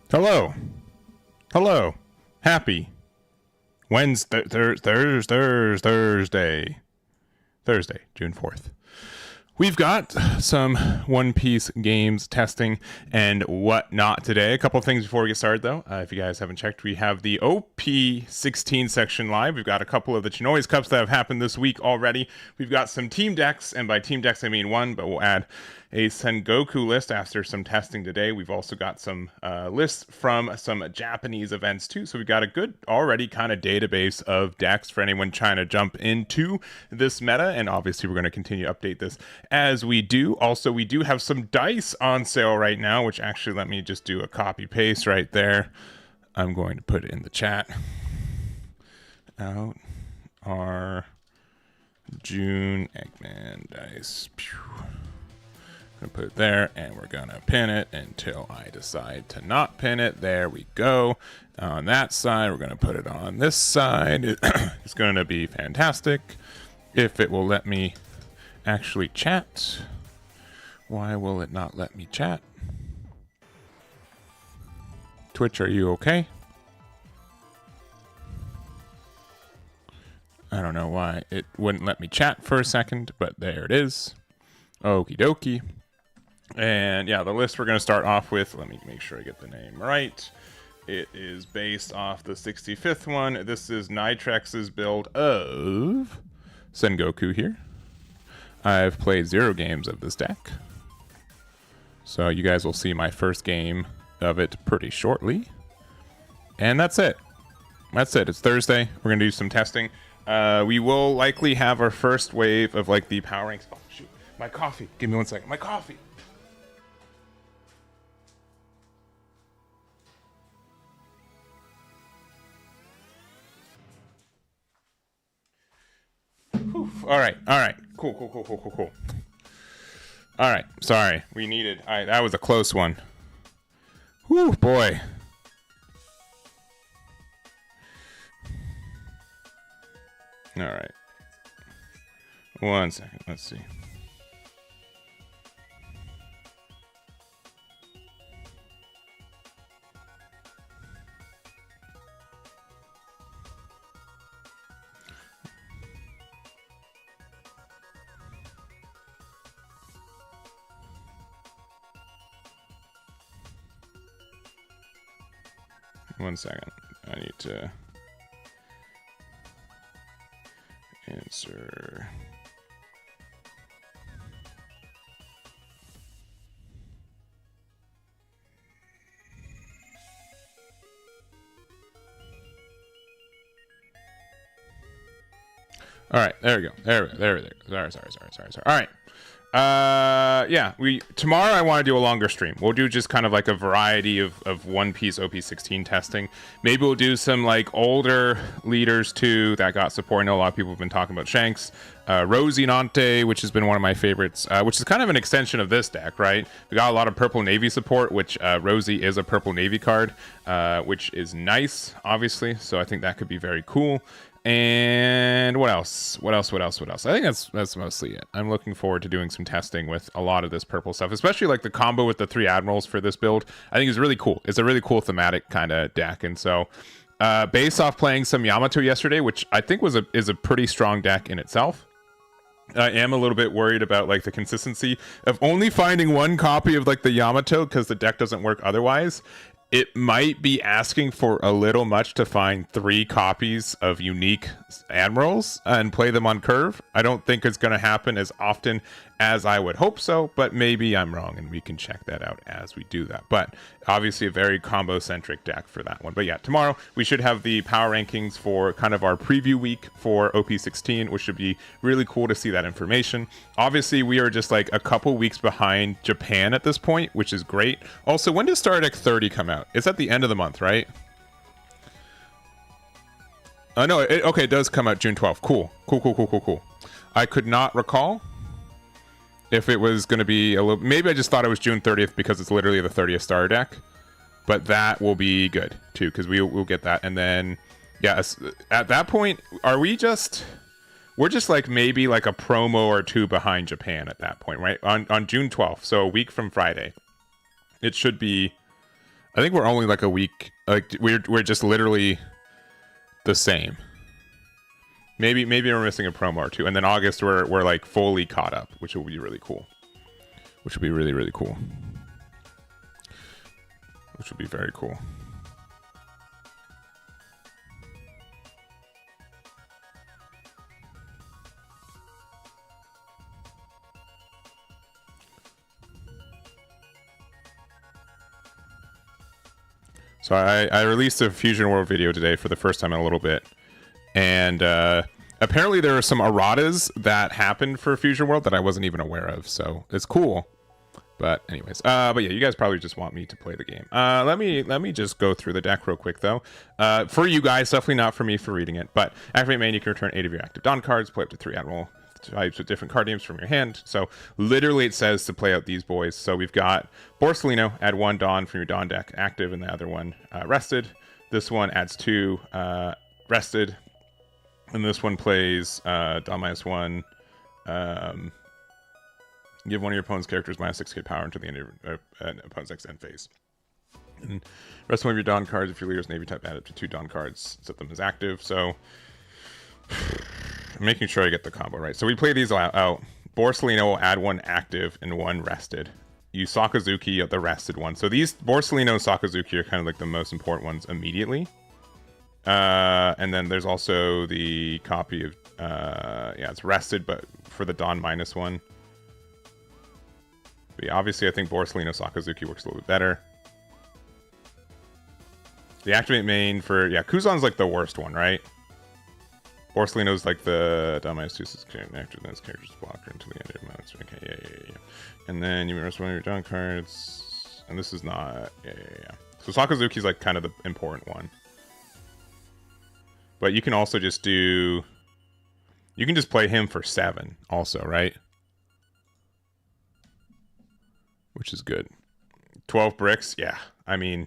Hello. Hello. Happy Wednesday, Thursday, June 4th. We've got some One Piece games testing and whatnot today. A couple of things before we get started, though. If you guys haven't checked, we have the OP16 section live. We've got a couple of the Chinoi's Cups that have happened this week already. We've got some team decks, and by team decks I mean one, but we'll add a Sengoku list after some testing today. We've also got some lists from some Japanese events too. So we've got a good already kind of database of decks for anyone trying to jump into this meta. And obviously we're going to continue to update this as we do. Also, we do have some dice on sale right now, which actually let me just do a copy paste right there. I'm going to put it in the chat. Out our June Eggman dice. Pew. Gonna put it there, and we're gonna pin it until I decide to not pin it. There we go. On that side, we're gonna put it on this side. It's gonna be fantastic if it will let me actually chat. Why will it not let me chat? Twitch, are you okay? I don't know why it wouldn't let me chat for a second, but there it is. Okie dokie. And yeah, the list we're going to start off with, let me make sure I get the name right. It is based off the 65th one. This is Nitrex's build of Sengoku here. I've played 0 games of this deck, so you guys will see my first game of it pretty shortly. And that's it. That's it. It's Thursday. We're going to do some testing. We will likely have our first wave of like the power ranks. Oh, shoot. My coffee. Give me 1 second. My coffee. Whew. All right. Cool. All right. Sorry. We needed. All right. That was a close one. Whew, boy. All right. 1 second. Let's see. One second. I need to answer. All right, there we go. There we go. Sorry. All right. Yeah, tomorrow I want to do a longer stream. We'll do just kind of like a variety of One Piece OP16 testing. Maybe we'll do some like older leaders too that got support. I know a lot of people have been talking about Shanks, Rosie Nante, which has been one of my favorites, which is kind of an extension of this deck, right? We got a lot of Purple Navy support, which Rosie is a Purple Navy card, which is nice, obviously. So I think that could be very cool. And what else? I think that's mostly it. I'm looking forward to doing some testing with a lot of this purple stuff, especially like the combo with the 3 admirals for this build. I think is really cool. It's a really cool thematic kind of deck, and so based off playing some Yamato yesterday, which I think is a pretty strong deck in itself. I am a little bit worried about like the consistency of only finding 1 copy of like the Yamato because the deck doesn't work otherwise. It might be asking for a little much to find 3 copies of unique admirals and play them on curve. I don't think it's going to happen as often as I would hope so, but maybe I'm wrong and we can check that out as we do that. But obviously a very combo-centric deck for that one. But yeah, tomorrow we should have the power rankings for kind of our preview week for OP16, which should be really cool to see that information. Obviously, we are just like a couple weeks behind Japan at this point, which is great. Also, when does Star Trek 30 come out? It's at the end of the month, right? No, okay, it does come out June 12th. Cool. I could not recall if it was going to be a little. Maybe I just thought it was June 30th because it's literally the 30th star deck. But that will be good too because we'll get that. And then, yes, at that point, we're just like maybe like a promo or 2 behind Japan at that point, right? On June 12th, so a week from Friday, it should be I think we're only like a week. Like we're just literally the same. Maybe we're missing a promo or two, and then August we're like fully caught up, which will be really cool. Which would be really cool. Which would be very cool. So I released a Fusion World video today for the first time in a little bit. And apparently there are some erratas that happened for Fusion World that I wasn't even aware of. So it's cool. But anyways, but yeah, you guys probably just want me to play the game. Let me just go through the deck real quick though. For you guys, definitely not for me for reading it. But activate main, you can return 8 of your active Dawn cards, play up to 3 Admiral types with different card names from your hand. So literally it says to play out these boys. So we've got Borsalino, add 1 Dawn from your Dawn deck active, and the other one rested. This one adds 2 rested, and this one plays Dawn -1. Give one of your opponent's characters -6k power until the end of an opponent's next end phase. And rest one of your Dawn cards, if your leader's Navy type, add up to 2 Dawn cards, set them as active. So I'm making sure I get the combo right. So we play these out. Borsalino will add 1 active and 1 rested. Use Sakazuki, the rested one. So these Borsalino and Sakazuki are kind of like the most important ones immediately. And then there's also the copy of, yeah, it's rested, but for the Dawn -1. But yeah, obviously I think Borsalino Sakazuki works a little bit better. The activate main for, yeah, Kuzan's like the worst one, right? Borsalino's like the Dawn -2 after this character's blocker until the end of your mounts. Okay, yeah. And then you rest one of your Dawn cards. And this is not, yeah. So Sakazuki's like kind of the important one. But you can also just do, you can just play him for 7 also, right? Which is good. 12 bricks, yeah. I mean,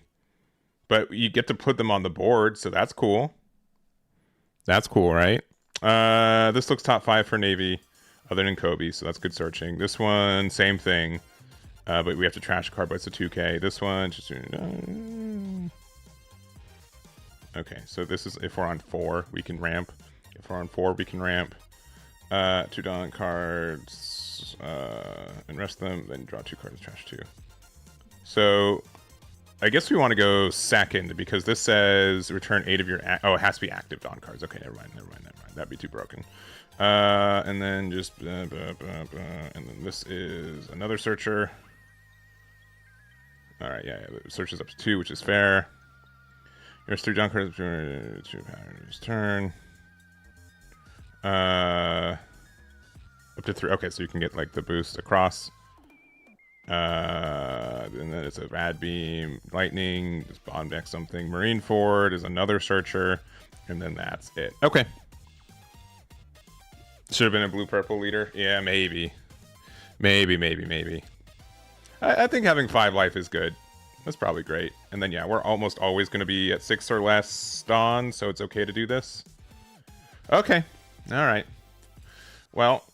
but you get to put them on the board, so that's cool. That's cool, right? This looks top 5 for Navy, other than Kobe, so that's good searching. This one, same thing, but we have to trash a card, but it's a 2k. This one, just... Okay, so this is if we're on 4, we can ramp. If we're on 4, we can ramp. 2 Dawn cards, and rest them, then draw 2 cards, trash 2. So I guess we want to go second because this says return 8 of your... Oh, it has to be active Dawn cards. Okay, never mind. That'd be too broken. And then just... and then this is another searcher. Alright, yeah, it searches up to 2, which is fair. Here's 3 Dawn cards. 2 patterns. Turn. Up to 3. Okay, so you can get like the boost across. And then it's a Rad Beam, Lightning, just bomb deck something. Marine Ford is another searcher, and then that's it. Okay. Should have been a blue-purple leader. Yeah, maybe. Maybe. I think having 5 life is good. That's probably great. And then, yeah, we're almost always going to be at 6 or less Dawn, so it's okay to do this. Okay. All right. Well,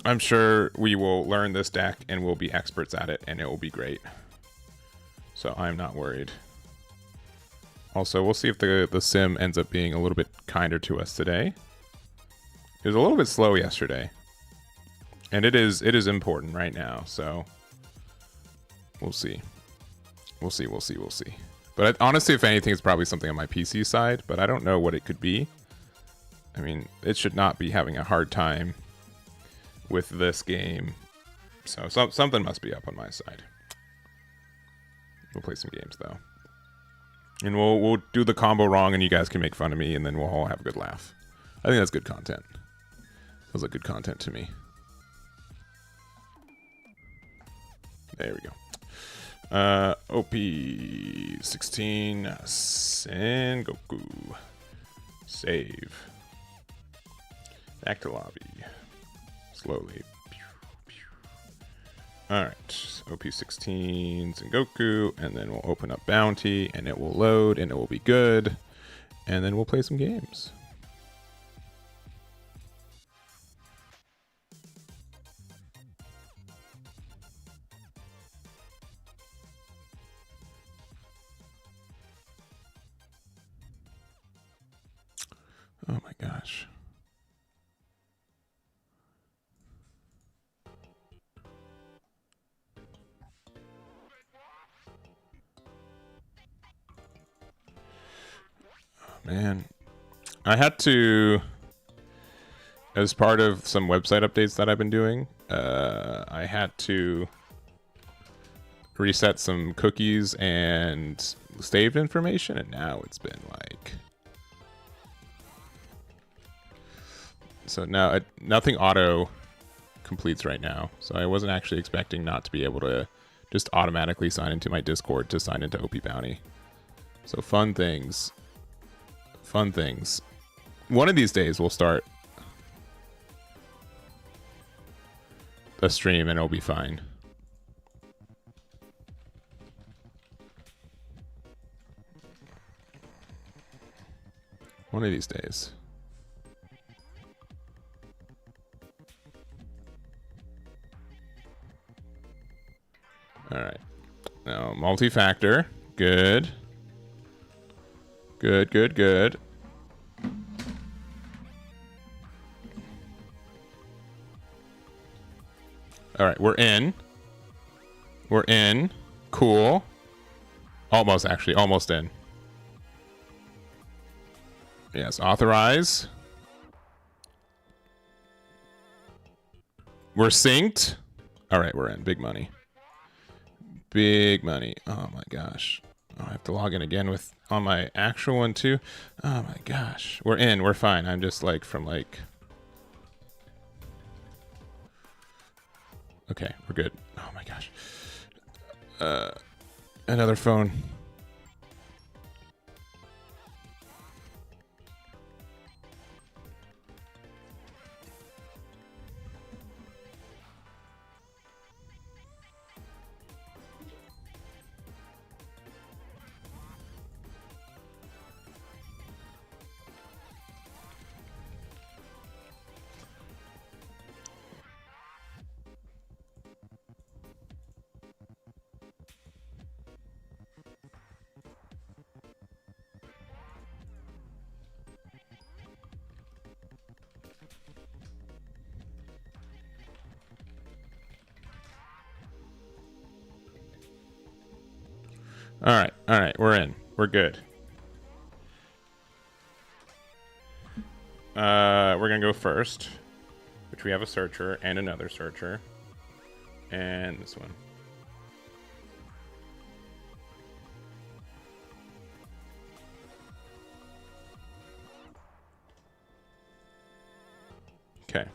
I'm sure we will learn this deck and we'll be experts at it, and it will be great. So I'm not worried. Also, we'll see if the sim ends up being a little bit kinder to us today. It was a little bit slow yesterday. And it is important right now, so we'll see. We'll see. But honestly, if anything, it's probably something on my PC side, but I don't know what it could be. I mean, it should not be having a hard time with this game. So something must be up on my side. We'll play some games, though. And we'll do the combo wrong, and you guys can make fun of me, and then we'll all have a good laugh. I think that's good content. Feels like good content to me. There we go. OP16 Sengoku. Save. Back to lobby. Slowly. Alright. OP16 Sengoku. And then we'll open up Bounty. And it will load. And it will be good. And then we'll play some games. Oh my gosh. Oh, man. I had to, as part of some website updates that I've been doing, I had to reset some cookies and saved information, and now it's been like... So now nothing auto completes right now. So I wasn't actually expecting not to be able to just automatically sign into my Discord to sign into OP Bounty. So fun things. Fun things. One of these days we'll start a stream and it'll be fine. One of these days. All right. Now, multi-factor. Good. Good, good, good. All right, we're in. We're in. Cool. Almost, actually. Almost in. Yes, authorize. We're synced. All right, we're in. Big money. Big money. Oh my gosh. Oh, I have to log in again with on my actual one too. Oh my gosh. We're in. We're fine. I'm just like from like... Okay, we're good. Oh my gosh. Another phone. All right, we're in. We're good. We're gonna go first, which we have a searcher and another searcher, and this one. Okay.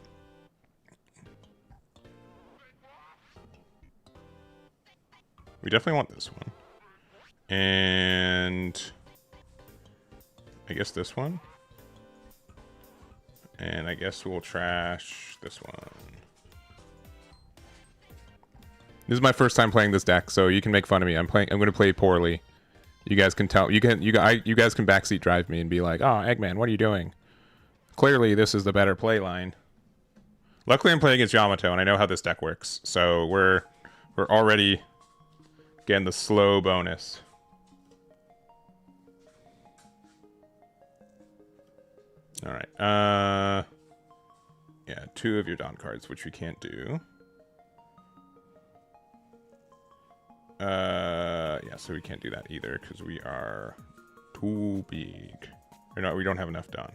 We definitely want this one. And I guess this one. And I guess we'll trash this one. This is my first time playing this deck, so you can make fun of me. I'm going to play poorly. You guys can tell. You guys can backseat drive me and be like, "Oh, Eggman, what are you doing?" Clearly, this is the better play line. Luckily, I'm playing against Yamato, and I know how this deck works. So we're already getting the slow bonus. All right. Yeah, 2 of your Dawn cards, which we can't do. Yeah, so we can't do that either because we are too big. Or no, we don't have enough Dawn.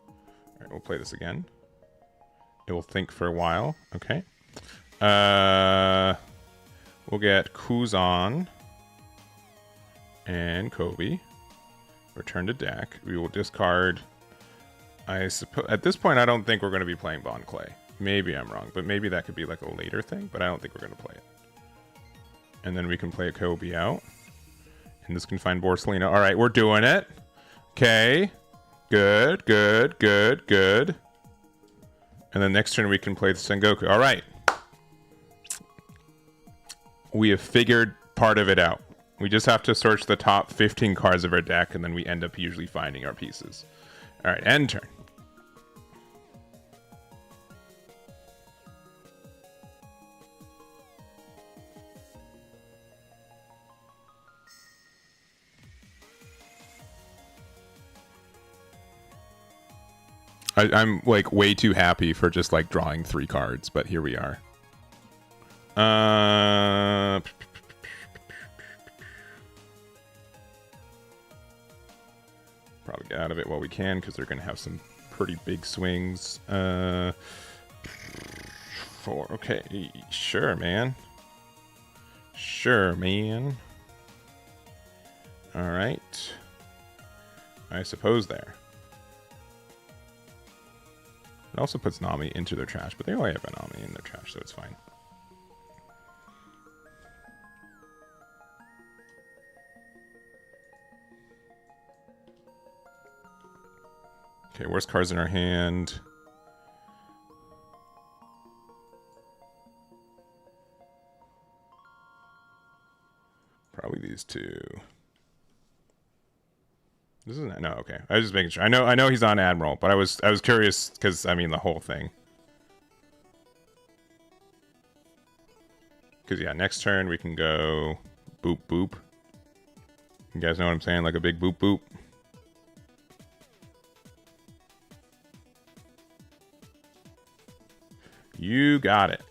All right, we'll play this again. It will think for a while. Okay. We'll get Kuzan and Kobe. Return to deck. We will discard. I suppose at this point I don't think we're going to be playing Bond Clay. Maybe I'm wrong, but maybe that could be like a later thing. But I don't think we're going to play it. And then we can play a Kobe out, and this can find Borsalino. All right, we're doing it. Okay, good, good, good, good. And then next turn we can play the Sengoku. All right, we have figured part of it out. We just have to search the top 15 cards of our deck, and then we end up usually finding our pieces. All right, end turn. I'm like way too happy for just like drawing 3 cards, but here we are. Probably get out of it while we can because they're going to have some pretty big swings. 4. Okay, sure, man. Sure, man. All right. I suppose there. It also puts Nami into their trash, but they only have a Nami in their trash, so it's fine. Okay, worst cards in our hand. Probably these 2. This isn't no okay. I was just making sure. I know he's on Admiral, but I was curious because I mean the whole thing. Because yeah, next turn we can go boop boop. You guys know what I'm saying? Like a big boop boop. You got it.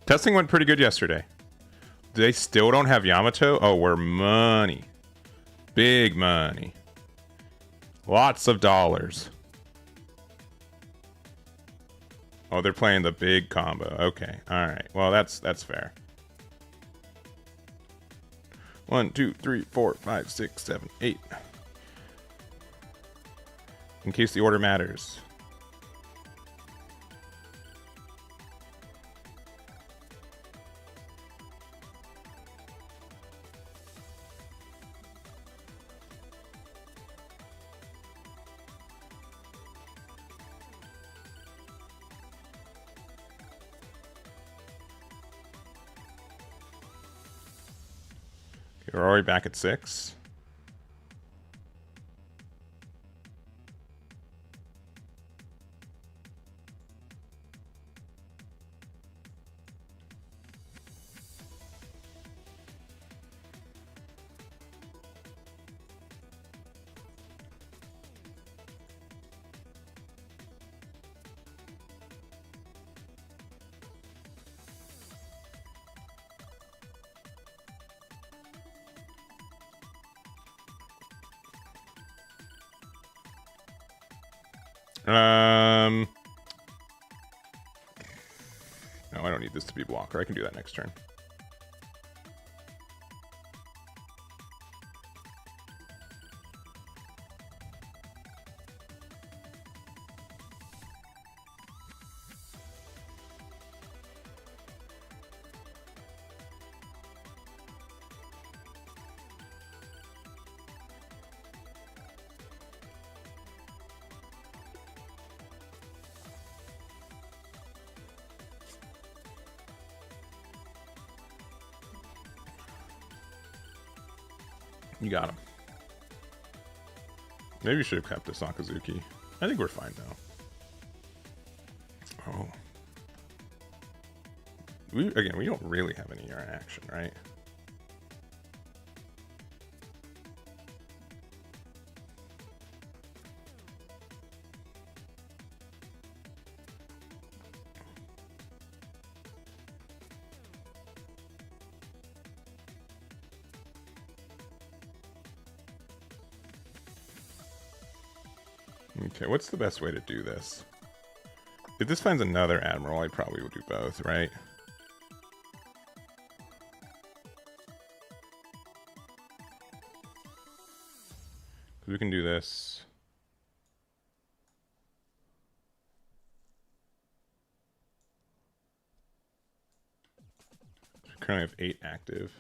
Testing went pretty good yesterday. They still don't have Yamato? Oh, we're money. Big money. Lots of dollars. Oh, they're playing the big combo. Okay. All right. Well, that's fair. 1, 2, 3, 4, 5, 6, 7, 8. In case the order matters. We're already back at 6. No, I don't need this to be blocker. I can do that next turn. You got him. Maybe you should have kept the Sakazuki. I think we're fine now. Oh. We don't really have any action, right? Okay, what's the best way to do this? If this finds another Admiral, I probably would do both, right? We can do this. We currently have 8 active.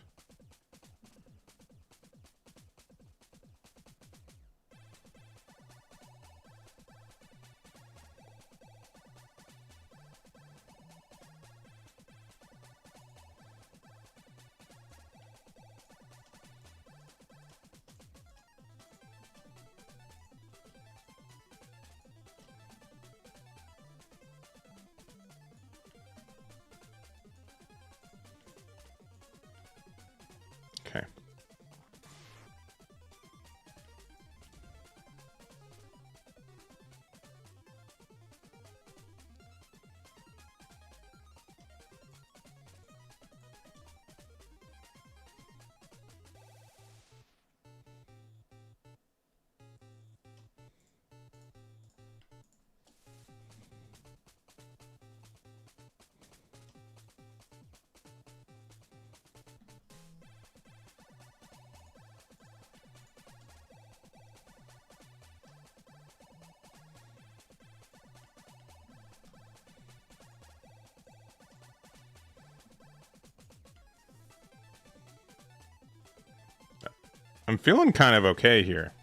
I'm feeling kind of okay here.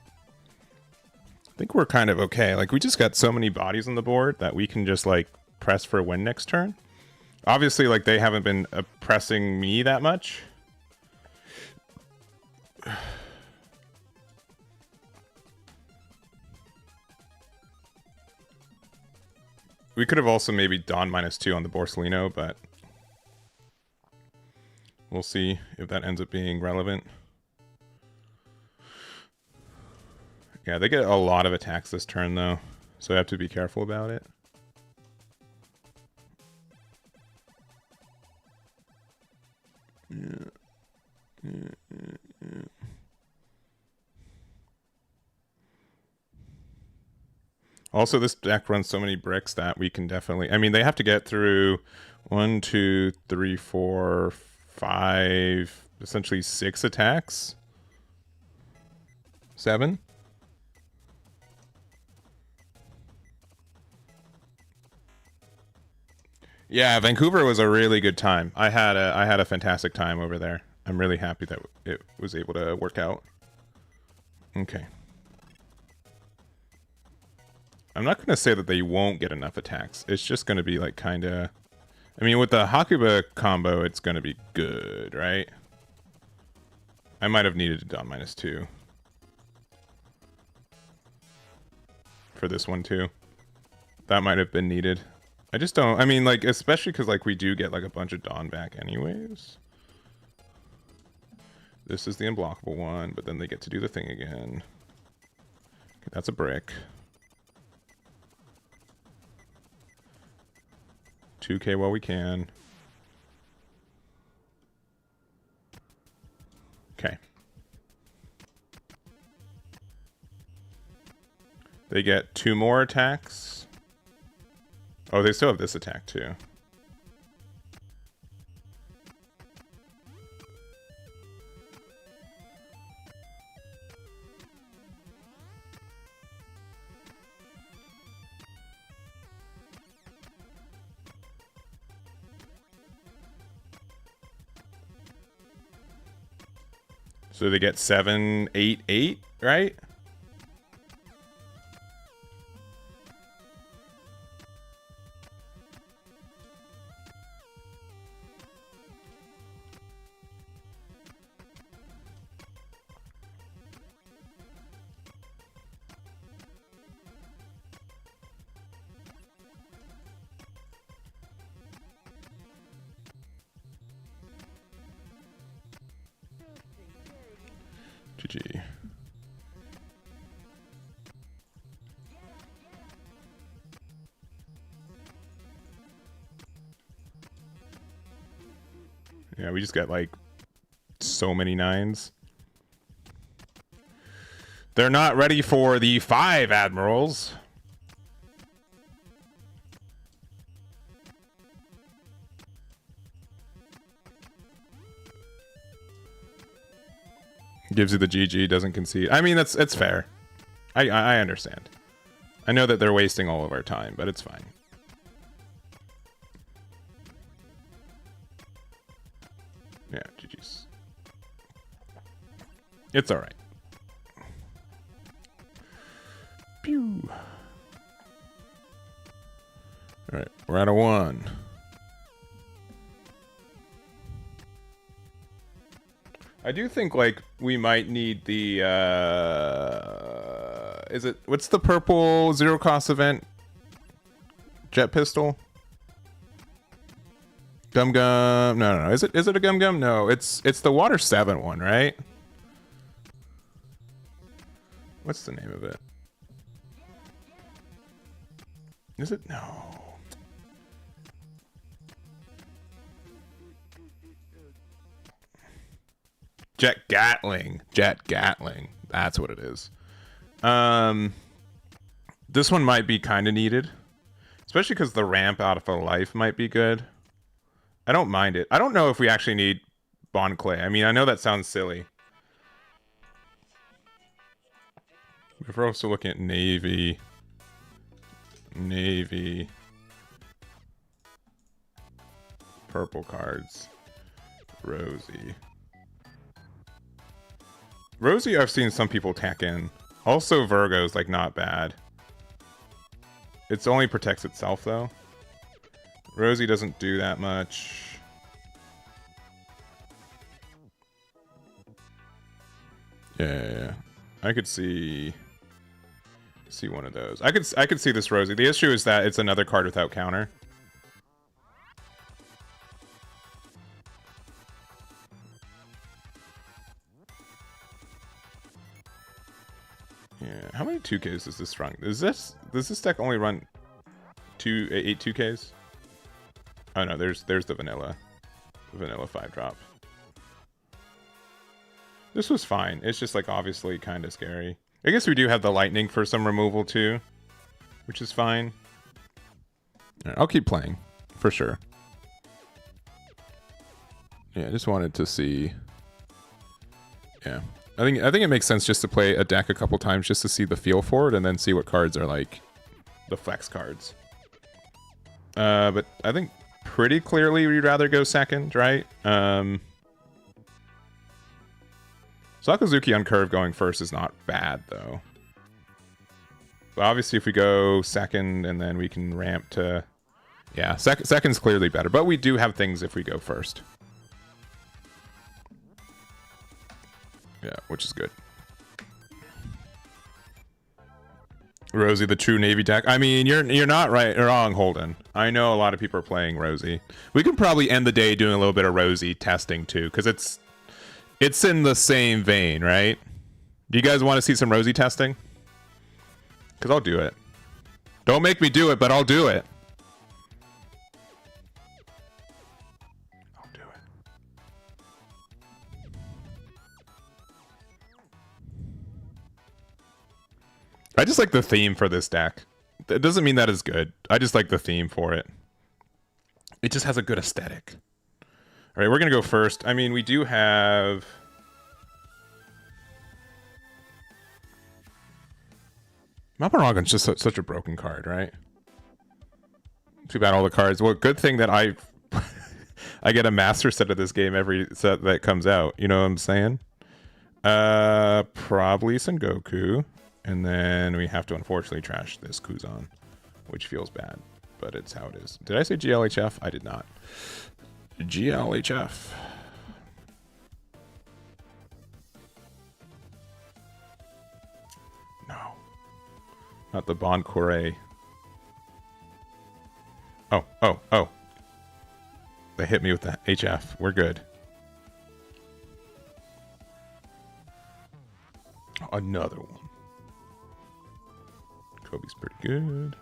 I think we're kind of okay. Like, we just got so many bodies on the board that we can just, like, press for a win next turn. Obviously, like, they haven't been pressing me that much. We could have also maybe Dawn -2 on the Borsellino, but we'll see if that ends up being relevant. Yeah, they get a lot of attacks this turn, though, so I have to be careful about it. Also, this deck runs so many bricks that we can definitely... I mean, they have to get through 1, 2, 3, 4, 5, essentially 6 attacks. 7? Yeah, Vancouver was a really good time. I had a fantastic time over there. I'm really happy that it was able to work out. Okay. I'm not going to say that they won't get enough attacks. It's just going to be like kind of... I mean, with the Hakuba combo, it's going to be good, right? I might have needed a Dawn -2. For this one, too. That might have been needed. I just don't... I mean, like, especially because, like, we do get, like, a bunch of Dawn back anyways. This is the unblockable one, but then they get to do the thing again. Okay, that's a brick. 2K while we can. Okay. They get 2 more attacks. Oh, they still have this attack too. So they get 7, 8, 8, right? GG. Yeah, we just got like so many 9s. They're not ready for the 5 admirals. Gives you the GG, doesn't concede. I mean, it's fair. I understand. I know that they're wasting all of our time, but it's fine. Yeah, GG's. It's alright. Pew. Alright, we're at a 1. I do think, like, we might need the, is it, what's the purple zero-cost event? Jet pistol? Gum Gum, no. Is it a Gum Gum? No, it's the Water 7 one, right? What's the name of it? Is it? No. Jet Gatling. That's what it is. This one might be kind of needed. Especially because the ramp out of a life might be good. I don't mind it. I don't know if we actually need Bon Clay. I mean, I know that sounds silly. If we're also looking at Navy. Purple cards. Rosie. Rosie, I've seen some people tack in. Also, Virgo's like not bad. It only protects itself though. Rosie doesn't do that much. Yeah. I could see one of those. I could see this Rosie. The issue is that it's another card without counter. Yeah. How many 2Ks does this run? Does this deck only run 8 2Ks? Oh no, there's the vanilla 5-drop. This was fine. It's just like obviously kind of scary. I guess we do have the lightning for some removal too, which is fine. I'll keep playing for sure. Yeah, I just wanted to see. Yeah, I think it makes sense just to play a deck a couple times just to see the feel for it and then see what cards are like the flex cards. But I think pretty clearly we'd rather go second, right? Sakazuki on curve going first is not bad though. But obviously if we go second and then we can ramp to... Yeah, second's clearly better, but we do have things if we go first. Yeah, which is good. Rosie, the true Navy deck. I mean, you're not right or wrong, Holden. I know a lot of people are playing Rosie. We can probably end the day doing a little bit of Rosie testing too, because it's in the same vein, right? Do you guys want to see some Rosie testing? Because I'll do it. Don't make me do it, but I'll do it. I just like the theme for this deck. It doesn't mean that is good. I just like the theme for it. It just has a good aesthetic. All right, we're going to go first. I mean, we do have... Maparangan's just such a broken card, right? Too bad all the cards... Well, good thing that I get a master set of this game every set that comes out. You know what I'm saying? Probably Sengoku. And then we have to unfortunately trash this Kuzan, which feels bad, but it's how it is. Did I say GLHF? I did not. GLHF. No. Not the Bon Corée. Oh. They hit me with the HF. We're good. Another one. Kobe's pretty good.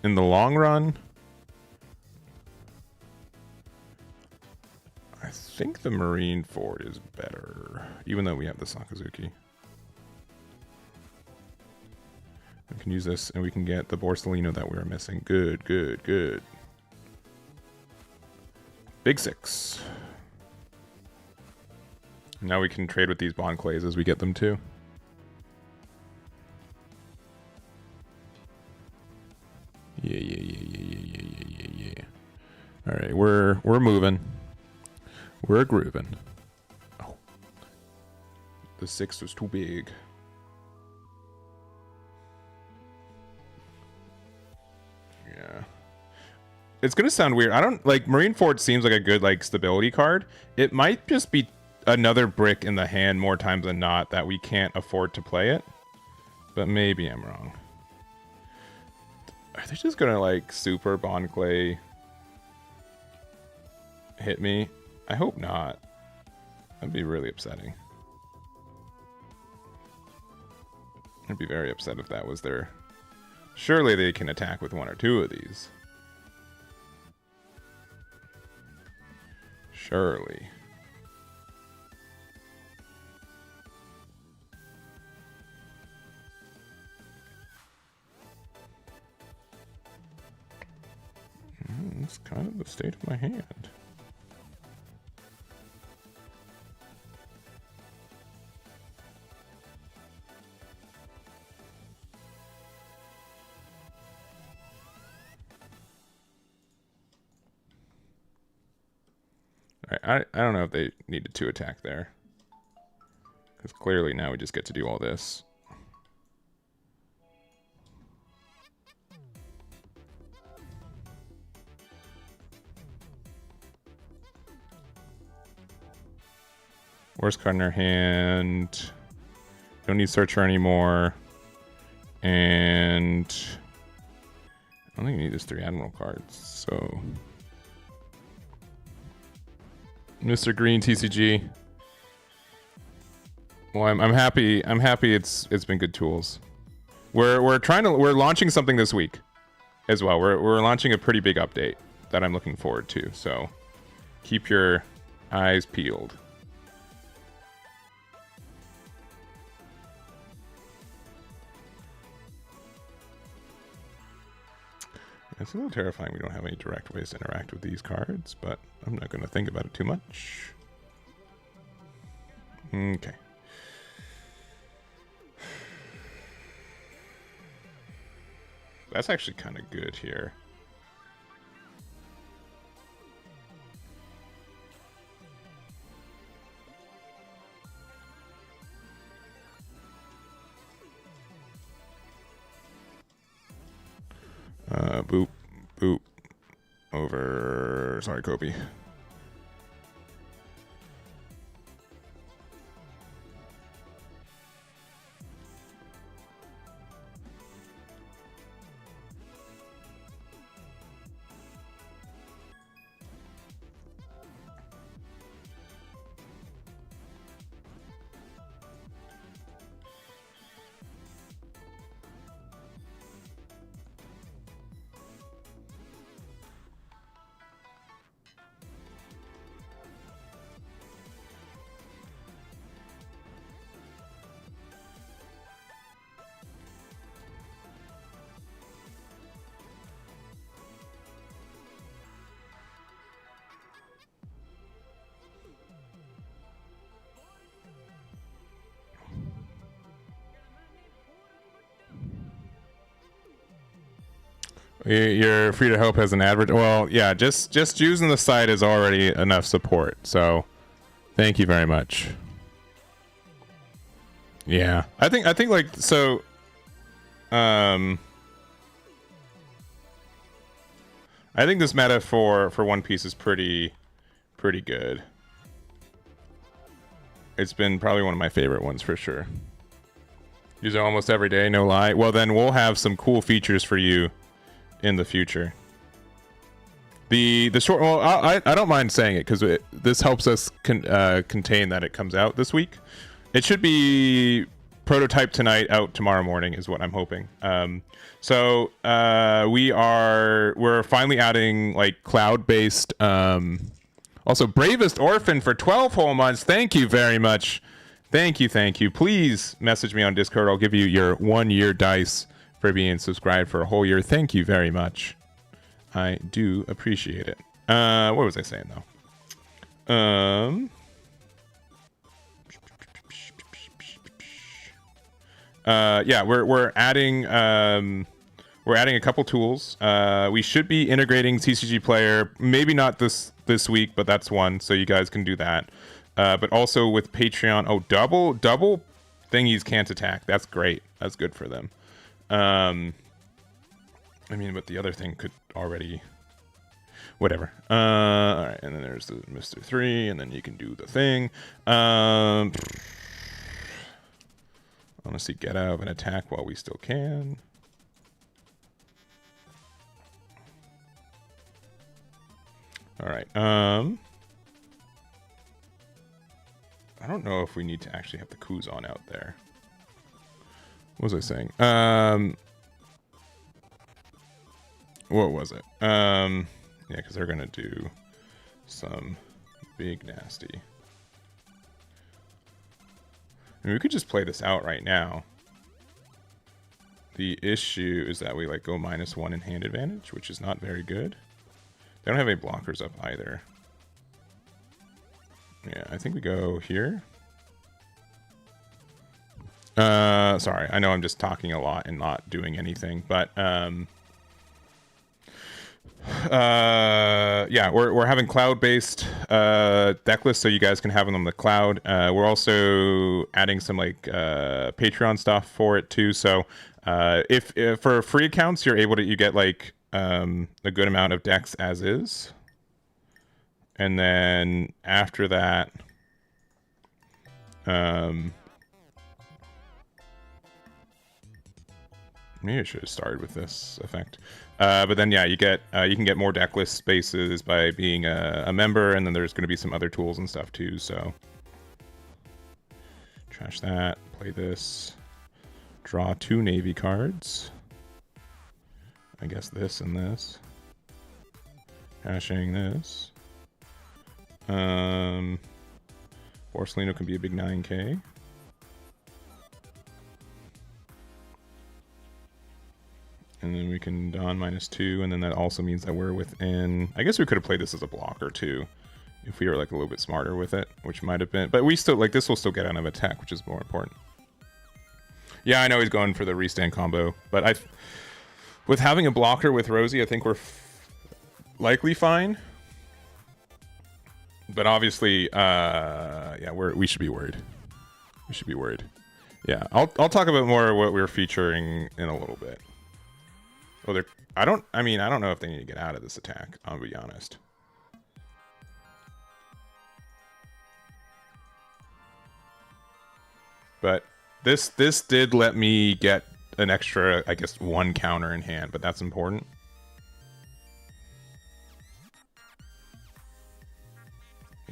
In the long run, I think the Marine Ford is better, even though we have the Sakazuki. We can use this and we can get the Borsalino that we were missing. Good. Big 6. Now we can trade with these Bond Clays as we get them too. Yeah. All right, we're moving. We're grooving. Oh. The 6 was too big. Yeah. It's gonna sound weird. I don't like Marine Ford seems like a good like stability card. It might just be another brick in the hand more times than not that we can't afford to play it. But maybe I'm wrong. Are they just gonna like super Bond Clay hit me? I hope not. That'd be really upsetting. I'd be very upset if that was their... Surely they can attack with 1 or 2 of these. Surely. That's kind of the state of my hand. I don't know if they needed to attack there. Because clearly now we just get to do all this. Worst card in our hand. Don't need Searcher anymore. And I don't think we need this 3 Admiral cards. So Mr. Green TCG. Well, I'm happy. I'm happy it's been good tools. We're launching something this week as well. We're launching a pretty big update that I'm looking forward to. So keep your eyes peeled. It's a little terrifying we don't have any direct ways to interact with these cards, but I'm not going to think about it too much. Okay. That's actually kind of good here. Boop, boop, over, sorry, Kobe. You're free to hope has an advert. Well, yeah, just using the site is already enough support. So, thank you very much. Yeah, I think like so. I think this meta for One Piece is pretty good. It's been probably one of my favorite ones for sure. Use it almost every day, no lie. Well, then we'll have some cool features for you in the future. The short, well, I don't mind saying it because this helps us contain that it comes out this week. It should be prototype tonight, out tomorrow morning is what I'm hoping. So we're finally adding like cloud-based. Also, Bravest Orphan for 12 whole months. Thank you very much. Thank you. Please message me on Discord. I'll give you your 1-year dice for being subscribed for a whole year. Thank you very much. I do appreciate it. What was I saying though? Yeah, we're adding a couple tools. We should be integrating TCG Player, maybe not this week, but that's one, so you guys can do that. But also with Patreon, double thingies can't attack. That's great. That's good for them. I mean, but the other thing could already, whatever. All right, and then there's the Mr. 3, and then you can do the thing. Honestly, get out of an attack while we still can. All right. I don't know if we need to actually have the Kuzan out there. What was I saying? What was it? Yeah, because they're gonna do some big nasty. I mean, we could just play this out right now. The issue is that we like go -1 in hand advantage, which is not very good. They don't have any blockers up either. Yeah, I think we go here. Sorry, I know I'm just talking a lot and not doing anything, but Yeah, we're having cloud-based deck lists, so you guys can have them on the cloud. We're also adding some like Patreon stuff for it too. So if for free accounts, you get like a good amount of decks as is, and then after that, maybe I should have started with this effect. But then, yeah, you can get more deck list spaces by being a member, and then there's going to be some other tools and stuff too. So, trash that. Play this. Draw 2 Navy cards. I guess this and this. Hashing this. Borsalino can be a big 9K. And then we can Don -2, and then that also means that we're within... I guess we could have played this as a blocker, too, if we were, like, a little bit smarter with it, which might have been... But we still, like, this will still get out of attack, which is more important. Yeah, I know he's going for the restand combo, but with having a blocker with Rosie, I think we're likely fine. But obviously, yeah, we should be worried. We should be worried. Yeah, I'll talk about more of what we're featuring in a little bit. Oh, I don't know if they need to get out of this attack, I'll be honest. But this did let me get an extra, I guess, 1 counter in hand, but that's important.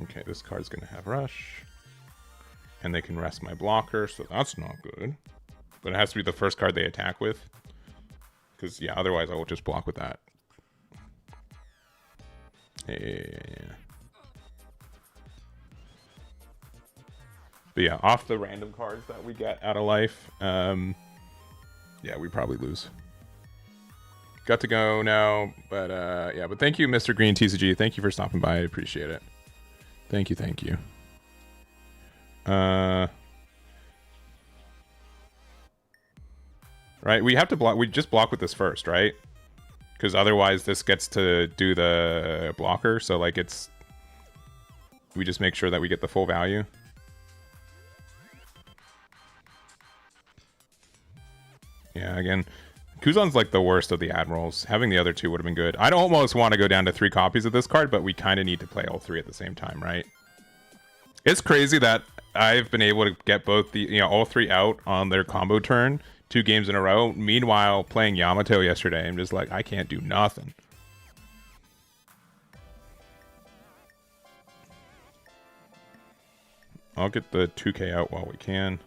Okay, this card's gonna have rush. And they can rest my blocker, so that's not good. But it has to be the first card they attack with. Because, yeah, otherwise I will just block with that. Yeah. But yeah, off the random cards that we get out of life, yeah, we probably lose. Got to go now, but yeah, but thank you, Mr. Green TCG. Thank you for stopping by. I appreciate it. Thank you. Right, we have to block. We just block with this first, right? Because otherwise, this gets to do the blocker. So like, we just make sure that we get the full value. Yeah, again, Kuzan's like the worst of the admirals. Having the other 2 would have been good. I'd almost want to go down to 3 copies of this card, but we kind of need to play all 3 at the same time, right? It's crazy that I've been able to get both all 3 out on their combo turn 2 games in a row. Meanwhile, playing Yamato yesterday, I'm just like, I can't do nothing. I'll get the 2K out while we can.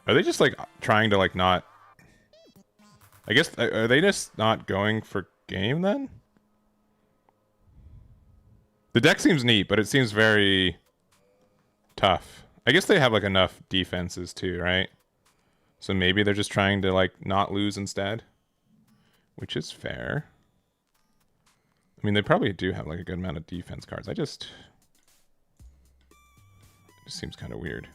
Are they just like trying to like not... I guess, are they just not going for game then? The deck seems neat, but it seems very tough. I guess they have like enough defenses too, right? So maybe they're just trying to like not lose instead, which is fair. I mean, they probably do have like a good amount of defense cards. It just seems kind of weird.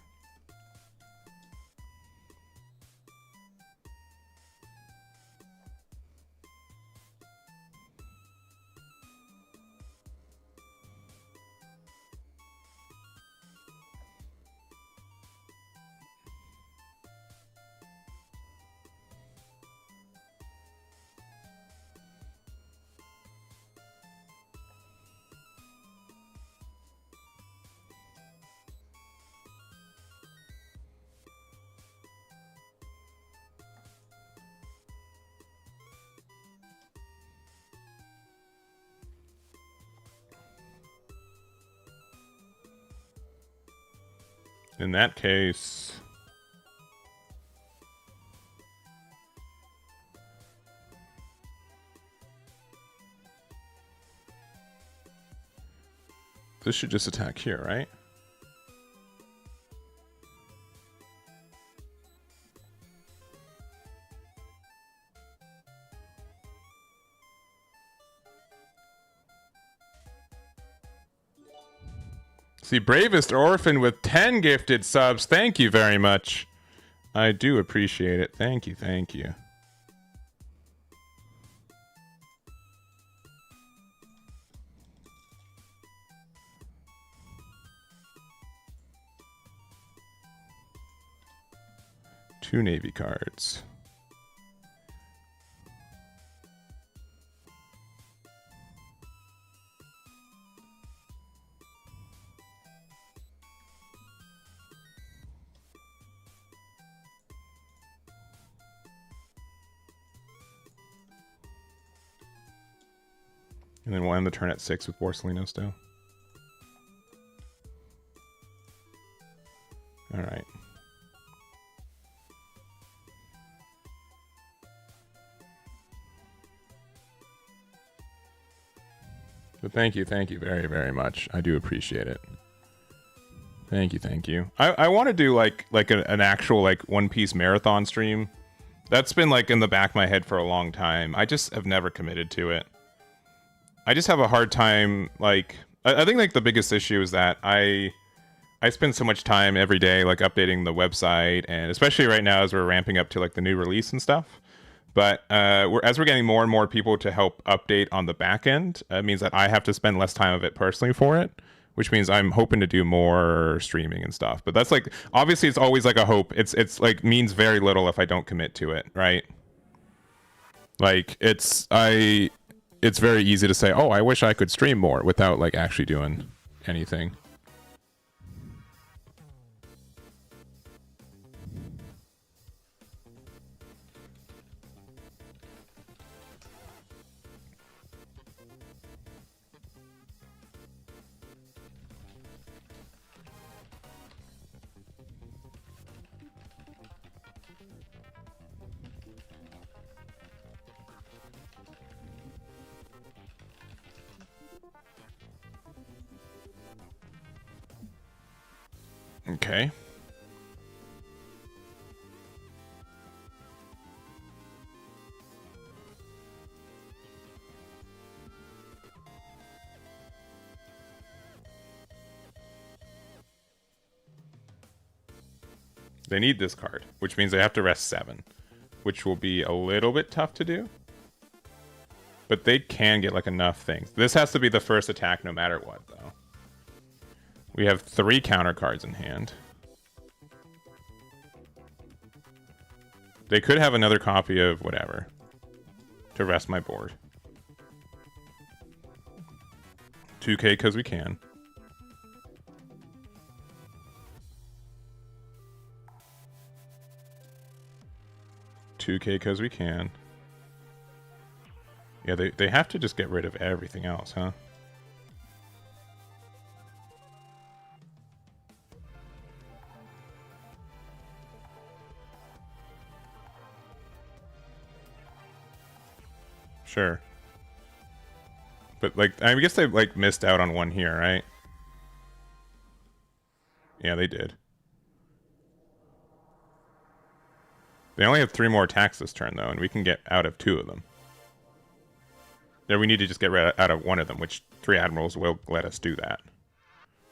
In that case, this should just attack here, right? See, Bravest Orphan with 10 gifted subs. Thank you very much. I do appreciate it. Thank you. 2 Navy cards. And then we'll end the turn at 6 with Borsellino still. All right. But thank you very, very much. I do appreciate it. Thank you. I want to do like an actual like One Piece marathon stream. That's been like in the back of my head for a long time. I just have never committed to it. I just have a hard time, like, I think like the biggest issue is that I spend so much time every day like updating the website, and especially right now as we're ramping up to like the new release and stuff. But as we're getting more and more people to help update on the back end, it means that I have to spend less time of it personally for it, which means I'm hoping to do more streaming and stuff. But that's like, obviously it's always like a hope. It's like means very little if I don't commit to it, right? Like it's very easy to say, oh, I wish I could stream more without like actually doing anything. Okay. They need this card, which means they have to rest 7, which will be a little bit tough to do. But they can get like enough things. This has to be the first attack no matter what, though. We have 3 counter cards in hand. They could have another copy of whatever to rest my board. 2K because we can. Because we can. Yeah, they have to just get rid of everything else, huh? Sure. But like, I guess they like missed out on one here, right? Yeah, they did. They only have 3 more attacks this turn, though, and we can get out of 2 of them. There, we need to just get out of 1 of them, which 3 admirals will let us do that.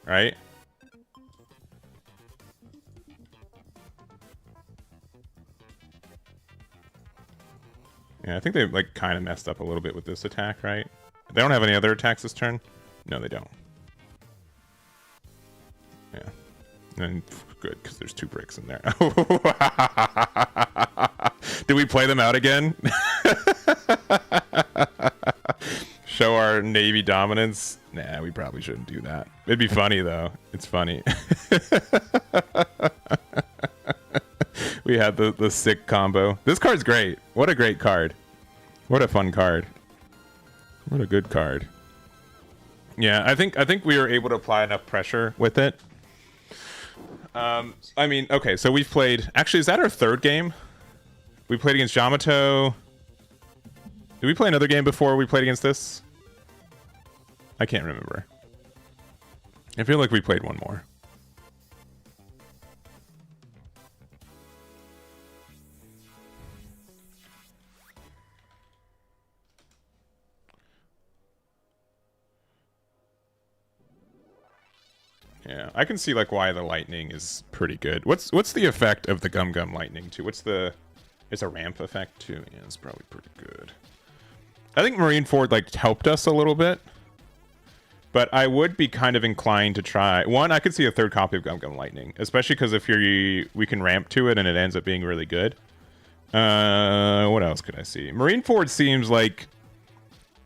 Right? Yeah, I think they like kind of messed up a little bit with this attack, right? They don't have any other attacks this turn? No, they don't. Yeah. And good, because there's 2 bricks in there. Did we play them out again? Show our Navy dominance? Nah, we probably shouldn't do that. It'd be funny, though. It's funny. We had the sick combo. This card's great. What a great card. What a fun card. What a good card. Yeah, I think we were able to apply enough pressure with it. I mean, okay, so we've played... Actually, is that our 3rd game? We played against Yamato. Did we play another game before we played against this? I can't remember. I feel like we played one more. Yeah, I can see like why the lightning is pretty good. What's the effect of the Gum Gum lightning too? It's a ramp effect too. Yeah, it's probably pretty good. I think Marineford like helped us a little bit, But I would be kind of inclined to try one. I could see a third copy of Gum Gum Lightning, especially because if we can ramp to it and it ends up being really good. What else could I see? Marineford seems like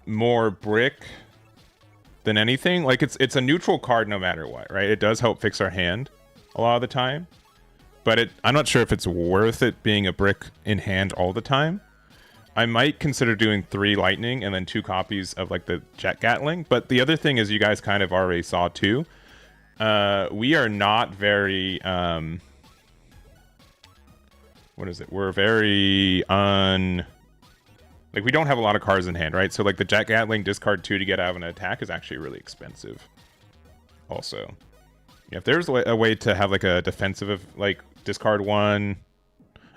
more brick than anything. Like it's a neutral card no matter what, right? It does help fix our hand a lot of the time, but I'm not sure if it's worth it being a brick in hand all the time. I might consider doing 3 Lightning and then 2 copies of like the Jet Gatling. But the other thing is, you guys kind of already saw too, we are not very what is it? We're very like, we don't have a lot of cards in hand, right? So like the Jet Gatling, discard 2 to get out of an attack is actually really expensive. Also, yeah, if there's a way to have like a defensive, like discard 1.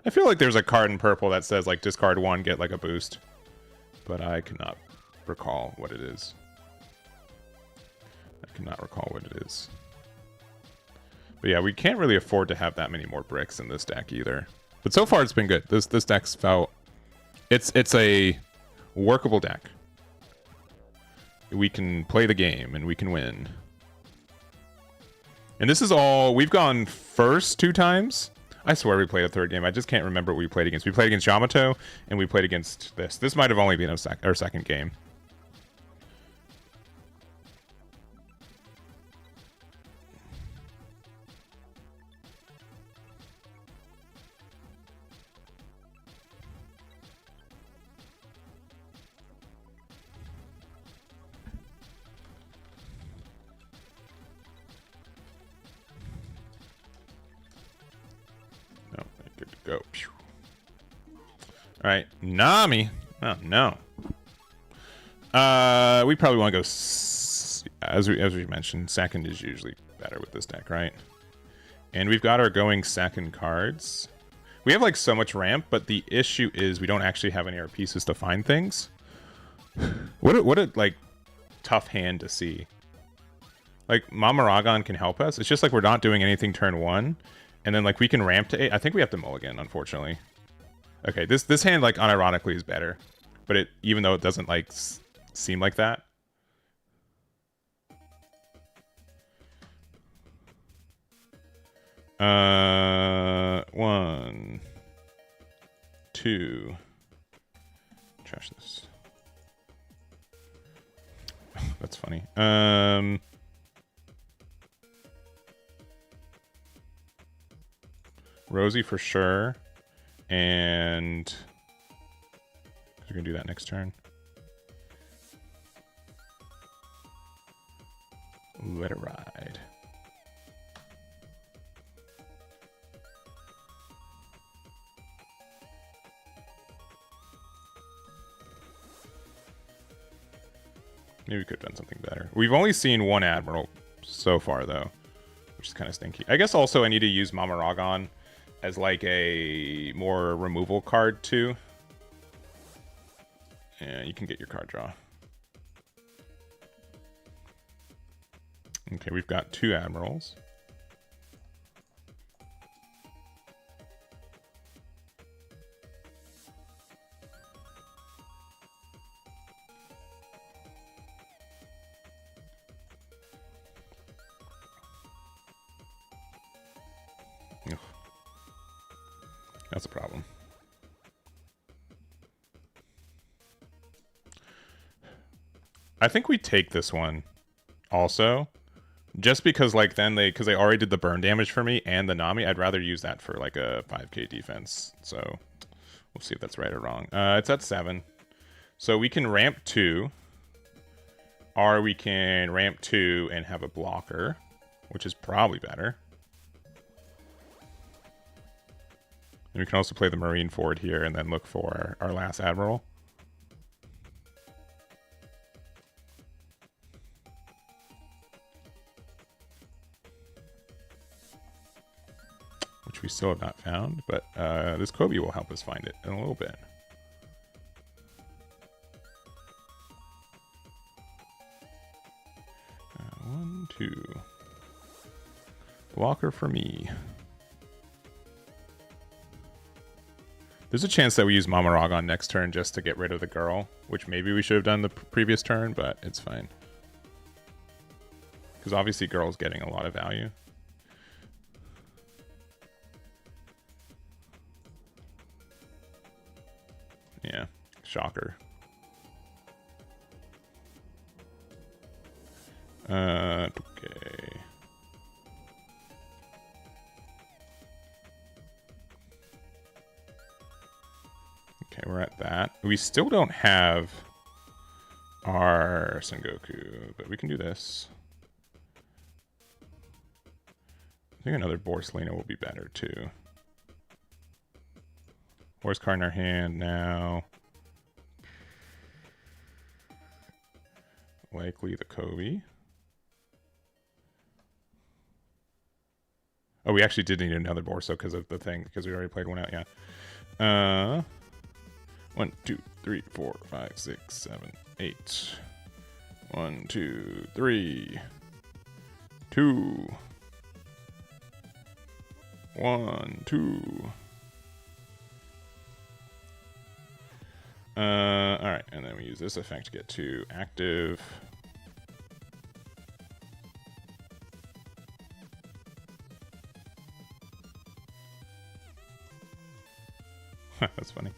I feel like there's a card in purple that says like discard 1, get like a boost, but I cannot recall what it is. I cannot recall what it is. But yeah, we can't really afford to have that many more bricks in this deck either. But so far it's been good. This deck's felt it's a workable deck. We can play the game and we can win. And this is all we've gone first 2 times. I swear we played a third game. I just can't remember what we played against. We played against Yamato, and we played against this. This might have only been our second game. Go. All right, Nami. Oh no. We probably want to go as we mentioned. Second is usually better with this deck, right? And we've got our going second cards. We have like so much ramp, but the issue is we don't actually have any of our pieces to find things. What a like tough hand to see. Like Mamaragon can help us. It's just like we're not doing anything turn 1. And then, like, we can ramp to 8. I think we have to mulligan, unfortunately. Okay, this hand, like, unironically is better. But it, even though it doesn't, like, seem like that. One. 2. Trash this. That's funny. Rosie for sure, and we're gonna do that next turn. Let it ride. Maybe we could have done something better. We've only seen 1 Admiral so far, though, which is kind of stinky. I guess also I need to use Mamaragon as like a more removal card too. Yeah, you can get your card draw. Okay, we've got 2 Admirals. That's a problem. I think we take this one also, just because like then because they already did the burn damage for me and the Nami. I'd rather use that for like a 5k defense. So we'll see if that's right or wrong. It's at 7, so we can ramp 2, or we can ramp 2 and have a blocker, which is probably better. And we can also play the Marineford here and then look for our last Admiral. Which we still have not found, but this Kobe will help us find it in a little bit. One, two. Blocker for me. There's a chance that we use Mamaragon next turn just to get rid of the girl, which maybe we should have done the previous turn, but it's fine. Because obviously girl's getting a lot of value. Yeah, shocker. Okay. Okay, we're at that. We still don't have our Sengoku, but we can do this. I think another Borsalino will be better too. Horse card in our hand now. Likely the Kobe. Oh, we actually did need another Borso because of the thing, because we already played one out, yeah. 1, 2, 3, 4, 5, 6, 7, 8. 1, 2, 3. 2. 1, 2. Alright, and then we use this effect to get to active. That's funny.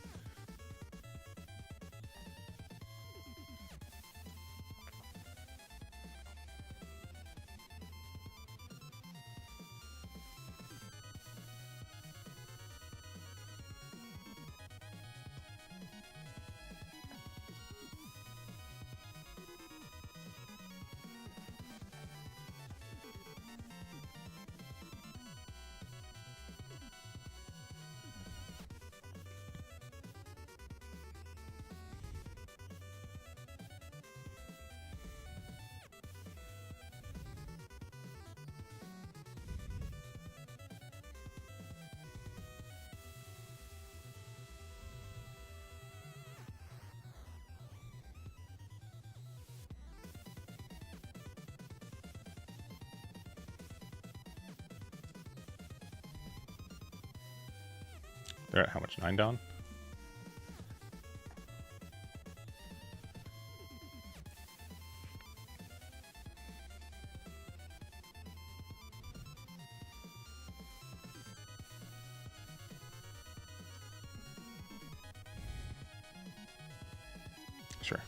They're at how much? 9 down? Sure.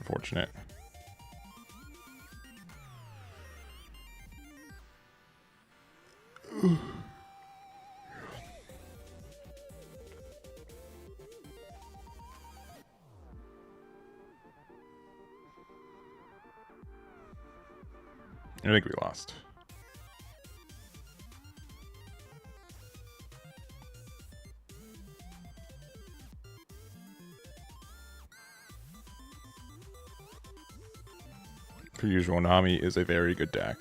unfortunate. I think we lost. Per usual, Nami is a very good deck.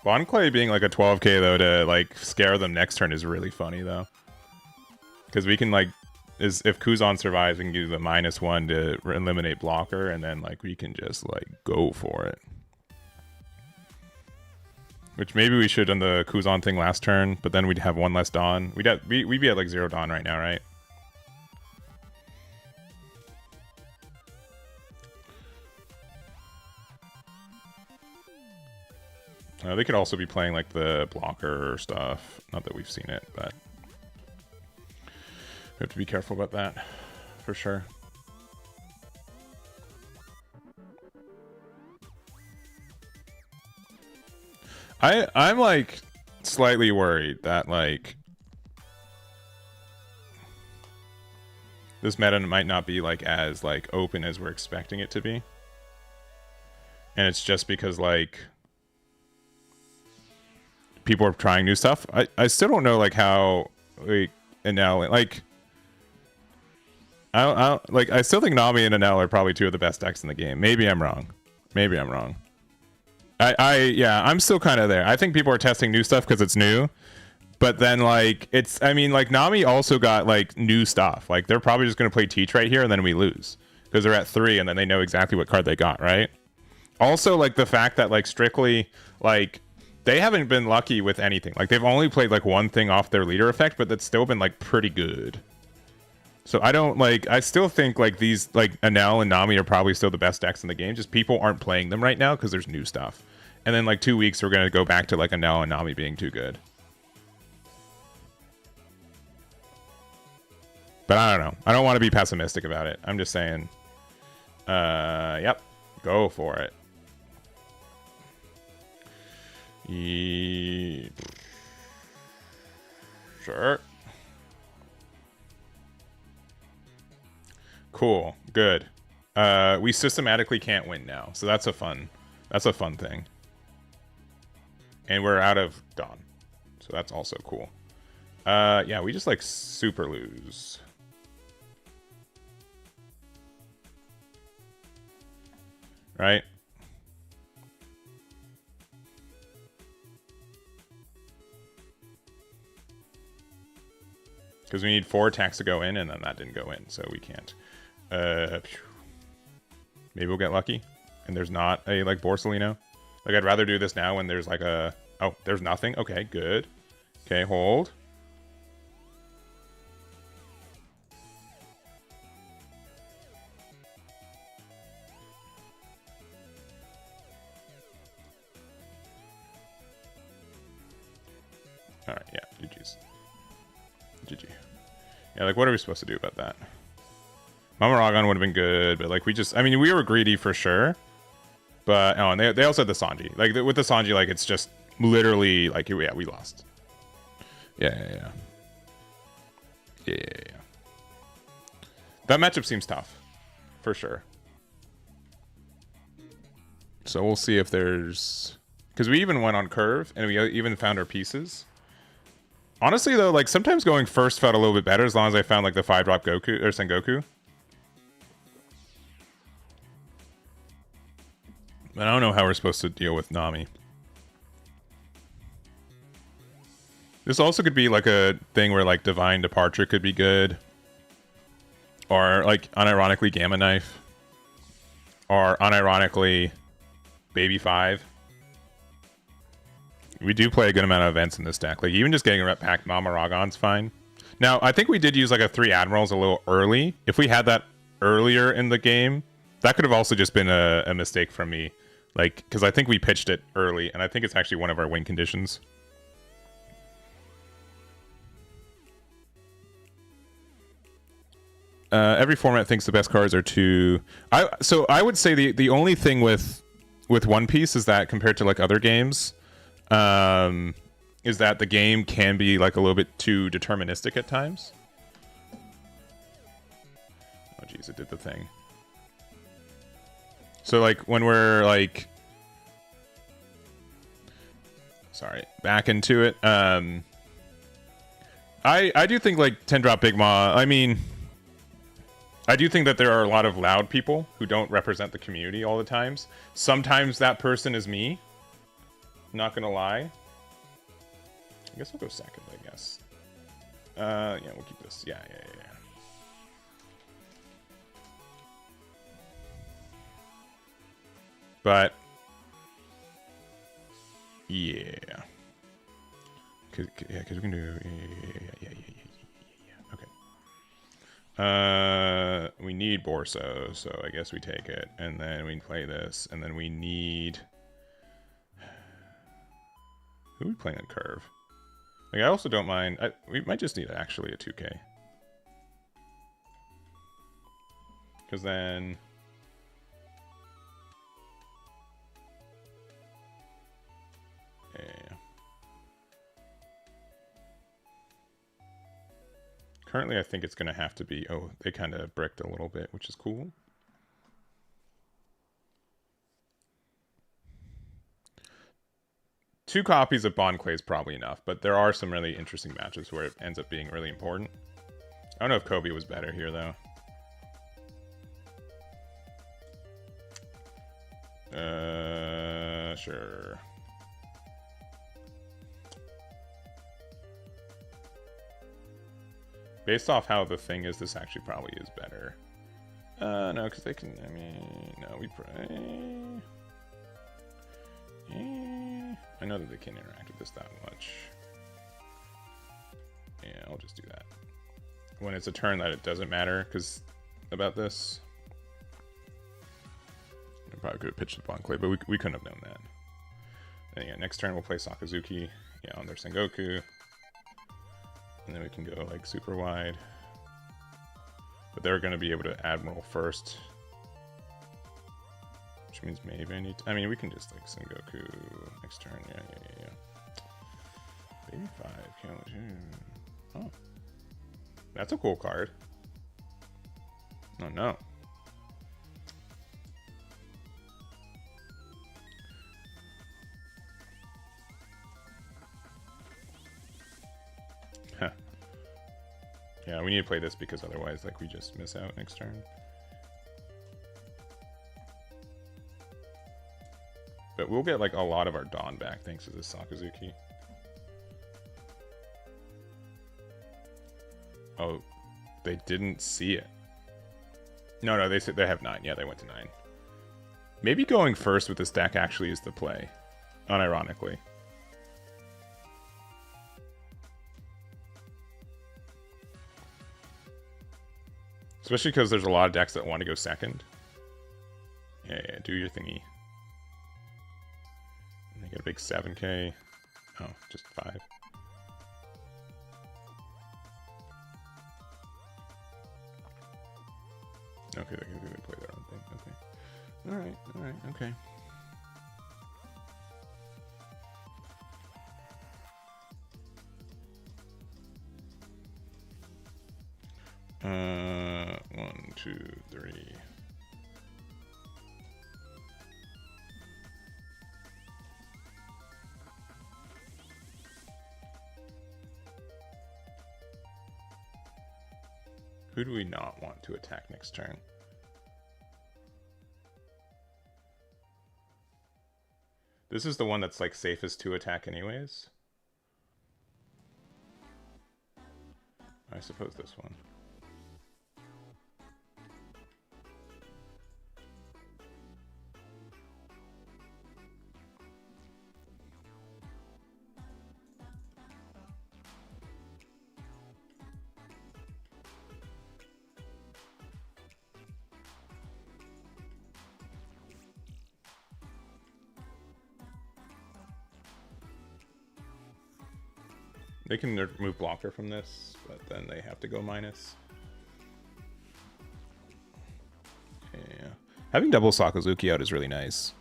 Bonclay being like a 12k though to like scare them next turn is really funny though. Because we can like, if Kuzan survives, we can do the -1 to eliminate blocker, and then like we can just like go for it. Which maybe we should on the Kuzan thing last turn, but then we'd have one less Dawn. We'd be at like 0 Dawn right now, right? They could also be playing like the blocker stuff. Not that we've seen it, but we have to be careful about that for sure. I'm like slightly worried that like this meta might not be like as like open as we're expecting it to be. And it's just because like people are trying new stuff. I still don't know like how like Enel like I still think Nami and Enel are probably two of the best decks in the game. Maybe I'm wrong. Maybe I'm wrong. Yeah, I'm still kind of there. I think people are testing new stuff because it's new. But then like it's I mean like Nami also got like new stuff. Like they're probably just gonna play Teach right here and then we lose. Because they're at 3 and then they know exactly what card they got, right? Also like the fact that like strictly like they haven't been lucky with anything. Like they've only played like one thing off their leader effect, but that's still been like pretty good. So I don't like I still think like these like Enel and Nami are probably still the best decks in the game. Just people aren't playing them right now because there's new stuff. And then like 2 weeks we're gonna go back to like Enel and Nami being too good. But I don't know. I don't want to be pessimistic about it. I'm just saying yep. Go for it. Sure. Cool. Good. We systematically can't win now, so that's a fun thing. And we're out of Dawn, so that's also cool. Yeah, we just like super lose. Right? Because we need 4 attacks to go in, and then that didn't go in, so we can't. Maybe we'll get lucky, and there's not a like Borsalino. Like I'd rather do this now when there's like a there's nothing. Okay, good. Okay, hold. All right, yeah, GG's. GG. Yeah, like what are we supposed to do about that? Mama Ragon would have been good, but like I mean, we were greedy for sure. But oh, and they also had the Sanji. Like with the Sanji, like it's just literally like yeah, we lost. Yeah. That matchup seems tough, for sure. So we'll see if there's because we even went on curve and we even found our pieces. Honestly though, like sometimes going first felt a little bit better as long as I found like the 5-drop Goku or Sengoku. I don't know how we're supposed to deal with Nami. This also could be like a thing where like Divine Departure could be good. Or like unironically Gamma Knife. Or unironically Baby 5. We do play a good amount of events in this deck. Like even just getting a rep pack Mama Ragon's fine. Now I think we did use like a 3 Admirals a little early. If we had that earlier in the game, that could have also just been a mistake from me. Like, because I think we pitched it early, and I think it's actually one of our win conditions. Every format thinks the best cards are two. So I would say the only thing with One Piece is that compared to like other games, is that the game can be like a little bit too deterministic at times. Oh geez, it did the thing. So like when we're like, sorry, back into it. I do think like 10 drop Big Maw. I mean, I do think that there are a lot of loud people who don't represent the community all the times. Sometimes that person is me. Not gonna lie. I guess we'll go second, I guess. Yeah, we'll keep this. Yeah. But yeah. Cause we can do yeah. Okay. We need Borso, so I guess we take it, and then we play this, and then we need. Who are we playing on curve? Like, I also don't mind. We might just need actually a 2K. Because then. Yeah. Currently, I think it's going to have to be. Oh, they kind of bricked a little bit, which is cool. Two copies of Bon Clay is probably enough, but there are some really interesting matches where it ends up being really important. I don't know if Kobe was better here, though. Sure. Based off how the thing is, this actually probably is better. No, because they can, I mean, no, we probably... I know that they can't interact with this that much. Yeah, I'll just do that. When it's a turn that it doesn't matter, because about this. I probably could have pitched the Bon Clay, but we couldn't have known that. And yeah, next turn we'll play Sakazuki, yeah, on their Sengoku. And then we can go like super wide. But they're going to be able to Admiral first. Which means maybe I need to, I mean, we can just like Sengoku next turn. Yeah. Baby 5. Oh. That's a cool card. Oh no. Huh. Yeah, we need to play this because otherwise, like, we just miss out next turn. But we'll get, like, a lot of our Dawn back thanks to this Sakazuki. Oh, they didn't see it. No, they said they have 9. Yeah, they went to 9. Maybe going first with this deck actually is the play, unironically. Especially because there's a lot of decks that want to go second. Yeah, do your thingy. And they get a big 7K. Oh, just 5. Okay, they can play their own thing. Okay. Alright, okay. One, two, three. Who do we not want to attack next turn? This is the one that's like safest to attack anyways. I suppose this one. They can remove blocker from this, but then they have to go minus. Having double Sakazuki out is really nice.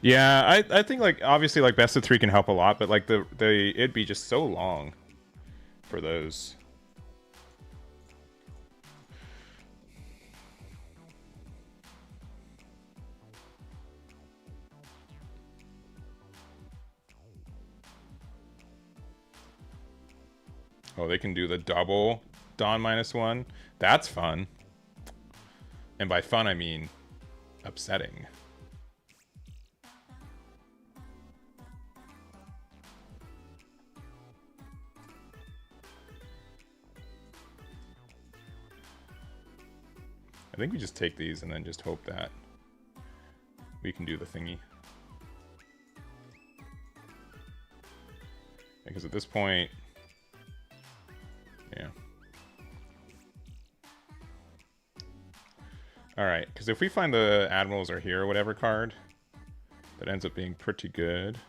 Yeah, I think like obviously like best of 3 can help a lot, but like it'd be just so long for those. Oh, they can do the double Dawn -1. That's fun. And by fun, I mean upsetting. I think we just take these and then just hope that we can do the thingy. Because at this point, yeah. Alright, because if we find the Admirals are here or whatever card, that ends up being pretty good.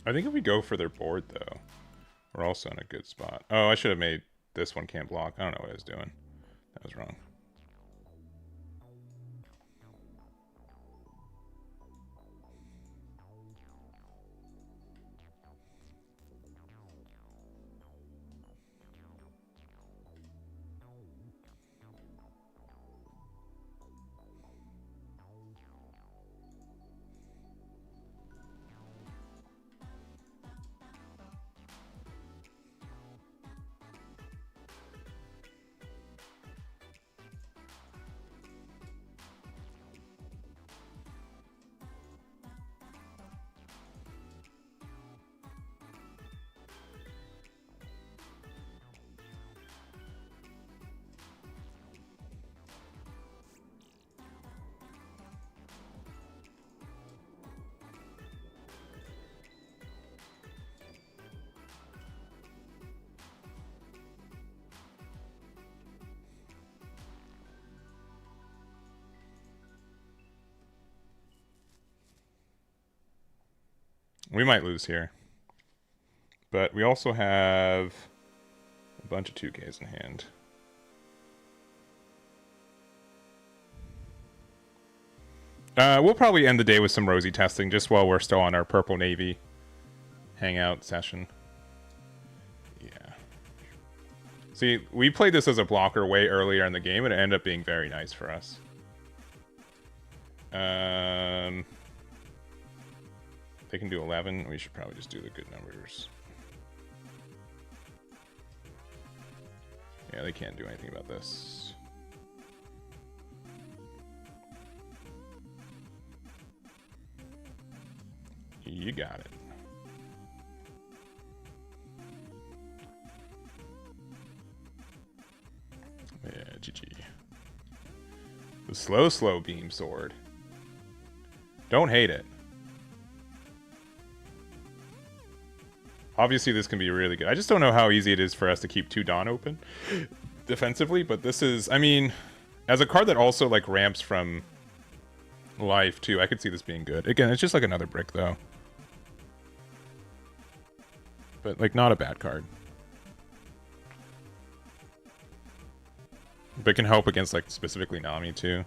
I think if we go for their board, though, we're also in a good spot. Oh, I should have made this one can't block. I don't know what I was doing. That was wrong. We might lose here. But we also have a bunch of 2Ks in hand. We'll probably end the day with some Rosie testing just while we're still on our Purple Navy hangout session. Yeah. See, we played this as a blocker way earlier in the game, and it ended up being very nice for us. They can do 11. We should probably just do the good numbers. Yeah, they can't do anything about this. You got it. Yeah, GG. The slow beam sword. Don't hate it. Obviously, this can be really good. I just don't know how easy it is for us to keep 2 Dawn open defensively, but this is, I mean, as a card that also, like, ramps from life, too, I could see this being good. Again, it's just like another brick, though. But, like, not a bad card. But it can help against, like, specifically Nami, too.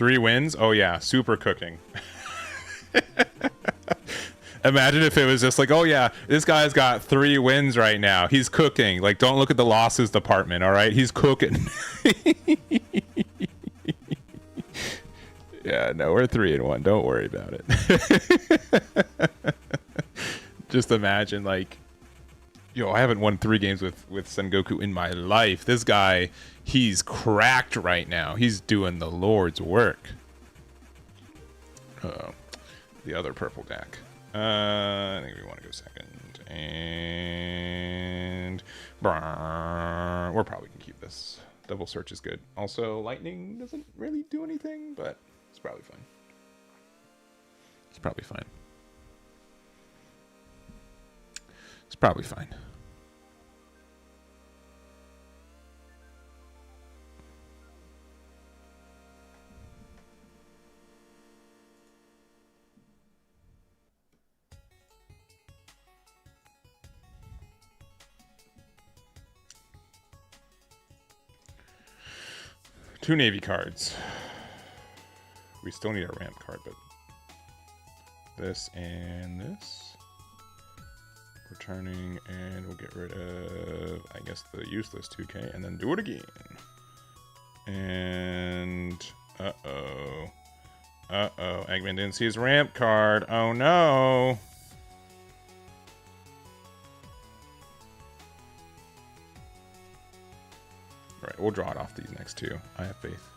3 wins? Oh yeah, super cooking. Imagine if it was just like, oh yeah, this guy's got 3 wins right now. He's cooking. Like, don't look at the losses department, all right? He's cooking. Yeah, no, we're 3-1. Don't worry about it. Just imagine, like, yo, I haven't won 3 games with Sengoku in my life. This guy, he's cracked right now. He's doing the Lord's work. Uh-oh. The other purple deck. I think we want to go second. And we're probably going to keep this. Double search is good. Also, lightning doesn't really do anything, but it's probably fine. It's probably fine. It's probably fine. Two Navy cards. We still need a ramp card, but this and this. Returning, and we'll get rid of, I guess, the useless 2K, and then do it again. And, uh-oh. Uh-oh, Eggman didn't see his ramp card. Oh, no. All right, we'll draw it off these next 2. I have faith.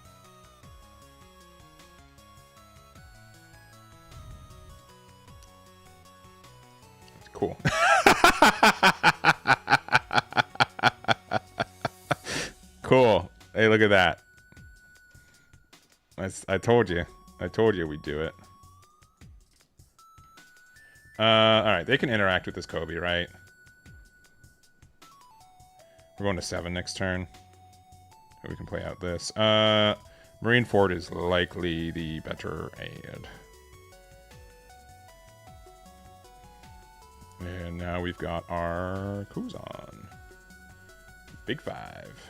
Cool. Cool. Hey, look at that. I told you. I told you we'd do it. Alright, they can interact with this Kobe, right? We're going to 7 next turn. We can play out this. Marine Ford is likely the better aid. And now we've got our Kuzan. Big 5.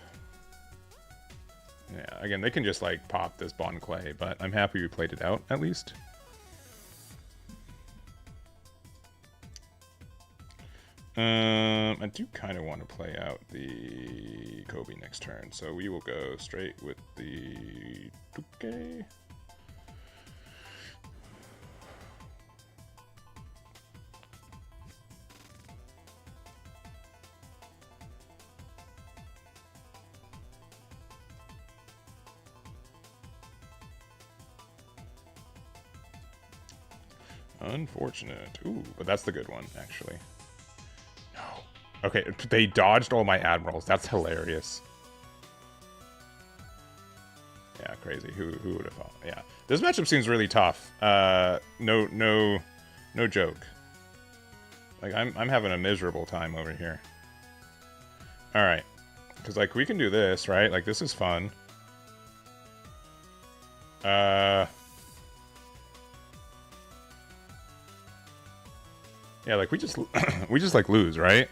Yeah, again, they can just like pop this Bon Clay, but I'm happy we played it out at least. I do kind of want to play out the Kobe next turn, so we will go straight with the Duque. Unfortunate. Ooh, but that's the good one, actually. No. Okay, they dodged all my admirals. That's hilarious. Yeah, crazy. Who would have thought? Yeah, this matchup seems really tough. No joke. Like I'm having a miserable time over here. All right, because like we can do this, right? Like this is fun. Yeah, like we just like lose, right?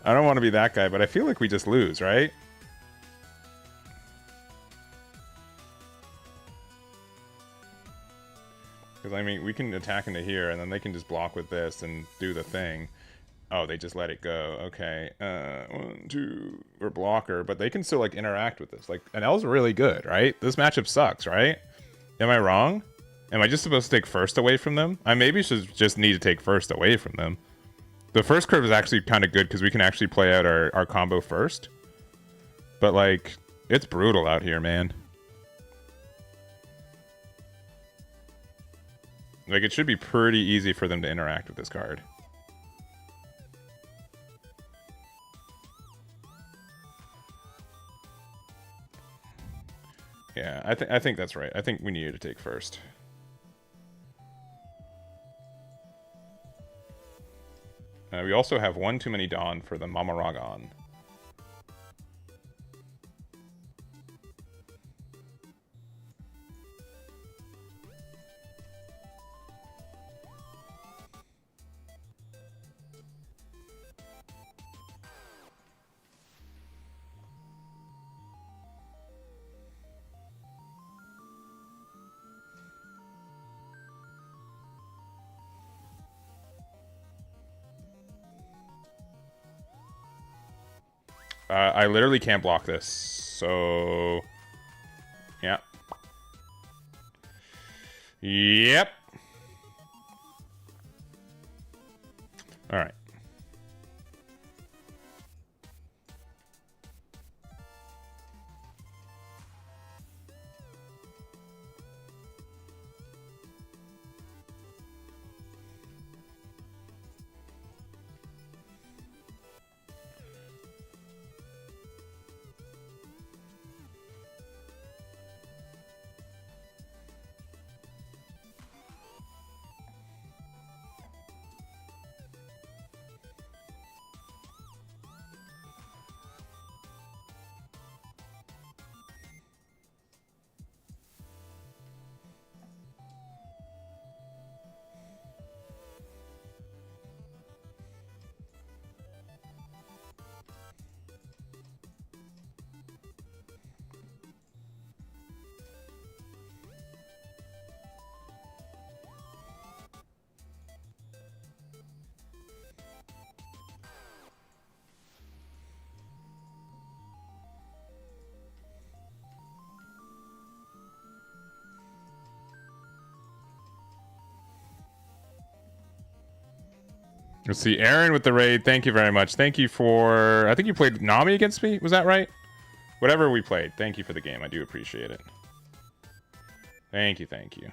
I don't want to be that guy, but I feel like we just lose, right? Because I mean, we can attack into here, and then they can just block with this and do the thing. Oh, they just let it go. Okay, 1, 2, or blocker, but they can still like interact with this. Like, and L's really good, right? This matchup sucks, right? Am I wrong? Am I just supposed to take first away from them? I maybe should just need to take first away from them. The first curve is actually kind of good because we can actually play out our combo first. But, like, it's brutal out here, man. Like, it should be pretty easy for them to interact with this card. Yeah, I think that's right. I think we needed to take first. We also have one too many Dawn for the Mamaragon. I literally can't block this. So, yeah. Yep. All right. Let's see. Aaron with the raid. Thank you very much. Thank you for... I think you played Nami against me. Was that right? Whatever we played. Thank you for the game. I do appreciate it. Thank you. Thank you.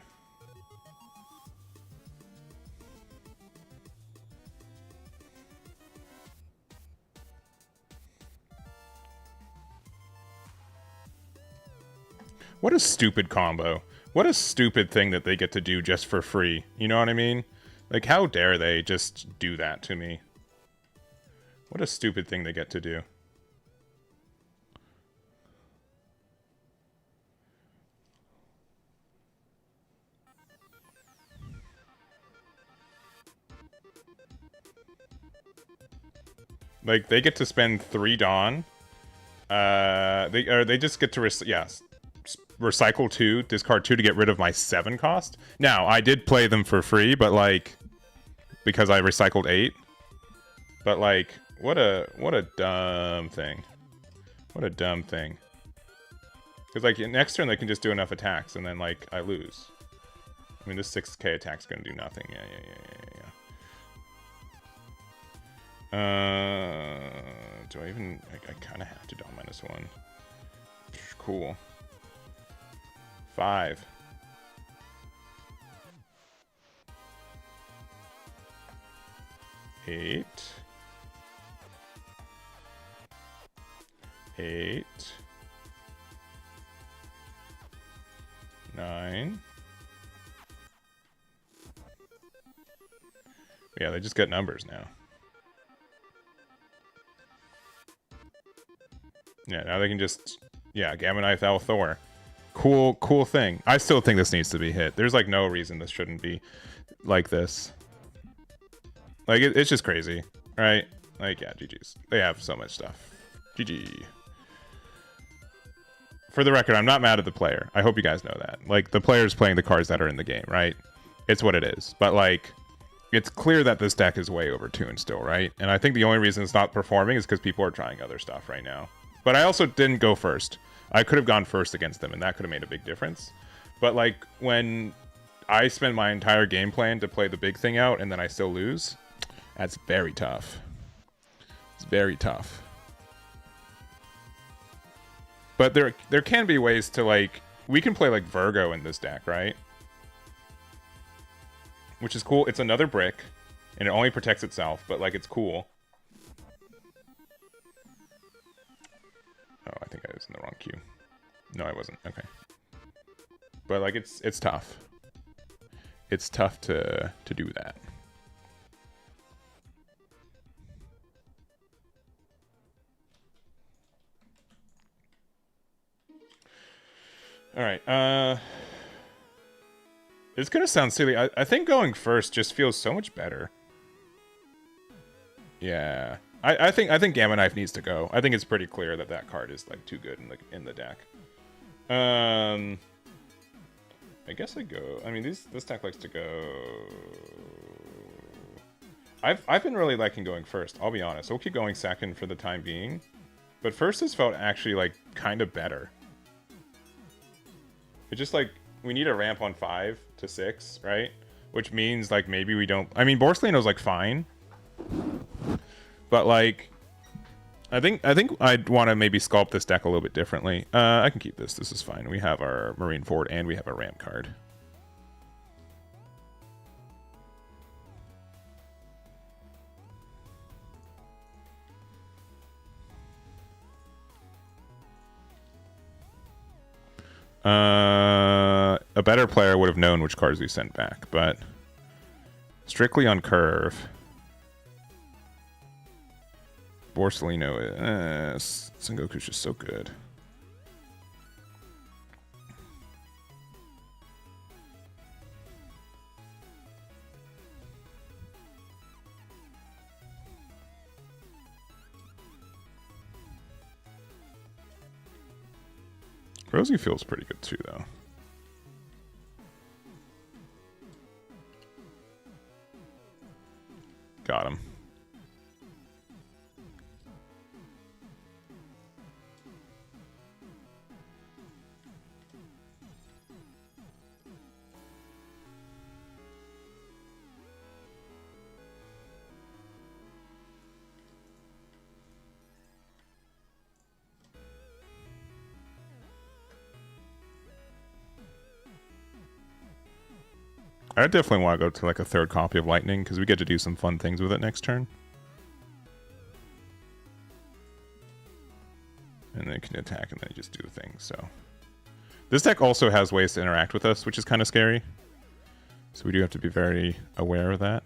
What a stupid combo. What a stupid thing that they get to do just for free. You know what I mean? Like, how dare they just do that to me? What a stupid thing they get to do. Like, they get to spend 3 Dawn. They just get to recycle 2, discard 2 to get rid of my 7 cost. Now, I did play them for free, but like, because I recycled 8. But like, what a dumb thing. What a dumb thing. Because like, next turn they can just do enough attacks, and then like, I lose. I mean, this 6k attack's gonna do nothing. Yeah. Do I even... I kind of have to Dawn -1. Cool. 5. Eight. 9. Yeah, they just got numbers now. Yeah, now they can just... Yeah, Gamma Knife Al Thor. Cool thing. I still think this needs to be hit. There's like no reason this shouldn't be like this. Like, it's just crazy, right? Like, yeah, GG's. They have so much stuff. GG. For the record, I'm not mad at the player. I hope you guys know that. Like, the player's playing the cards that are in the game, right? It's what it is. But like, it's clear that this deck is way overtuned still, right? And I think the only reason it's not performing is because people are trying other stuff right now. But I also didn't go first. I could have gone first against them, and that could have made a big difference. But like, when I spend my entire game plan to play the big thing out, and then I still lose, that's very tough. It's very tough. But there can be ways to like... We can play like Virgo in this deck, right? Which is cool. It's another brick, and it only protects itself, but like, it's cool. Oh, I think I was in the wrong queue. No, I wasn't. Okay. But like, it's tough. It's tough to do that. All right. It's gonna sound silly. I think going first just feels so much better. Yeah. I think Gamma Knife needs to go. I think it's pretty clear that that card is like too good in the deck. I guess I go. I mean, this deck likes to go. I've been really liking going first. I'll be honest. We'll keep going second for the time being. But first has felt actually like kind of better. It's just like we need a ramp on 5 to 6, right? Which means like maybe we don't. I mean, Borsalino's like fine, but like I think I'd want to maybe sculpt this deck a little bit differently. I can keep this. This is fine. We have our Marine Ford and we have a ramp card. A better player would have known which cards we sent back, but strictly on curve, Borsalino, Sengoku's just so good. Rosie feels pretty good too, though. Got him. I definitely want to go to like a third copy of Lightning because we get to do some fun things with it next turn. And then it can attack and then you just do the thing, so. This deck also has ways to interact with us, which is kind of scary. So we do have to be very aware of that.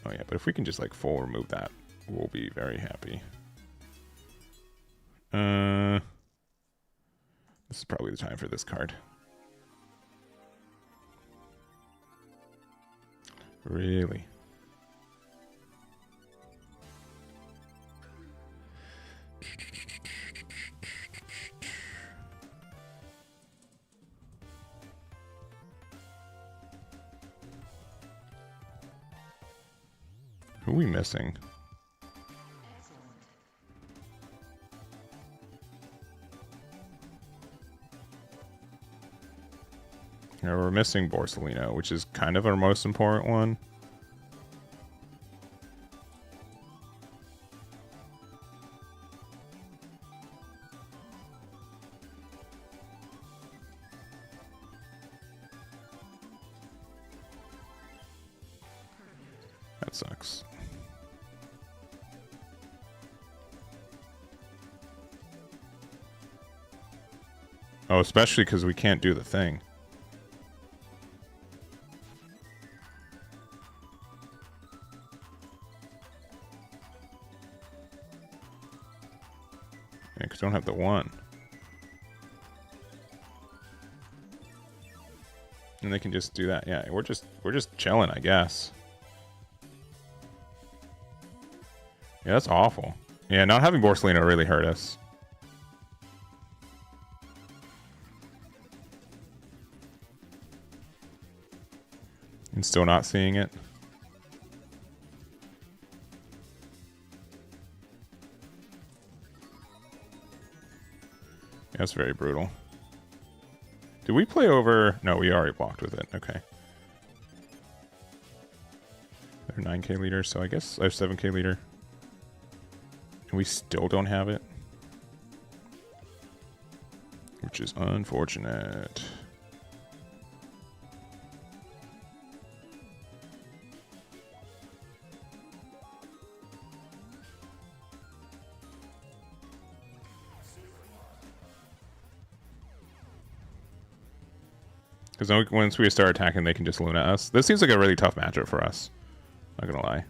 Oh yeah, but if we can just like full remove that, we'll be very happy. This is probably the time for this card. Really? Who are we missing? Yeah, we're missing Borsalino, which is kind of our most important one. That sucks. Oh, especially because we can't do the thing. Yeah, because we don't have the 1. And they can just do that. Yeah, we're just chilling, I guess. Yeah, that's awful. Yeah, not having Borsalino really hurt us. And still not seeing it. Yeah, that's very brutal. Did we play over? No, we already blocked with it. Okay. They're 9k leader, so I guess I have 7k leader. And we still don't have it. Which is unfortunate. Because once we start attacking, they can just Luna us. This seems like a really tough matchup for us. Not gonna lie.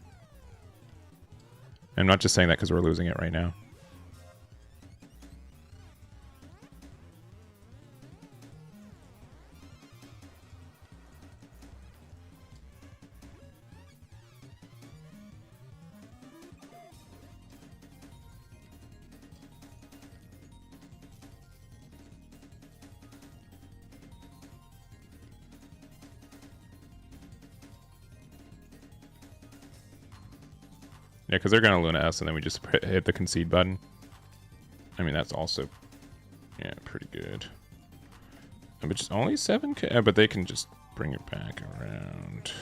I'm not just saying that because we're losing it right now. Yeah, because they're gonna Luna S and then we just hit the concede button. I mean, that's also, yeah, pretty good. But just only 7k, but they can just bring it back around.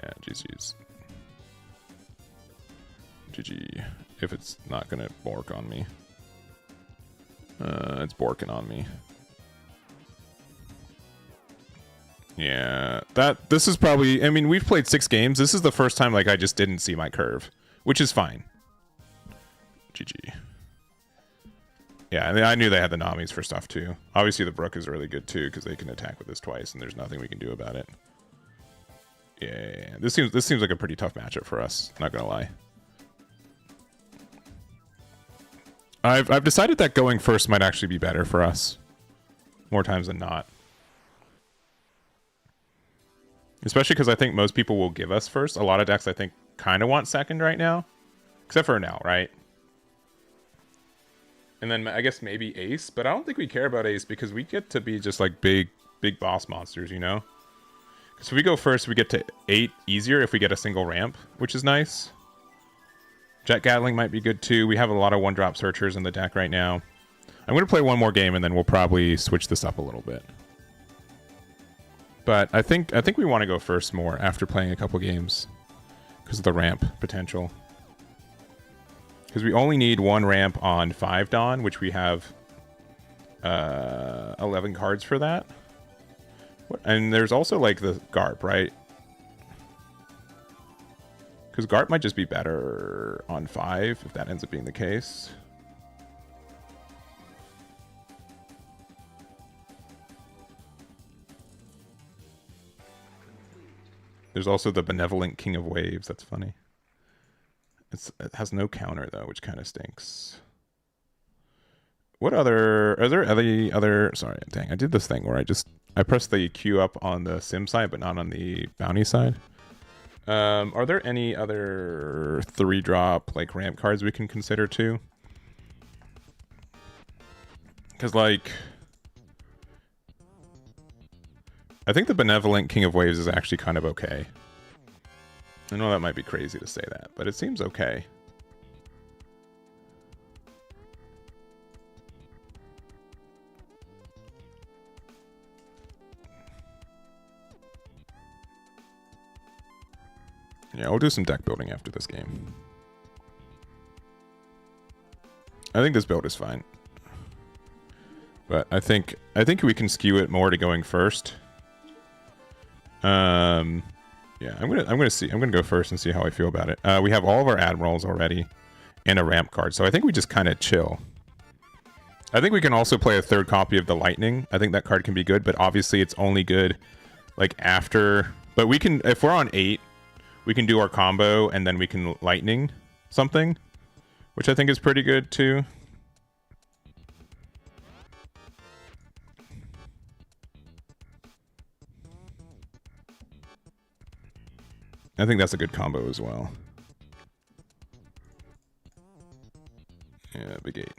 Yeah, GG's. GG. If it's not gonna bork on me. It's borking on me. Yeah, this is probably, I mean, we've played 6 games. This is the first time like I just didn't see my curve, which is fine. GG. Yeah, I mean, I knew they had the Namis for stuff too. Obviously the Brook is really good too because they can attack with this twice and there's nothing we can do about it. Yeah, this seems like a pretty tough matchup for us, not gonna lie. I've decided that going first might actually be better for us more times than not. Especially because I think most people will give us first. A lot of decks, I think, kind of want second right now. Except for now, right? And then I guess maybe ace. But I don't think we care about ace because we get to be just like big boss monsters, you know? Because if we go first, we get to 8 easier if we get a single ramp, which is nice. Jet Gatling might be good too. We have a lot of one-drop searchers in the deck right now. I'm going to play one more game and then we'll probably switch this up a little bit. But I think we want to go first more after playing a couple games because of the ramp potential. Because we only need 1 ramp on 5 Dawn, which we have 11 cards for that. And there's also like the Garp, right? Because Garp might just be better on 5 if that ends up being the case. There's also the Benevolent King of Waves. That's funny. It has no counter, though, which kind of stinks. What other... Are there any other... Sorry, dang. I did this thing where I pressed the Q up on the sim side, but not on the bounty side. Are there any other 3-drop, like, ramp cards we can consider, too? Because, like... I think the Benevolent King of Waves is actually kind of okay. I know that might be crazy to say that, but it seems okay. Yeah, we'll do some deck building after this game. I think this build is fine. But I think we can skew it more to going first. Yeah, I'm gonna go first and see how I feel about it. We have all of our admirals already and a ramp card, so I think we just kind of chill. I think we can also play a 3rd copy of the Lightning. I think that card can be good, but obviously it's only good like after. But we can, if we're on 8, we can do our combo and then we can Lightning something, which I think is pretty good too. I think that's a good combo as well. Yeah, big 8.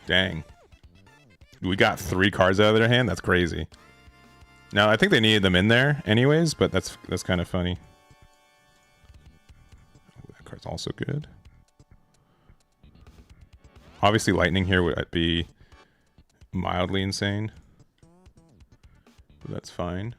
Dang. We got 3 cards out of their hand? That's crazy. Now, I think they needed them in there anyways, but that's kind of funny. Oh, that card's also good. Obviously, Lightning here would be mildly insane. But that's fine.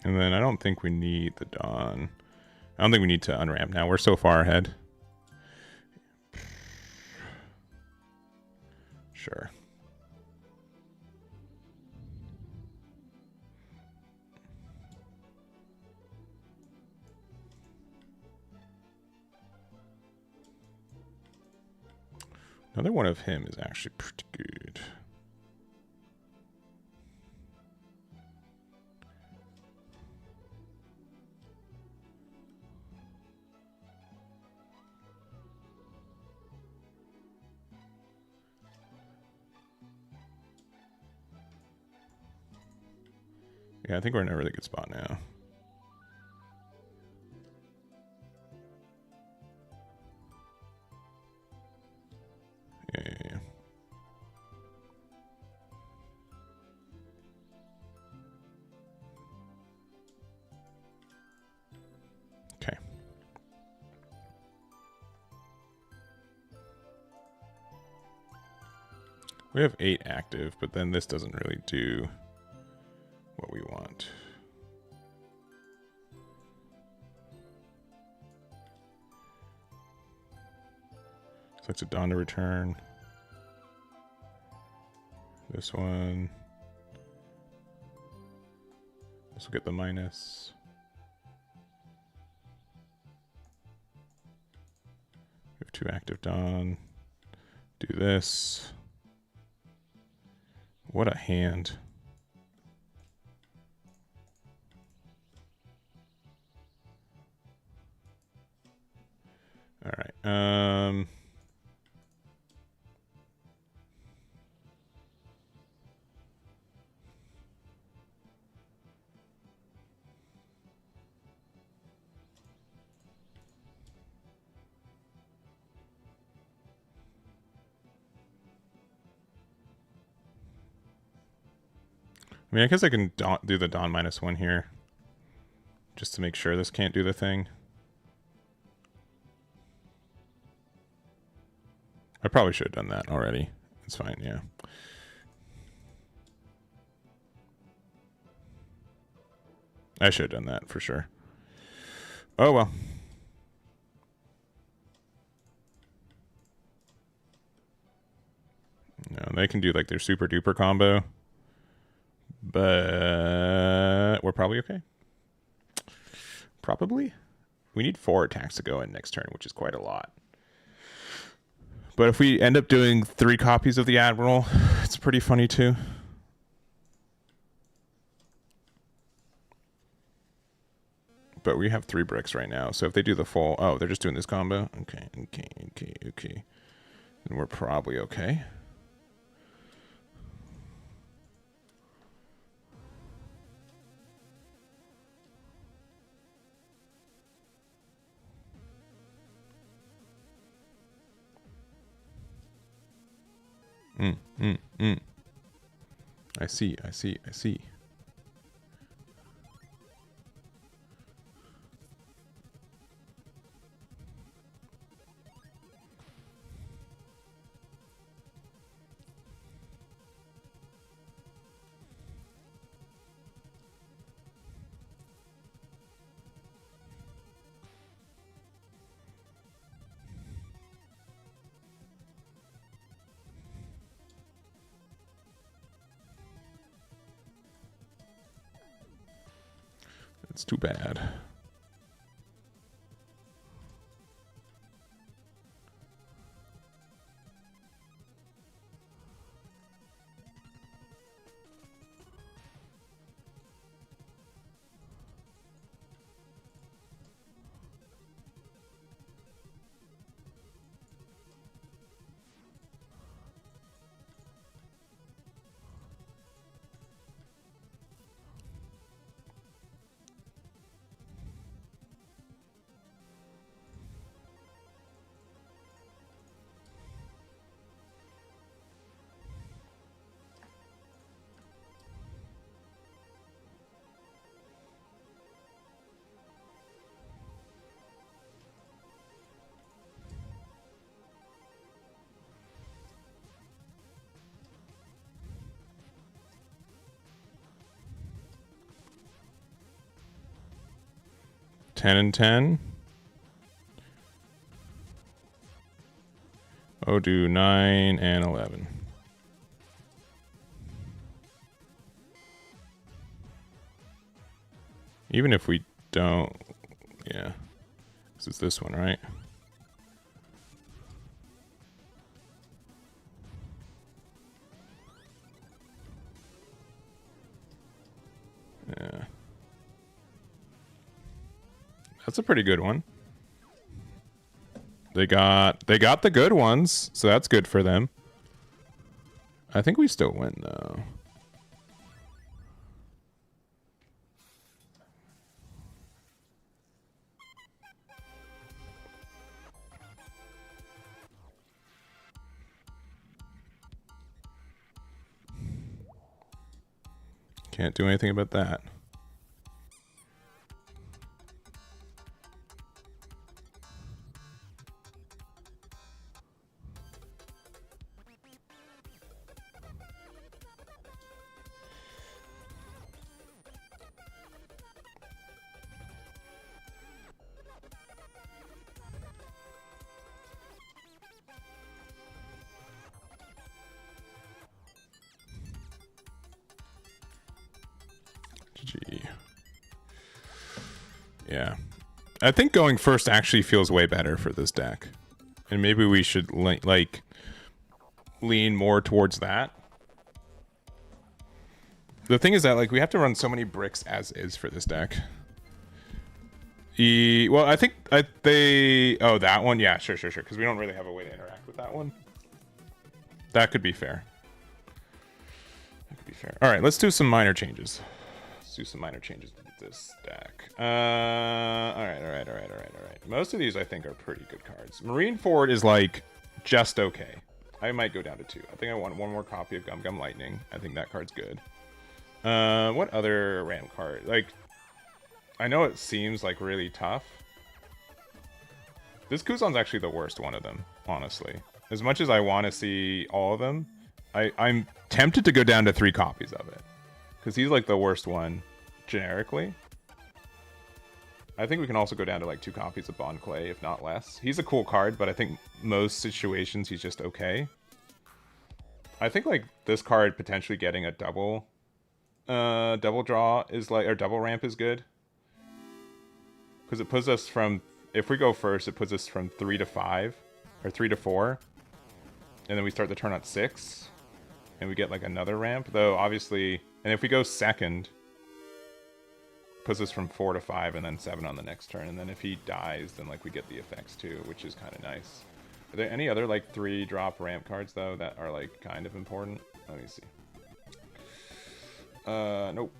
And then I don't think we need the Dawn. I don't think we need to unramp now. We're so far ahead. Sure. Another one of him is actually pretty good. Yeah, I think we're in a really good spot now. Yeah. Okay. We have 8 active, but then this doesn't really do what we want. So it's a Dawn to return. This one. This will get the minus. We have 2 active Dawn. Do this. What a hand. All right. I mean, I guess I can do the Dawn -1 here. Just to make sure this can't do the thing. I probably should have done that already. It's fine, yeah. I should have done that for sure. Oh, well. No, they can do like their super duper combo. But we're probably okay. Probably. We need 4 attacks to go in next turn, which is quite a lot. But if we end up doing 3 copies of the Admiral, it's pretty funny too. But we have 3 bricks right now, so if they do the full... Oh, they're just doing this combo? Okay. And we're probably okay. I see. It's too bad. 10 and 10. Oh, do 9 and 11. Even if we don't, yeah, this is this one, right? Yeah. That's a pretty good one. They got the good ones, so that's good for them. I think we still win though. Can't do anything about that. GG. Yeah. I think going first actually feels way better for this deck. And maybe we should like lean more towards that. The thing is that like we have to run so many bricks as is for this deck. Well, I think oh, that one, yeah, sure, because we don't really have a way to interact with that one. That could be fair. All right, let's do some minor changes. Let's do some minor changes with this deck. All right. Most of these I think are pretty good cards. Marineford is like just okay. I might go down to 2. I think I want one more copy of Gum Gum Lightning. I think that card's good. What other RAM card? Like, I know it seems like really tough. This Kuzan's actually the worst one of them, honestly. As much as I want to see all of them, I'm tempted to go down to 3 copies of it. Because he's like the worst one, generically. I think we can also go down to like 2 copies of Bon Clay, if not less. He's a cool card, but I think most situations he's just okay. I think like this card potentially getting a double draw is like, or double ramp is good. Because it puts us from, if we go first, it puts us from 3 to 5, or 3 to 4. And then we start the turn at 6. And we get like another ramp, though obviously, and if we go second, puts us from 4 to 5 and then 7 on the next turn. And then if he dies, then like we get the effects too, which is kind of nice. Are there any other like 3-drop ramp cards though that are like kind of important? Let me see. Nope.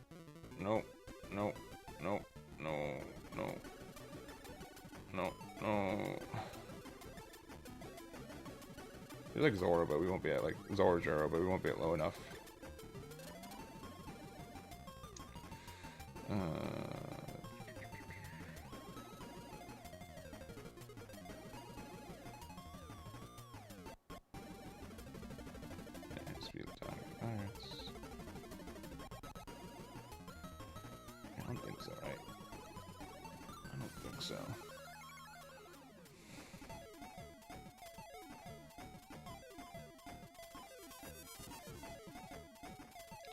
There's like Zora, but we won't be at like Zora Juro, but we won't be at low enough. I don't think so, right? I don't think so.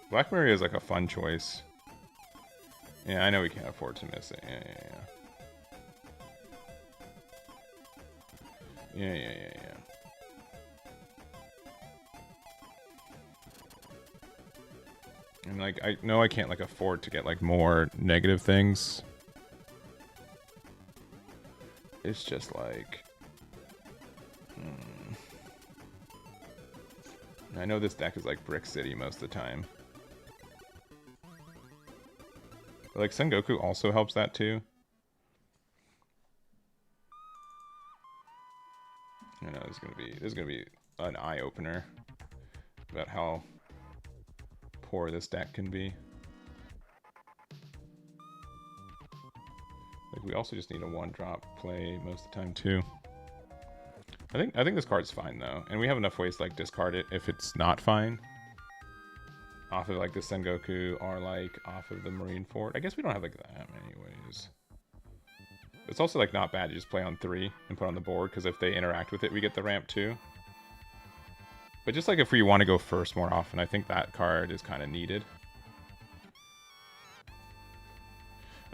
Black Maria is like a fun choice. Yeah, I know we can't afford to miss it. Yeah. And like, I know I can't like afford to get like more negative things. It's just like, I know this deck is like Brick City most of the time. But like Sengoku also helps that too. I know this is gonna be an eye opener about how poor this deck can be. Like we also just need a 1-drop play most of the time too. I think this card's fine though, and we have enough ways to like discard it if it's not fine. Off of like the Sengoku or like off of the Marineford. I guess we don't have like that many ways. It's also like not bad to just play on 3 and put on the board, because if they interact with it, we get the ramp too. But just like if we want to go first more often, I think that card is kind of needed.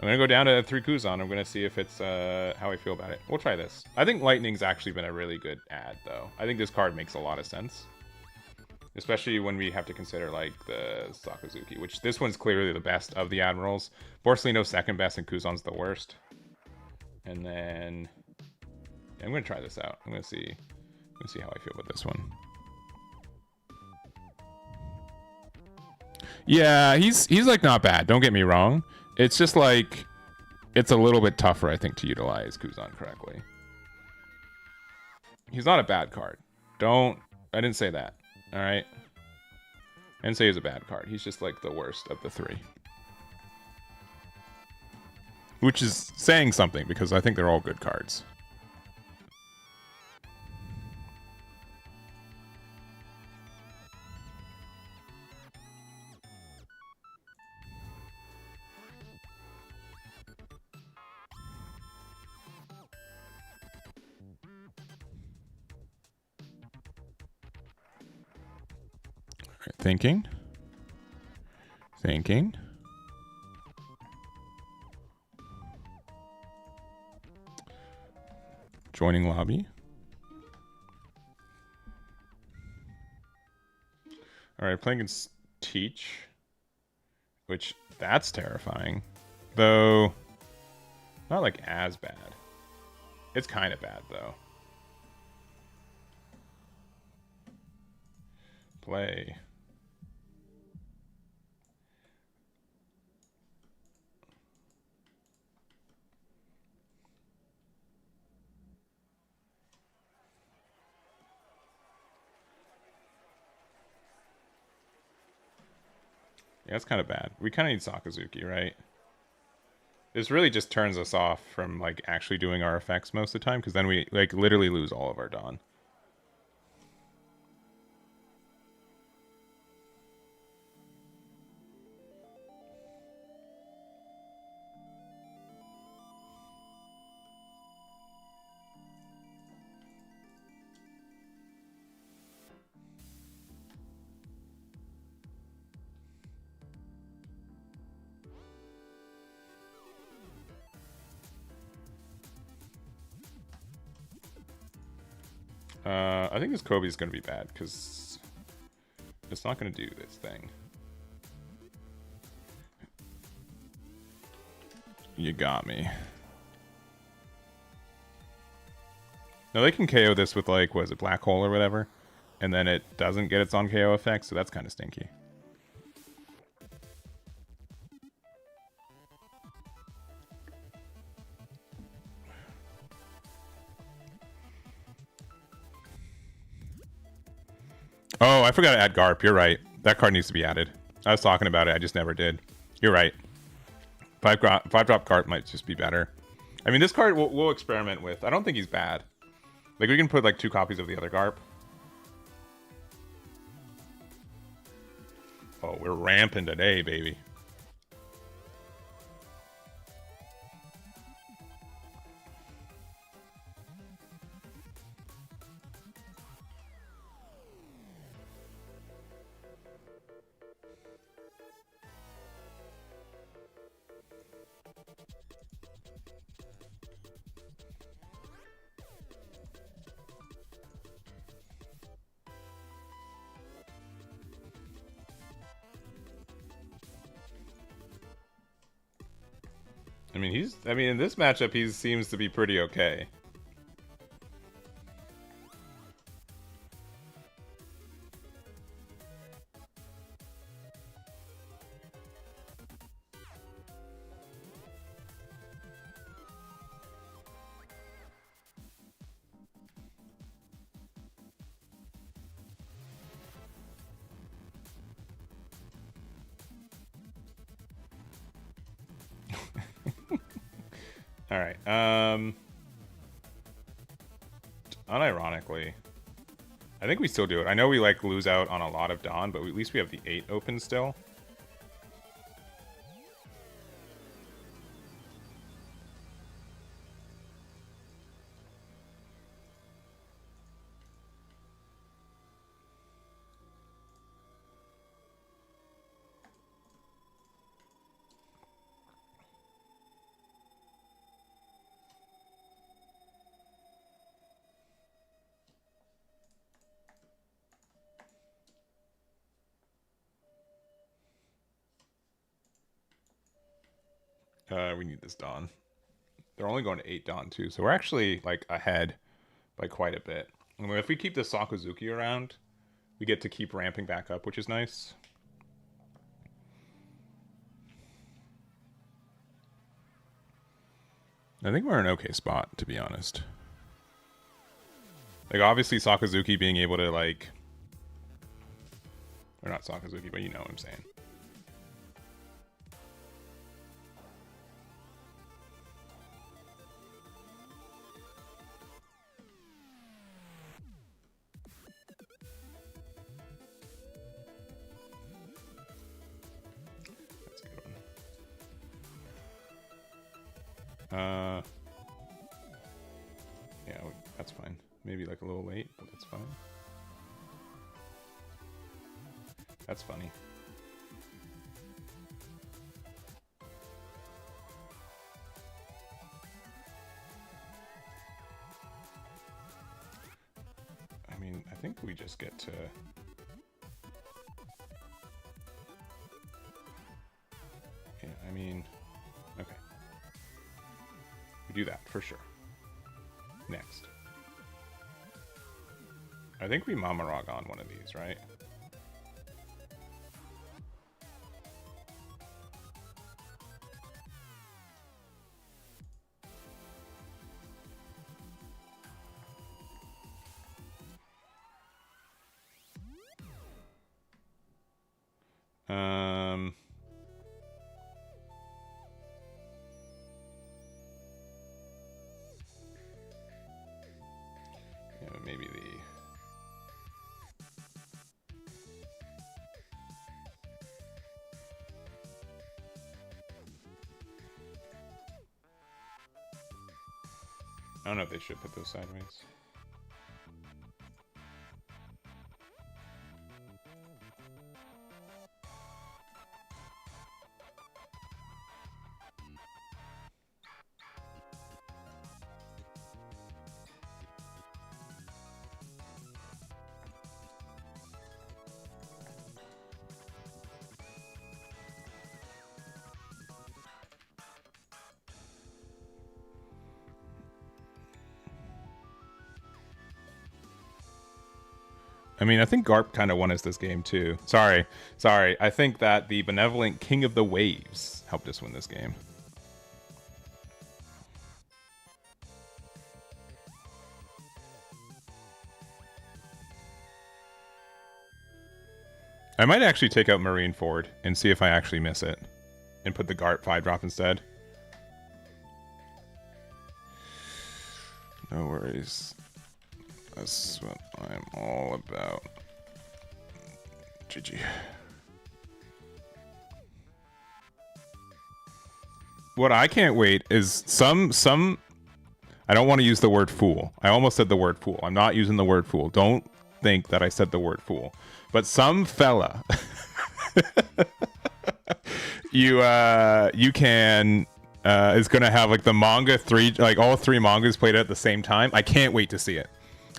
I'm going to go down to 3 Kuzan. I'm going to see if it's how I feel about it. We'll try this. I think Lightning's actually been a really good add, though. I think this card makes a lot of sense. Especially when we have to consider, like, the Sakazuki, which this one's clearly the best of the Admirals. Borsellino's second best, and Kuzan's the worst. And then... yeah, I'm going to try this out. I'm going to see how I feel about this one. Yeah, he's like, not bad. Don't get me wrong. It's just like, it's a little bit tougher, I think, to utilize Kuzan correctly. He's not a bad card. I didn't say that. All right. I didn't say he's a bad card. He's just like the worst of the 3. Which is saying something, because I think they're all good cards. Thinking. Joining lobby. Alright, playing against Teach. Which, that's terrifying. Though, not like as bad. It's kind of bad, though. Play. Yeah, that's kind of bad. We kind of need Sakazuki, right? This really just turns us off from, like, actually doing our effects most of the time, because then we, like, literally lose all of our Dawn. I think this Kobe's going to be bad, because it's not going to do this thing. You got me. Now they can KO this with, like, what is it, Black Hole or whatever, and then it doesn't get its on KO effect, so that's kind of stinky. Oh, I forgot to add Garp. You're right. That card needs to be added. I was talking about it. I just never did. You're right. 5-drop Garp might just be better. I mean, this card we'll experiment with. I don't think he's bad. Like, we can put, like, 2 copies of the other Garp. Oh, we're ramping today, baby. I mean, in this matchup, he seems to be pretty okay. All right. Unironically, I think we still do it. I know we, like, lose out on a lot of Dawn, but at least we have the 8 open still. We need this Dawn. They're only going to 8 Dawn too, so we're actually like ahead by quite a bit. I mean, if we keep the Sakazuki around, we get to keep ramping back up, which is nice. I think we're in an okay spot, to be honest. Like, obviously, Sakazuki being able to, like... Or not Sakazuki, but you know what I'm saying. That's a good one. Yeah, that's fine. Maybe like a little late, but that's fine. That's funny. I mean, I think we just get to... Yeah, I mean... Okay. We do that, for sure. Next. I think we Mamarog on one of these, right? Yeah, maybe the... I don't know if they should put those sideways. I mean, I think Garp kind of won us this game, too. Sorry. I think that the benevolent King of the Waves helped us win this game. I might actually take out Marine Ford and see if I actually miss it. And put the Garp 5-drop instead. No worries. That's what I'm all about. GG. What I can't wait is some I don't want to use the word fool. I almost said the word fool. I'm not using the word fool. Don't think that I said the word fool. But some fella you can is gonna have like the manga like all 3 mangas played at the same time. I can't wait to see it.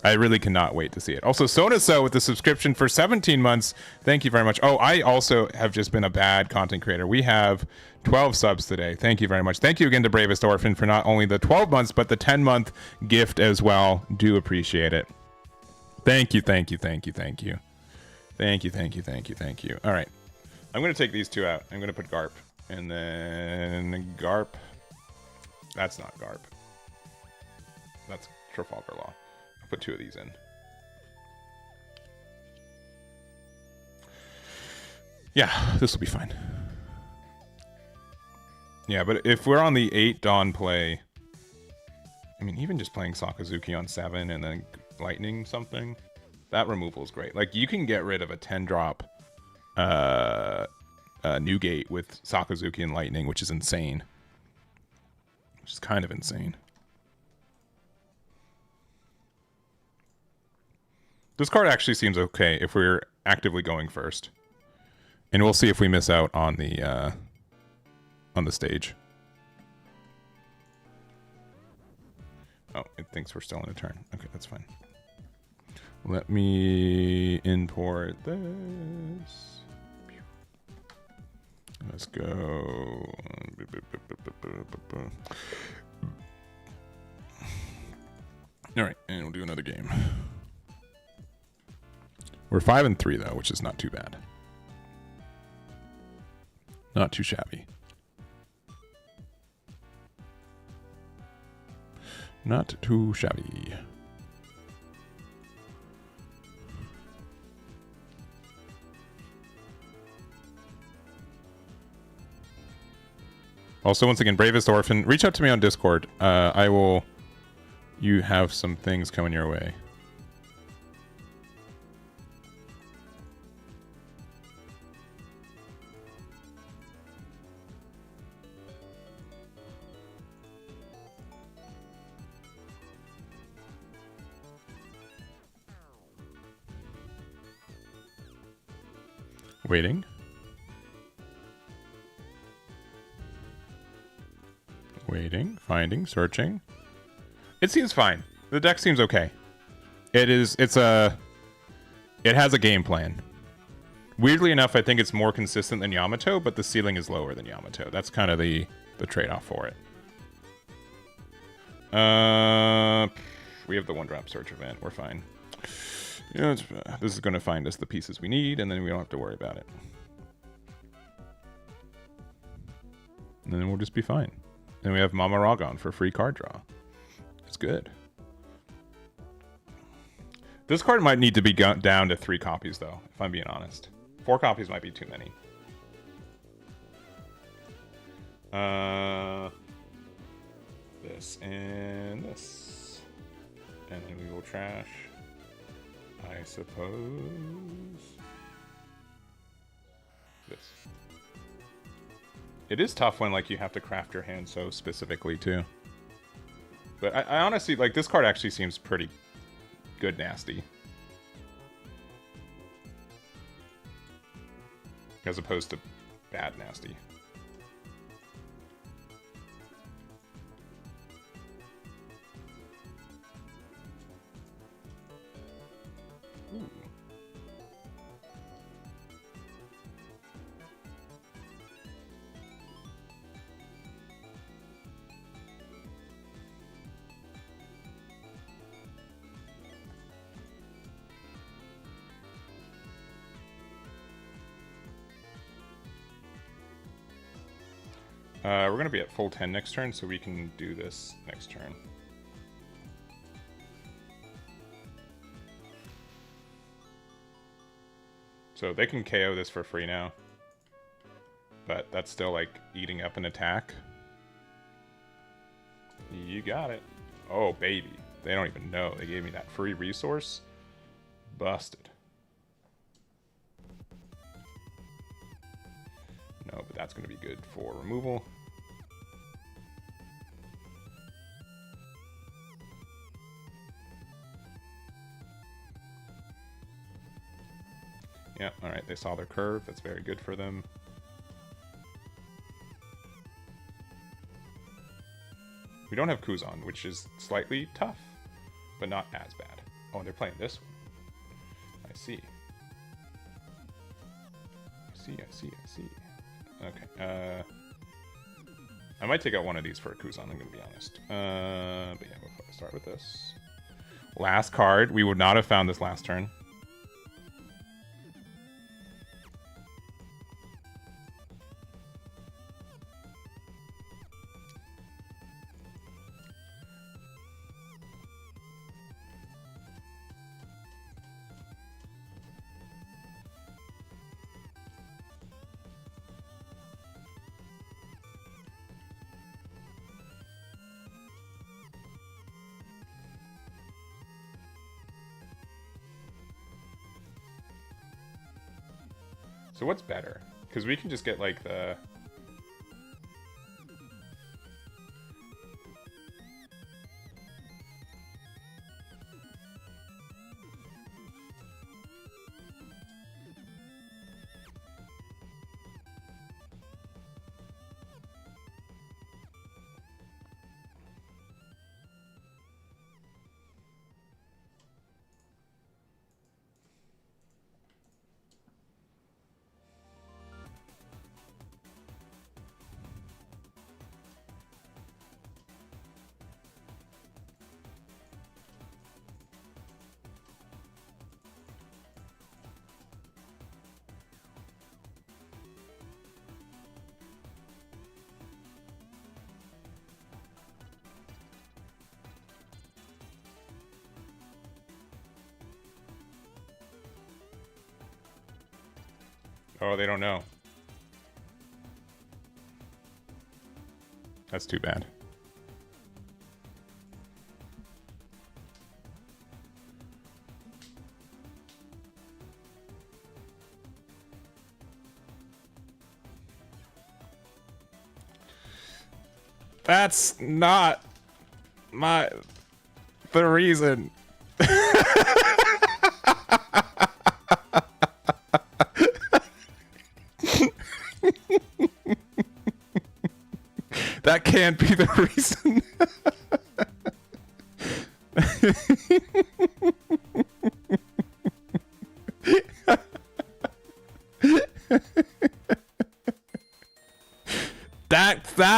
I really cannot wait to see it. Also, Sonaso with the subscription for 17 months. Thank you very much. Oh, I also have just been a bad content creator. We have 12 subs today. Thank you very much. Thank you again to Bravest Orphan for not only the 12 months, but the 10-month gift as well. Do appreciate it. Thank you. All right. I'm going to take these 2 out. I'm going to put Garp. And then Garp. That's not Garp. That's Trafalgar Law. Put 2 of these in. Yeah, this will be fine. Yeah, but if we're on the 8 Dawn play, I mean, even just playing Sakazuki on 7 and then lightning something, that removal is great. Like, you can get rid of a 10-drop Newgate with Sakazuki and lightning, which is insane. Which is kind of insane. This card actually seems okay if we're actively going first. And we'll see if we miss out on the stage. Oh, it thinks we're still in a turn. Okay, that's fine. Let me import this. Let's go. All right, and we'll do another game. We're 5-3 though, which is not too bad. Not too shabby. Not too shabby. Also, once again, Bravest Orphan, reach out to me on Discord. You have some things coming your way. Waiting. Waiting, finding, searching. It seems fine. The deck seems okay. It has a game plan. Weirdly enough, I think it's more consistent than Yamato, but the ceiling is lower than Yamato. That's kind of the trade-off for it. We have the one-drop search event. We're fine. You know, this is going to find us the pieces we need, and then we don't have to worry about it. And then we'll just be fine. And we have Mama Ragon for free card draw. It's good. This card might need to be down to 3 copies, though, if I'm being honest. 4 copies might be too many. This and this. And then we will trash, I suppose, this. It is tough when, like, you have to craft your hand so specifically, too. But I honestly, like, this card actually seems pretty good nasty. As opposed to bad nasty. Ooh. We're going to be at full 10 next turn, so we can do this next turn. So they can KO this for free now. But that's still, like, eating up an attack. You got it. Oh, baby. They don't even know. They gave me that free resource. Busted. No, but that's going to be good for removal. Yeah, alright, they saw their curve. That's very good for them. We don't have Kuzan, which is slightly tough, but not as bad. Oh, and they're playing this one. I see. I see. Okay, I might take out one of these for a Kuzan, I'm going to be honest. But yeah, we'll start with this. Last card. We would not have found this last turn. So what's better? Because we can just get, like, the... Oh, they don't know. That's too bad. That's not the reason. That can't be the reason.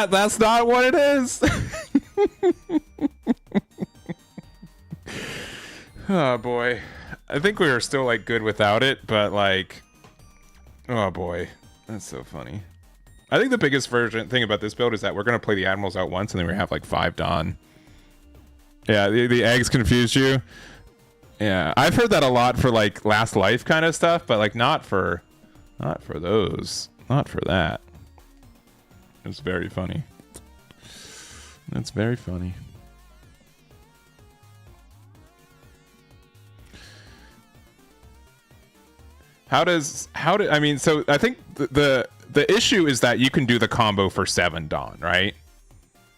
That's not what it is. Oh boy. I think we were still like good without it, but like, oh boy, that's so funny. I think the biggest thing about this build is that we're gonna play the admirals out once, and then we have like 5 Dawn. Yeah, the eggs confused you. Yeah, I've heard that a lot for like Last Life kind of stuff, but like not for those, not for that. It's very funny. That's very funny. I mean, so I think the issue is that you can do the combo for 7 Dawn, right?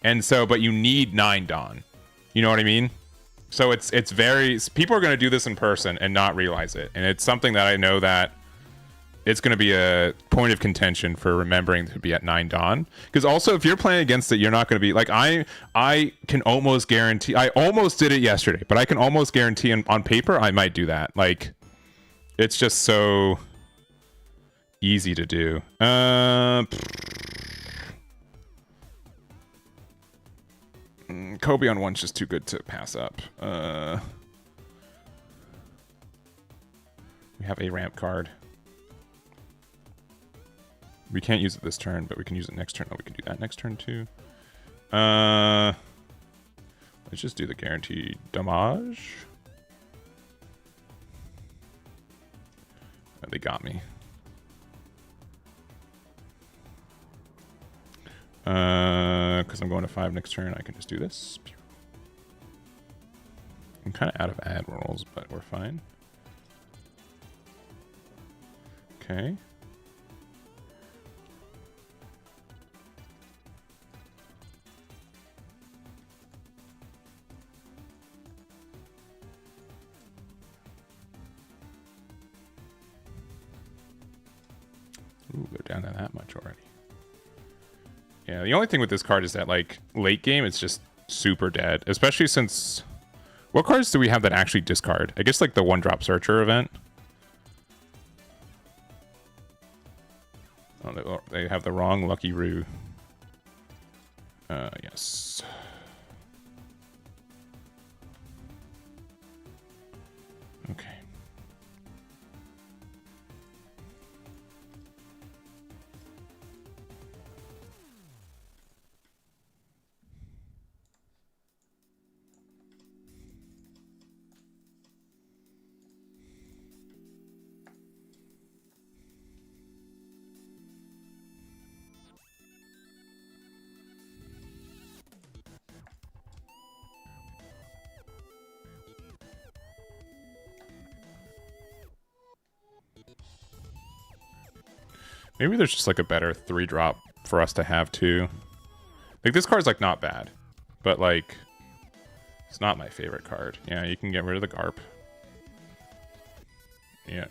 And so, but you need 9 Dawn. You know what I mean? So it's very, people are going to do this in person and not realize it. And it's something that I know that it's going to be a point of contention for remembering to be at 9 Dawn. Because also, if you're playing against it, you're not going to be like, I can almost guarantee, I almost did it yesterday, but I can almost guarantee on paper I might do that. Like, it's just so easy to do. Kobe on 1's just too good to pass up. We have a ramp card. We can't use it this turn, but we can use it next turn. Oh, we can do that next turn too. Let's just do the guaranteed damage. Oh, they got me. Because I'm going to 5 next turn, I can just do this. I'm kind of out of admirals, but we're fine. Okay. Ooh, go down to that much already. Yeah, the only thing with this card is that, like, late game, it's just super dead. Especially since... What cards do we have that actually discard? I guess, like, the 1-drop Searcher event. Oh, they have the wrong Lucky Roo. Yes. Okay. Maybe there's just like a better 3-drop for us to have too. Like this card's like not bad, but like it's not my favorite card. Yeah, you can get rid of the Garp. Yeah.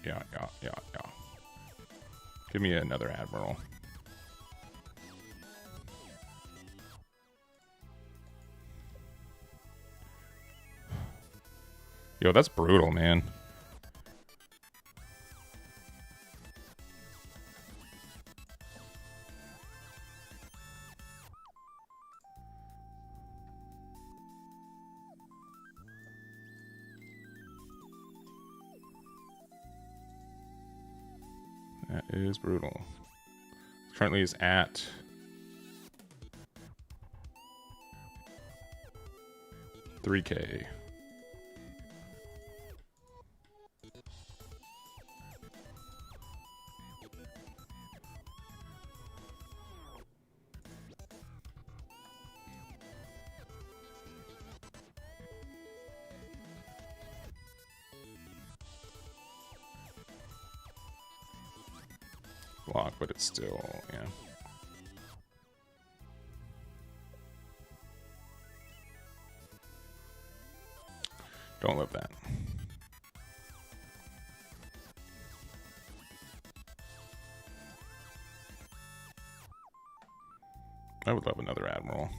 Give me another Admiral. Yo, that's brutal, man. That is brutal. Currently is at $3K. block, but it's still, yeah. Don't love that. I would love another admiral.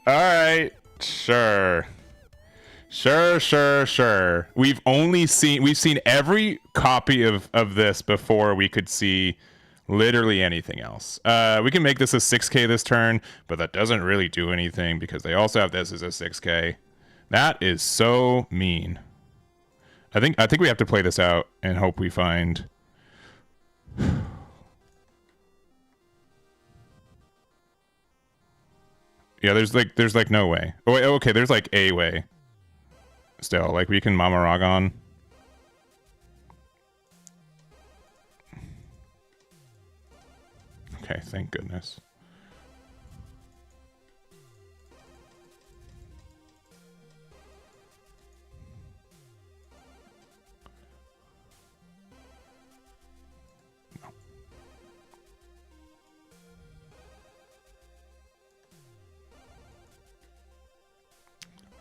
All right, sure. Sure. We've seen every copy of this before we could see literally anything else. We can make this a 6K this turn, but that doesn't really do anything because they also have this as a 6K. That is so mean. I think we have to play this out and hope we find. Yeah, there's like no way. Oh, wait, okay, there's like a way. Still, like we can Mama Ragon. Okay, thank goodness.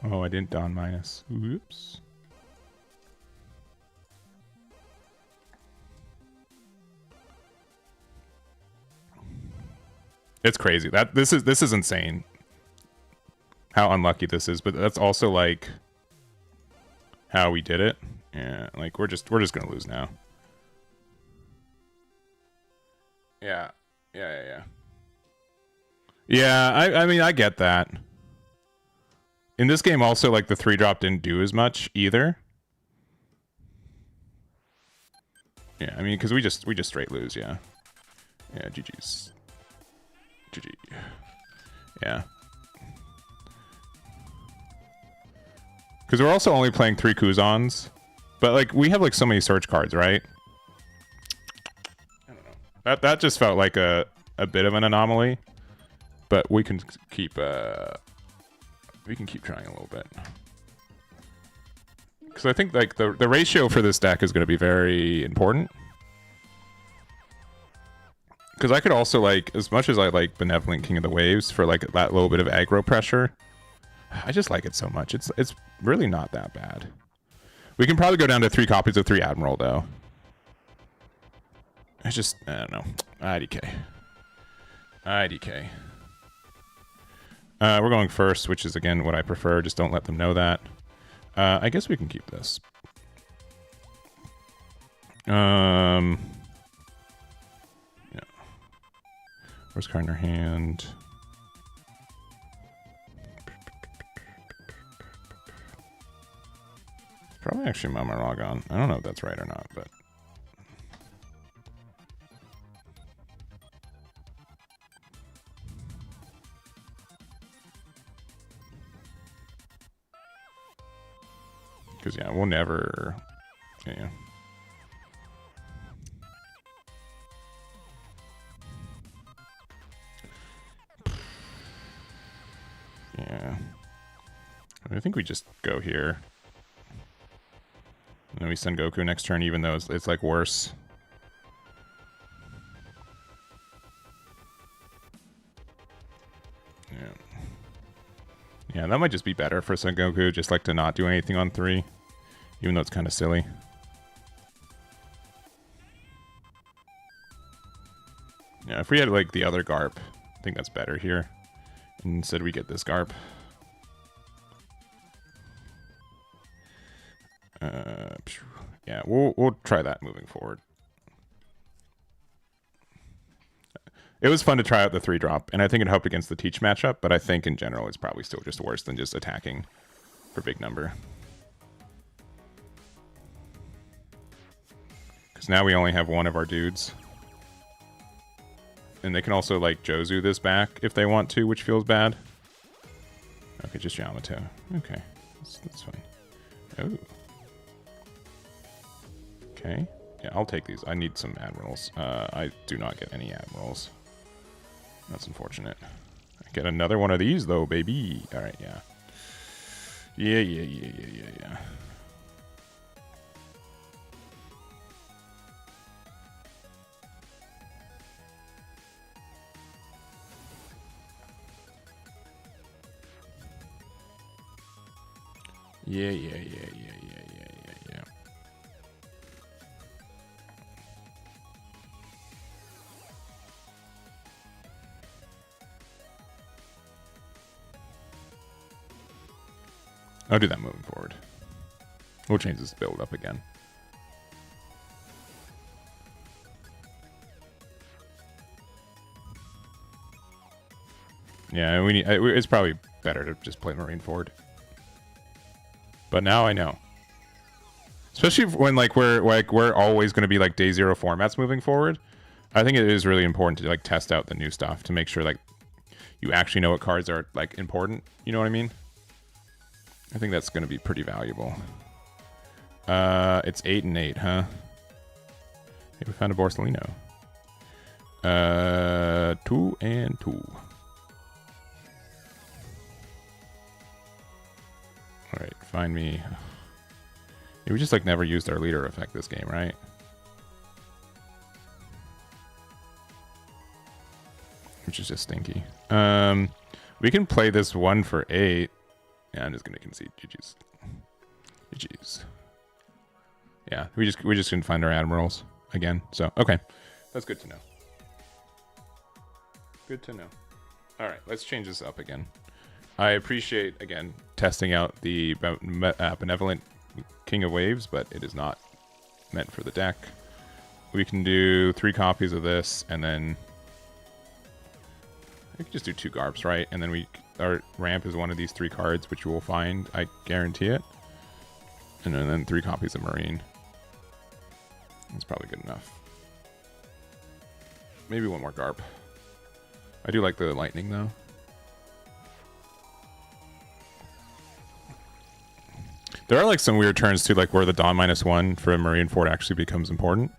Oh, I didn't Dawn minus. Oops. It's crazy. This is insane. How unlucky this is, but that's also like how we did it. Yeah, like we're just gonna lose now. Yeah. Yeah, I mean I get that. In this game also like the 3-drop didn't do as much either. Yeah, I mean because we just straight lose, yeah. Yeah, GG's. GG. Yeah. Because we're also only playing 3 Kuzans. But like we have like so many search cards, right? I don't know. That just felt like a bit of an anomaly. But we can keep trying a little bit. Because I think like the ratio for this deck is going to be very important. Because I could also like, as much as I like Benevolent King of the Waves for like that little bit of aggro pressure, I just like it so much. It's really not that bad. We can probably go down to 3 copies of 3 Admiral though. I don't know. IDK. We're going first, which is again what I prefer. Just don't let them know that. I guess we can keep this. Yeah. Where's card in our hand? Probably actually Mama Ragon. I don't know if that's right or not, but. Because, yeah, we'll never. Yeah. Yeah. I think we just go here. And then we send Goku next turn, even though it's like worse. Yeah. Yeah, that might just be better for Sengoku, just like to not do anything on 3. Even though it's kind of silly. Yeah, if we had like the other Garp, I think that's better here. Instead we get this Garp. Yeah, we'll try that moving forward. It was fun to try out the 3-drop, and I think it helped against the Teach matchup, but I think in general it's probably still just worse than just attacking for big number. Because now we only have one of our dudes. And they can also, like, Jozu this back if they want to, which feels bad. Okay, just Yamato. Okay, that's fine. Oh. Okay. Yeah, I'll take these. I need some admirals. I do not get any admirals. That's unfortunate. I get another one of these though, baby. All right, yeah. Yeah. Yeah. I'll do that moving forward. We'll change this build up again. Yeah, we need. It's probably better to just play Marine forward. But now I know. Especially when we're always going to be like day zero formats moving forward. I think it is really important to like test out the new stuff to make sure like you actually know what cards are like important. You know what I mean? I think that's going to be pretty valuable. It's 8 and 8, huh? Hey, we found a Borsalino. 2 and 2. All right, find me. Yeah, we just like never used our leader effect this game, right? Which is just stinky. We can play this one for 8. Yeah, I'm just gonna concede. GG's. Yeah, we just couldn't find our admirals again. So okay, that's good to know. Good to know. All right, let's change this up again. I appreciate again testing out the benevolent King of Waves, but it is not meant for the deck. We can do 3 copies of this, and then we can just do 2 Garps, right? And then our ramp is one of these 3 cards, which you will find, I guarantee it. And then 3 copies of Marine. That's probably good enough. Maybe 1 more Garp. I do like the lightning though. There are like some weird turns too, like where the Dawn -1 for a Marine Fort actually becomes important.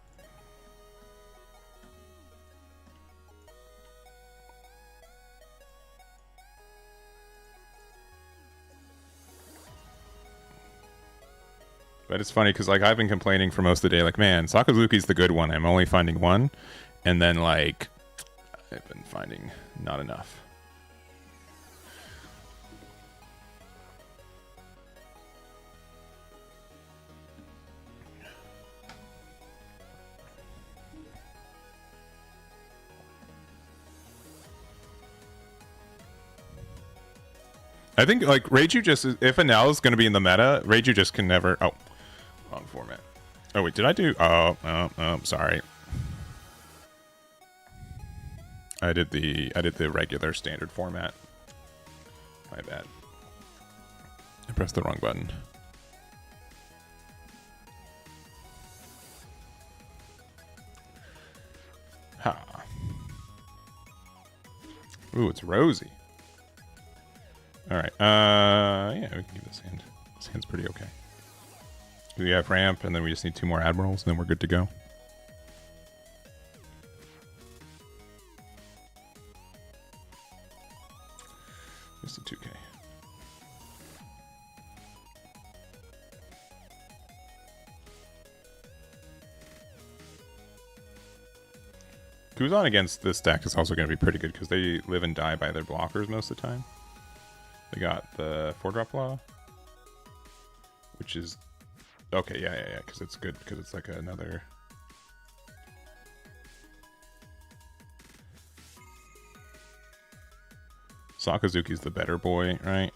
But it's funny because like I've been complaining for most of the day, like, man, Sakazuki's the good one. I'm only finding 1, and then like I've been finding not enough. I think like Reiju just, if Anel is going to be in the meta, Reiju just can never. Oh, wrong format. Oh wait, did I do? Oh, sorry. I did the regular standard format. My bad. I pressed the wrong button. Ha. Ooh, it's Rosie. All right. Yeah, we can keep this hand. This hand's pretty okay. We have ramp, and then we just need 2 more admirals, and then we're good to go. Just a 2K. Kuzan against this deck is also going to be pretty good because they live and die by their blockers most of the time. They got the 4-drop law, which is okay. Yeah, because it's good because it's like another. Sakazuki's the better boy, right?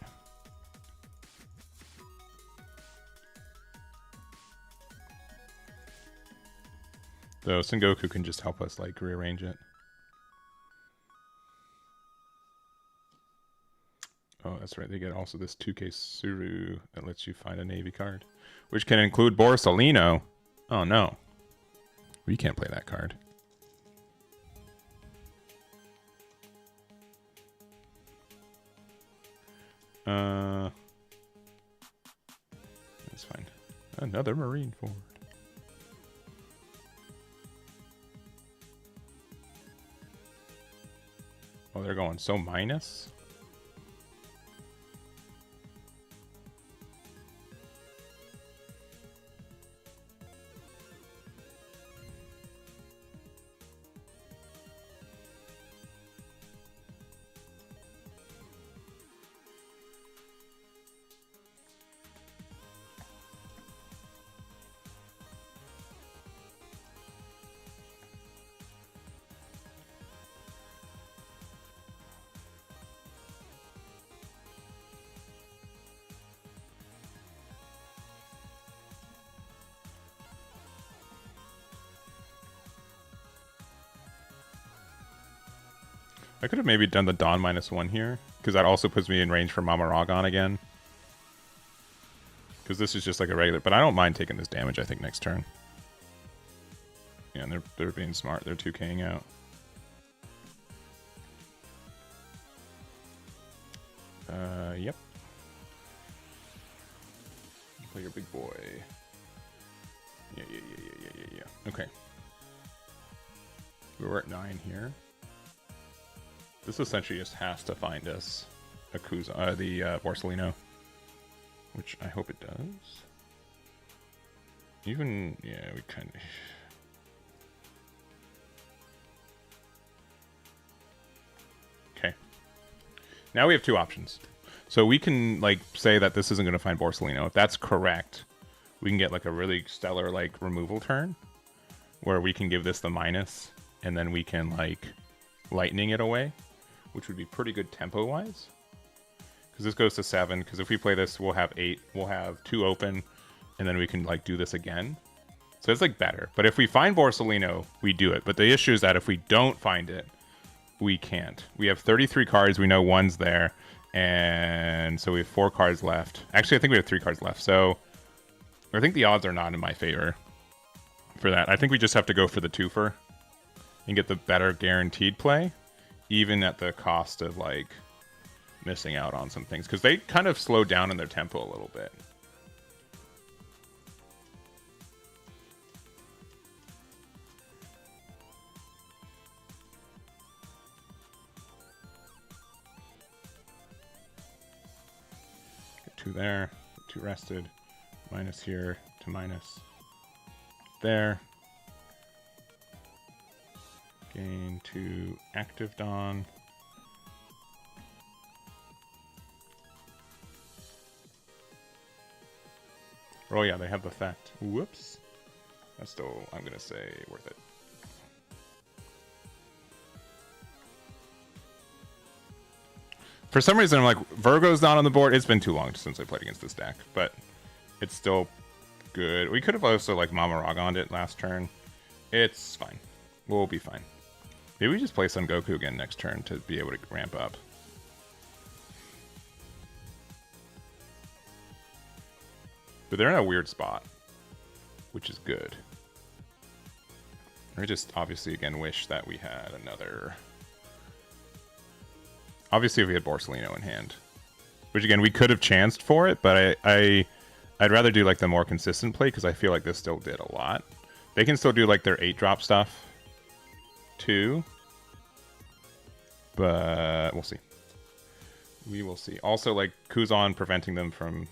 Though Sengoku can just help us like rearrange it. Oh, that's right. They get also this 2K Suru that lets you find a Navy card, which can include Borsalino. Oh no, we can't play that card. That's fine. Another Marine forward. Oh, they're going so minus. I could have maybe done the Dawn -1 here, because that also puts me in range for Mamaragon again. Because this is just like a regular, but I don't mind taking this damage, I think, next turn. Yeah, and they're being smart. They're 2K'ing out. Yep. Play your big boy. Yeah. Okay. We're at 9 here. This essentially just has to find us a Kuza, the Borsellino, which I hope it does. Even, yeah, we kind of... Okay. Now we have two options. So we can, like, say that this isn't going to find Borsellino. If that's correct, we can get, like, a really stellar, like, removal turn, where we can give this the minus, and then we can, like, lightning it away, which would be pretty good tempo-wise. Because this goes to 7, because if we play this, we'll have 8. We'll have 2 open, and then we can, like, do this again. So it's, like, better. But if we find Borsellino, we do it. But the issue is that if we don't find it, we can't. We have 33 cards. We know one's there. And so we have 4 cards left. Actually, I think we have 3 cards left. So I think the odds are not in my favor for that. I think we just have to go for the twofer and get the better guaranteed play, even at the cost of, like, missing out on some things. Because they kind of slowed down in their tempo a little bit. Get 2 there, 2 rested, minus here to minus there. Gain 2 active Dawn. Oh yeah, they have the effect. Whoops. That's still, I'm gonna say, worth it. For some reason, I'm like, Virgo's not on the board. It's been too long since I played against this deck, but it's still good. We could have also, like, Mamaragon'd it last turn. It's fine. We'll be fine. Maybe we just play Sengoku again next turn to be able to ramp up. But they're in a weird spot, which is good. I just obviously again wish that we had another... Obviously if we had Borsellino in hand. Which again, we could have chanced for it, but I'd rather do like the more consistent play because I feel like this still did a lot. They can still do like their 8-drop stuff too. But we'll see. We will see. Also, like, Kuzan preventing them from...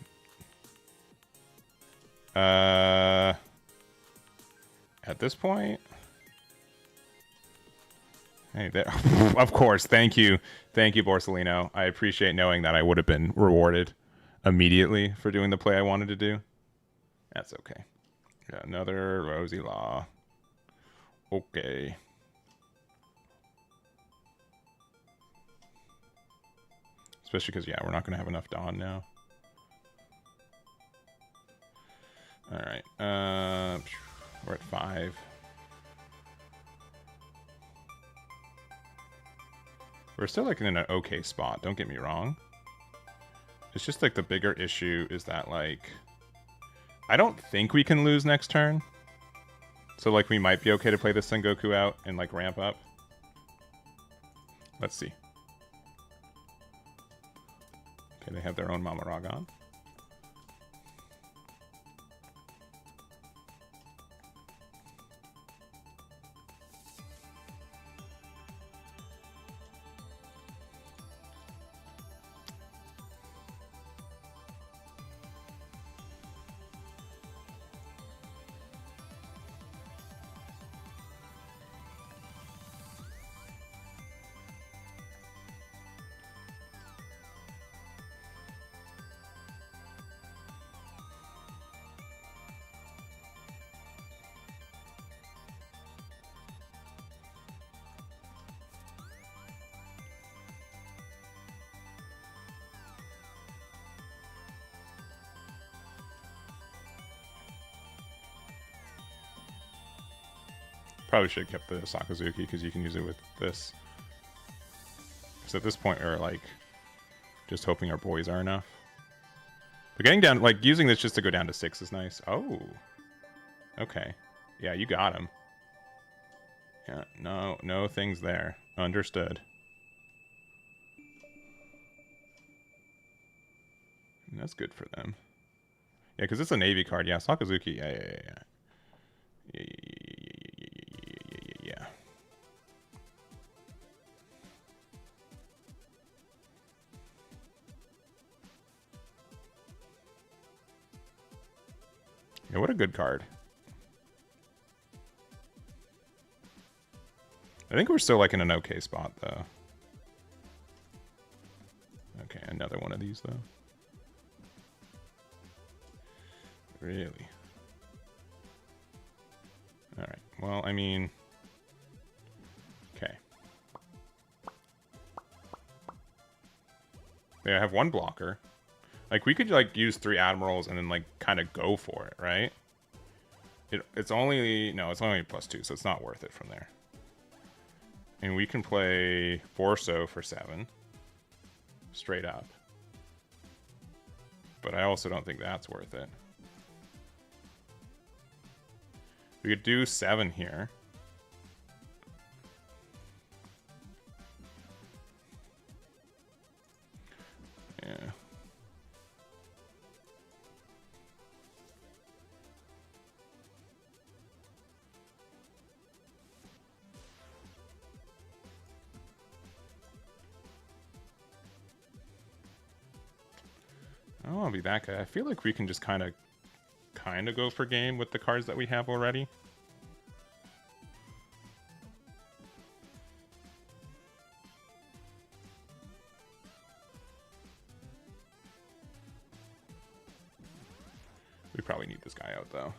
At this point... Hey, there. Of course. Thank you. Thank you, Borsellino. I appreciate knowing that I would have been rewarded immediately for doing the play I wanted to do. That's okay. Got another Rosy Law. Okay. Especially because, yeah, we're not going to have enough Dawn now. Alright. We're at 5. We're still, like, in an okay spot, don't get me wrong. It's just, like, the bigger issue is that, like... I don't think we can lose next turn. So, like, we might be okay to play this Sengoku out and, like, ramp up. Let's see. Okay, they have their own Mamaragon. Probably should have kept the Sakazuki because you can use it with this. Because at this point we're like just hoping our boys are enough. But getting down, like using this just to go down to 6 is nice. Oh. Okay. Yeah, you got him. Yeah, no things there. Understood. And that's good for them. Yeah, because it's a Navy card. Yeah, Sakazuki. Yeah. Yeah, what a good card. I think we're still like in an okay spot though. Okay, another one of these though. Really? Alright, well, I mean... Okay. Yeah, I have one blocker. Like, we could, like, use 3 Admirals and then, like, kind of go for it, right? It's only... No, it's only +2, so it's not worth it from there. And we can play Forso for 7. Straight up. But I also don't think that's worth it. We could do 7 here. Yeah. I don't want to be that guy. I feel like we can just kind of go for game with the cards that we have already. We probably need this guy out though.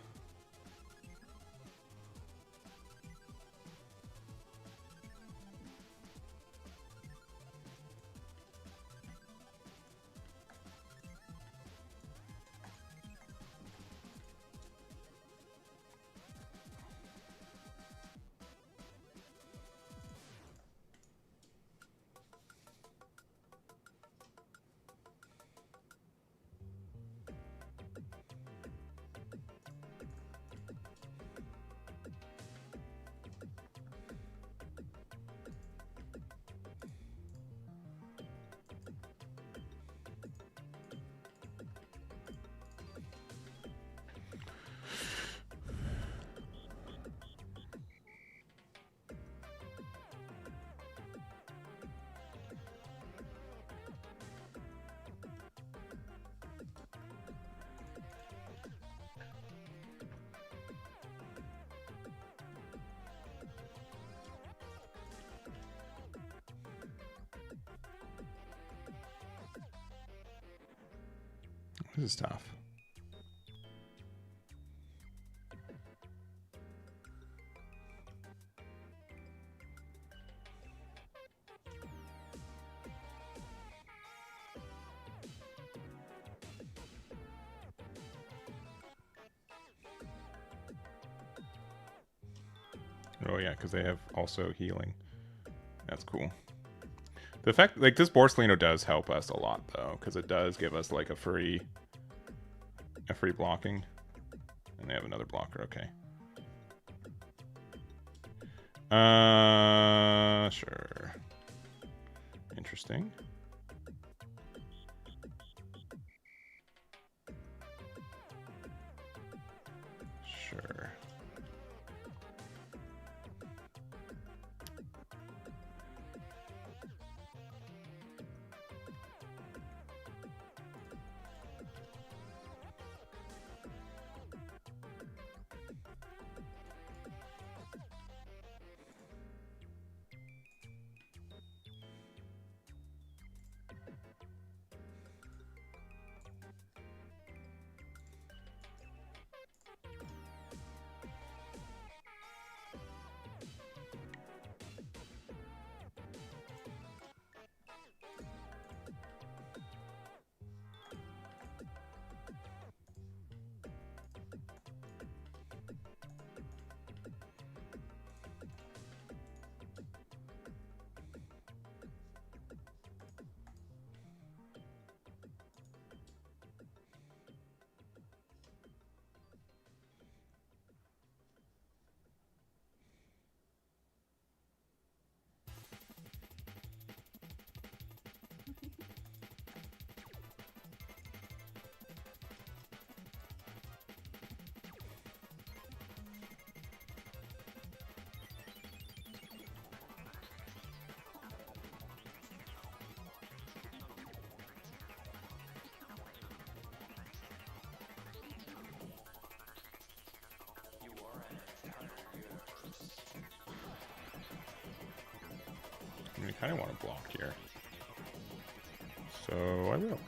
This is tough. Oh yeah, because they have also healing. That's cool. The fact, like, this Borsalino does help us a lot though, because it does give us like a free blocking. And they have another blocker, okay. Sure. Interesting. Sure. kind of want to block here. So I will.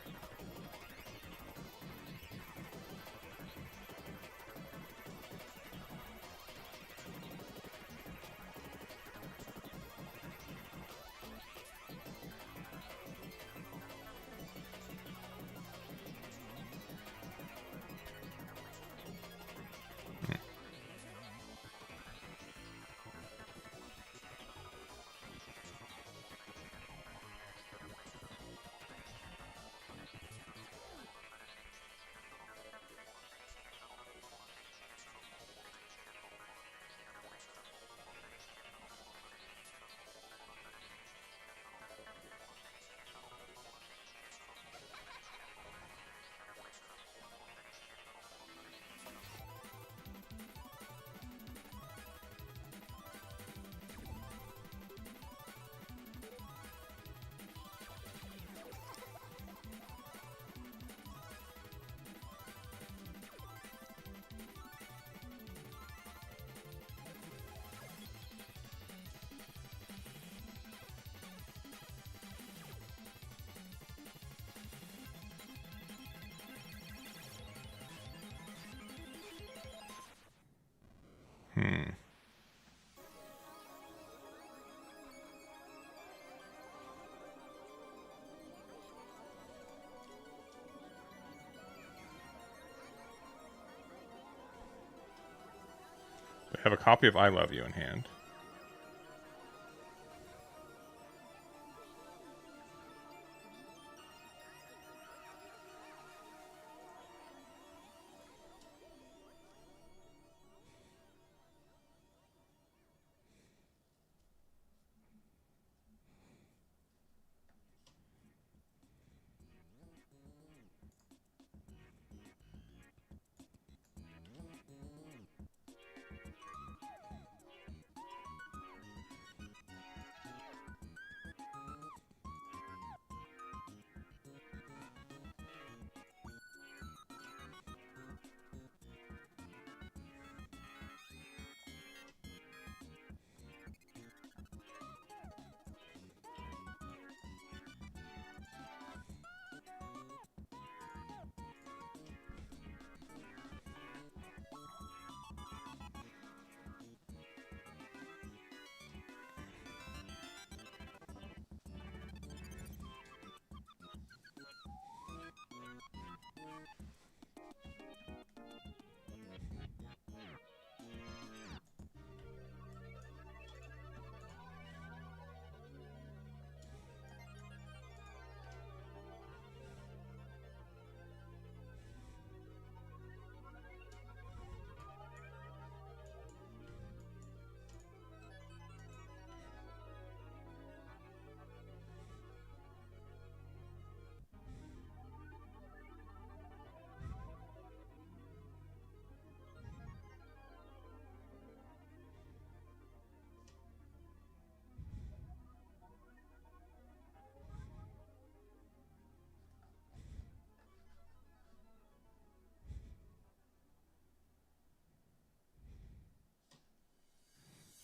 I have a copy of I Love You in hand.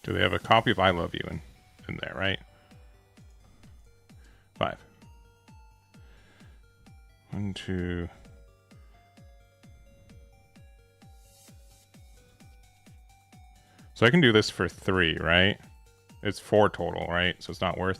Do they have a copy of I Love You in there, right? 5. 1, 2. So I can do this for 3, right? It's 4 total, right? So it's not worth.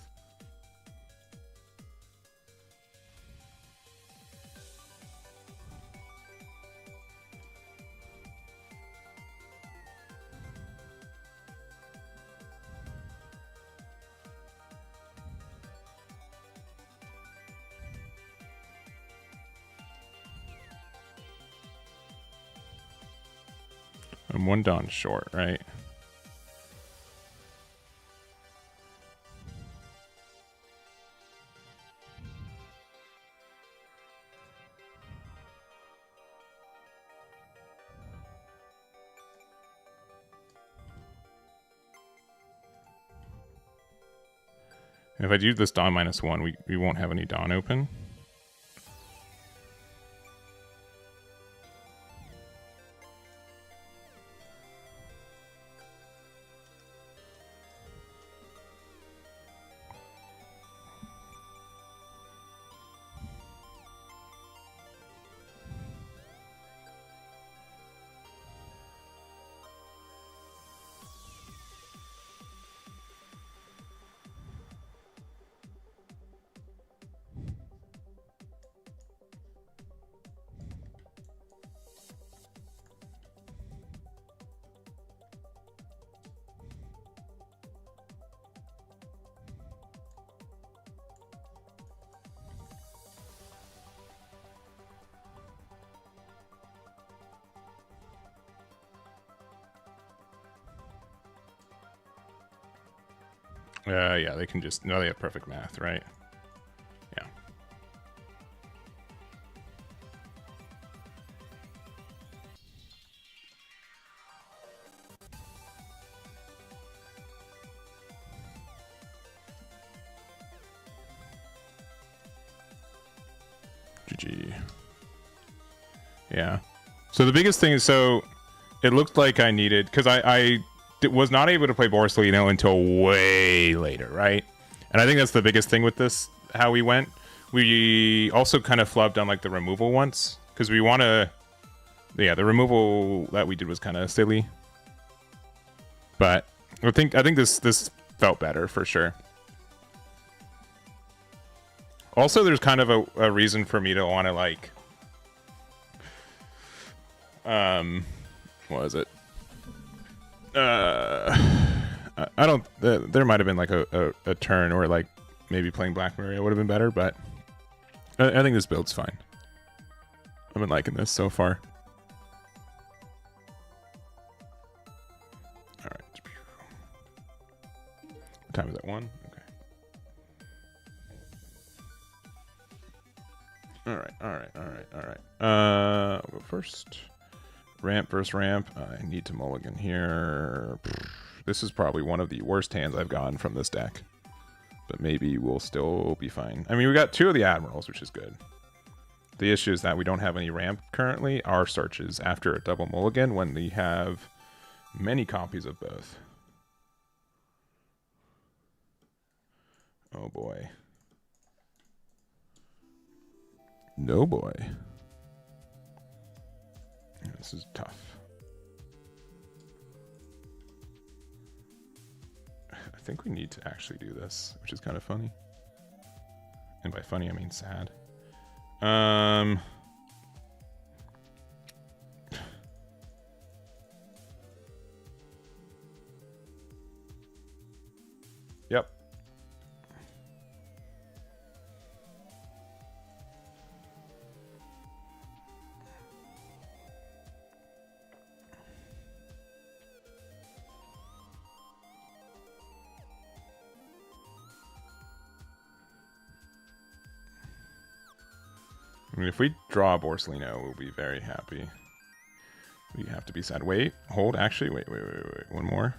I'm 1 Dawn short, right? And if I do this Dawn -1, we won't have any Dawn open. Yeah, they can just... No, they have perfect math, right? Yeah. GG. Yeah. So the biggest thing is, so it looked like I needed, because I was not able to play Borsalino until way later, right? And I think that's the biggest thing with this, how we went. We also kind of flubbed on like the removal once, because we want to... Yeah, the removal that we did was kind of silly. But I think this felt better for sure. Also, there's kind of a reason for me to want to like... What is it? I don't... there might have been like a turn, or like maybe playing Black Maria would have been better, but I think this build's fine. I've been liking this so far. All right. What time is that? 1? Okay. All right. I'll go first. Ramp versus ramp. I need to mulligan here. This is probably one of the worst hands I've gotten from this deck. But maybe we'll still be fine. I mean, we got 2 of the Admirals, which is good. The issue is that we don't have any ramp currently. Our searches after a double mulligan when we have many copies of both. Oh boy. No boy. This is tough. I think we need to actually do this, which is kind of funny. And by funny, I mean sad. Yep. I mean, if we draw a Borsalino, we'll be very happy. We have to be sad. Wait, hold. Actually, wait. One more.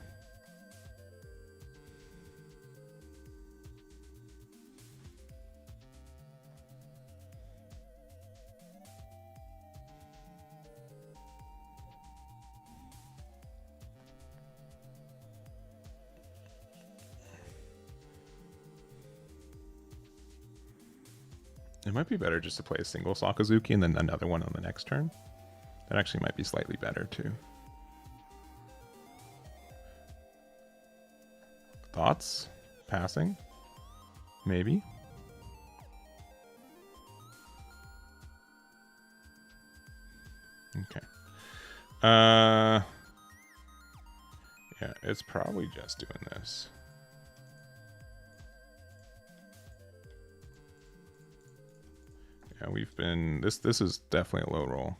It might be better just to play a single Sakazuki and then another one on the next turn. That actually might be slightly better too. Thoughts? Passing? Maybe? Okay. Yeah, it's probably just doing this. Yeah, we've been... This is definitely a low roll.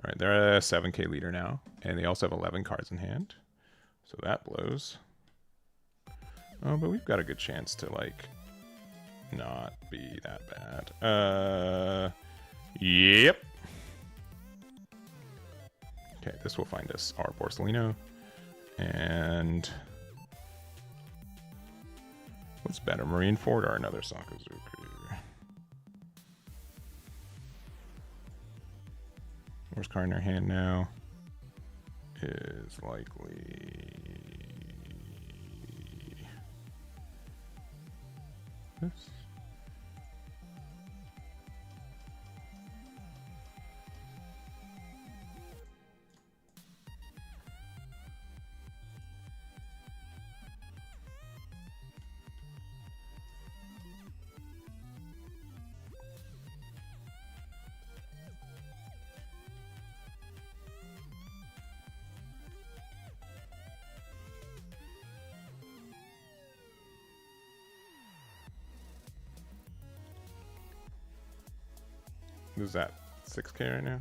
Alright, they're a 7k leader now. And they also have 11 cards in hand. So that blows. Oh, but we've got a good chance to, like, not be that bad. Yep. Okay, this will find us our Borsalino. And... what's better, Marineford or another Sakazuki? Worst card in our hand now is likely this. Is that 6k right now?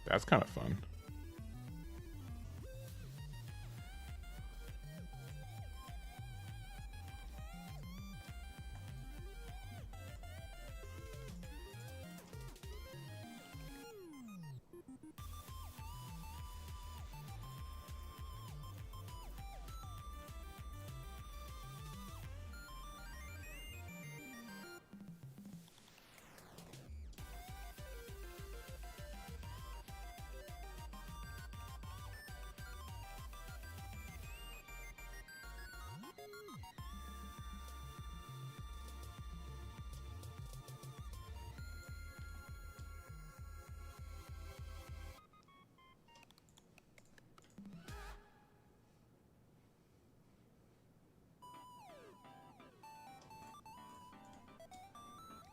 That's kind of fun.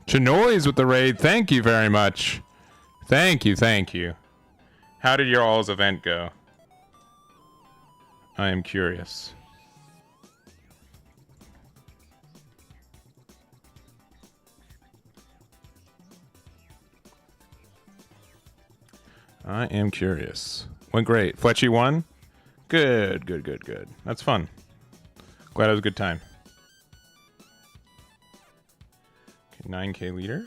Chinoy's with the raid. Thank you very much. Thank you, thank you. How did your all's event go? I am curious. I am curious. Went great. Fletchy won? Good, good, good, good. That's fun. Glad it was a good time. 9K leader.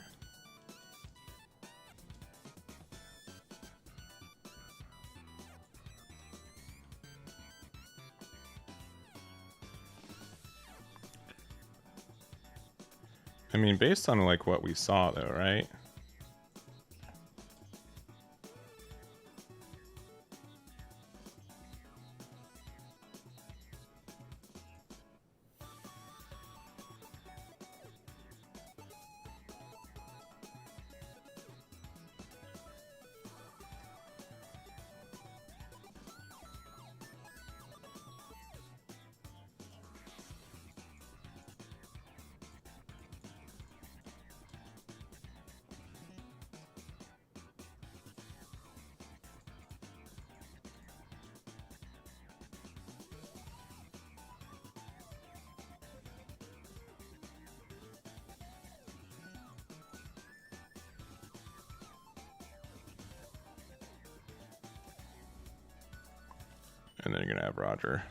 I mean, based on like what we saw though, right? And then you're gonna have Roger.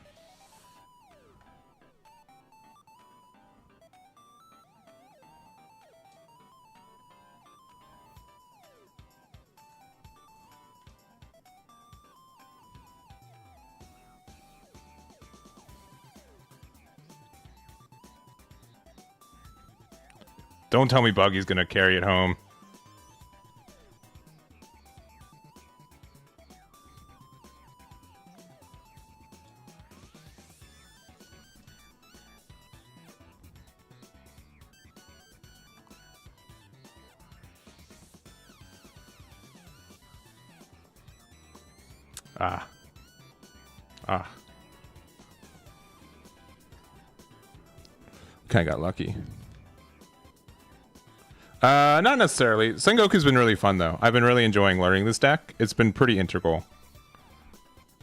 Don't tell me Buggy's gonna carry it home. Kind of got lucky. Not necessarily. Sengoku's been really fun though. I've been really enjoying learning this deck. It's been pretty integral.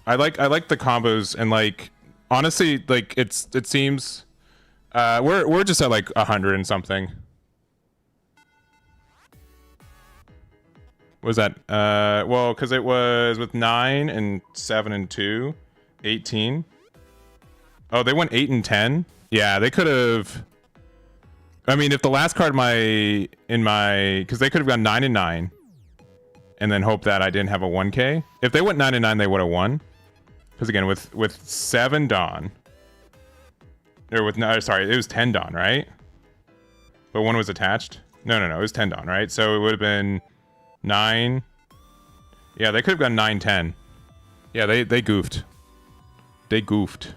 I like the combos and like honestly like it seems we're just at like 100 and something. What was that? Well, because it was with 9 and 7 and 2, 18. Oh, they went 8 and 10. Yeah, they could have. I mean, if the last card because they could have gone 9 and 9, and then hope that I didn't have a 1K. If they went 9 and 9, they would have won. Because again, with 7 Dawn, or with no, sorry, it was 10 Dawn, right? But one was attached. No, it was 10 Dawn, right? So it would have been 9. Yeah, they could have gone 9, 10. Yeah, they goofed. They goofed.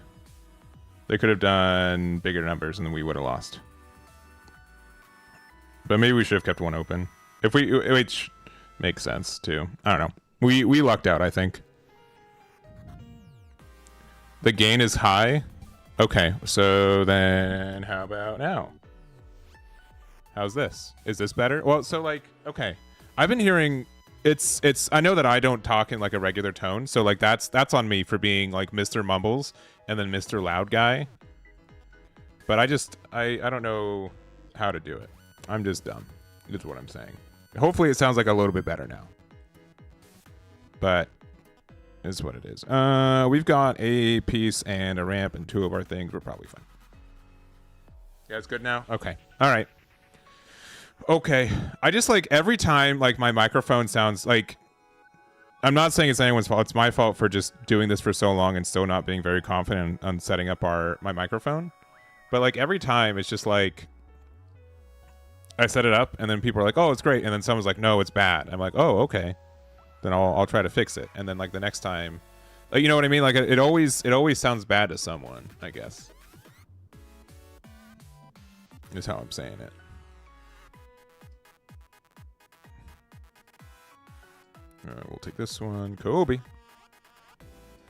They could have done bigger numbers, and then we would have lost. But maybe we should have kept one open. Which makes sense too. I don't know. We lucked out, I think. The gain is high. Okay, so then how about now? How's this? Is this better? Well, so like, okay. I've been hearing it's I know that I don't talk in like a regular tone, so like that's on me for being like Mr. Mumbles and then Mr. Loud Guy. But I don't know how to do it. I'm just dumb. Is what I'm saying. Hopefully it sounds like a little bit better now. but is what it is. We've got a piece and a ramp and 2 of our things. We're probably fine. Yeah, it's good now? Okay. All right. Okay. I just, like, every time, like, my microphone sounds like... I'm not saying it's anyone's fault. It's my fault for just doing this for so long and still not being very confident on setting up my microphone. But, like, every time, it's just, like... I set it up, and then people are like, oh, it's great. And then someone's like, no, it's bad. I'm like, oh, okay. Then I'll try to fix it. And then, like, the next time... Like, you know what I mean? Like, it always sounds bad to someone, I guess. Is how I'm saying it. We'll take this one. Kobe.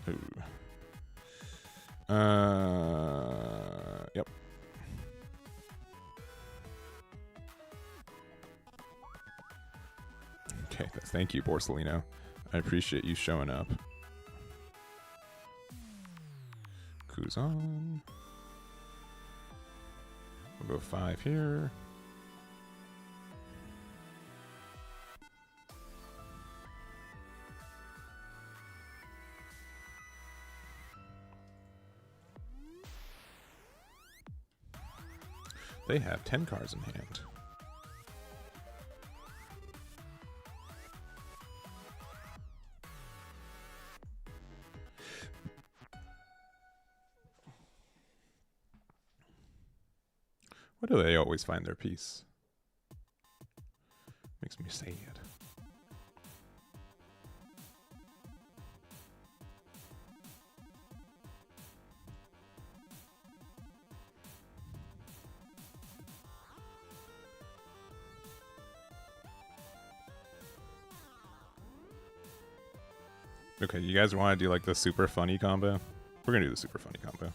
Ooh. Yep. Okay, thank you, Borsellino. I appreciate you showing up. Kuzan. We'll go 5 here. They have 10 cards in hand. Why do they always find their piece? Makes me sad. Okay, you guys want to do like the super funny combo? We're gonna do the super funny combo.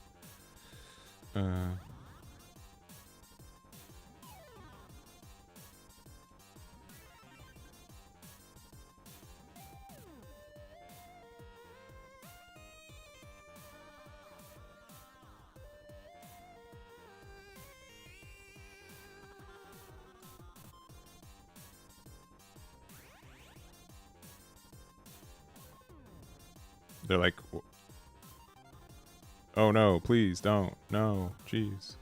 They're like, oh no, please don't. No, jeez.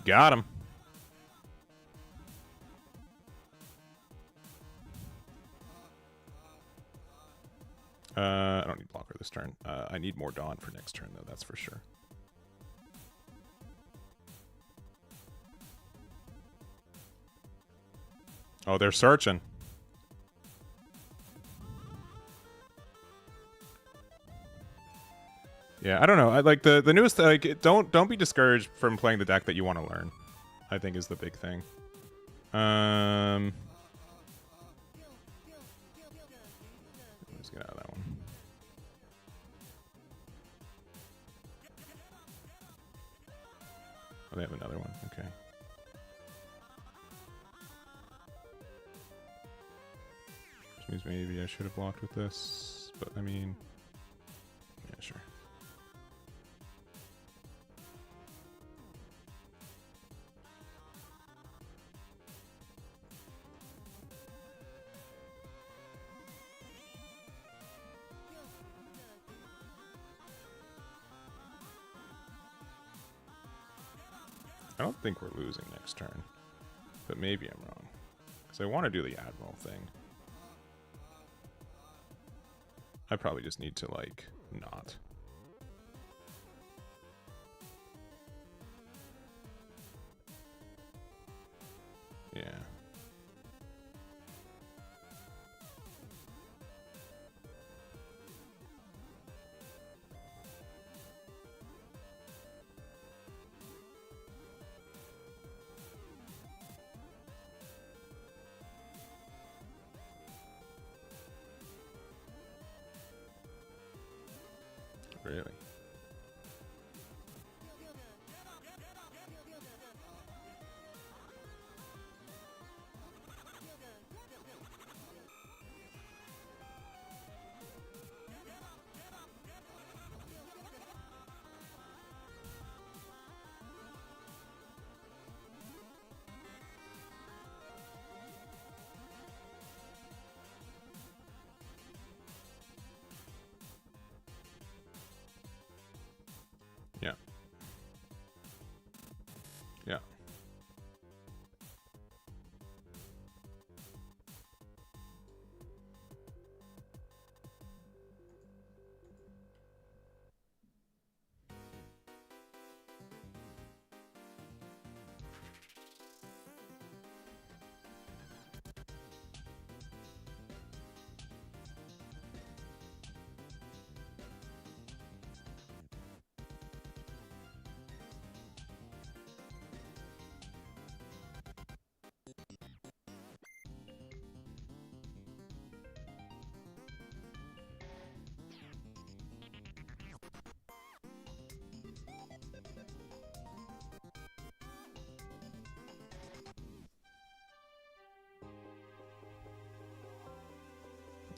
Got him. I don't need blocker this turn. I need more Dawn for next turn, though, that's for sure. Oh, they're searching. Yeah, I don't know. I like the newest. Like, don't be discouraged from playing the deck that you want to learn. I think is the big thing. Let's get out of that one. Oh, they have another one. Okay. Which means maybe I should have blocked with this, but I mean, yeah, sure. I don't think we're losing next turn, but maybe I'm wrong. Because I want to do the Admiral thing. I probably just need to, like, not. Yeah. Really? Yeah. Yeah.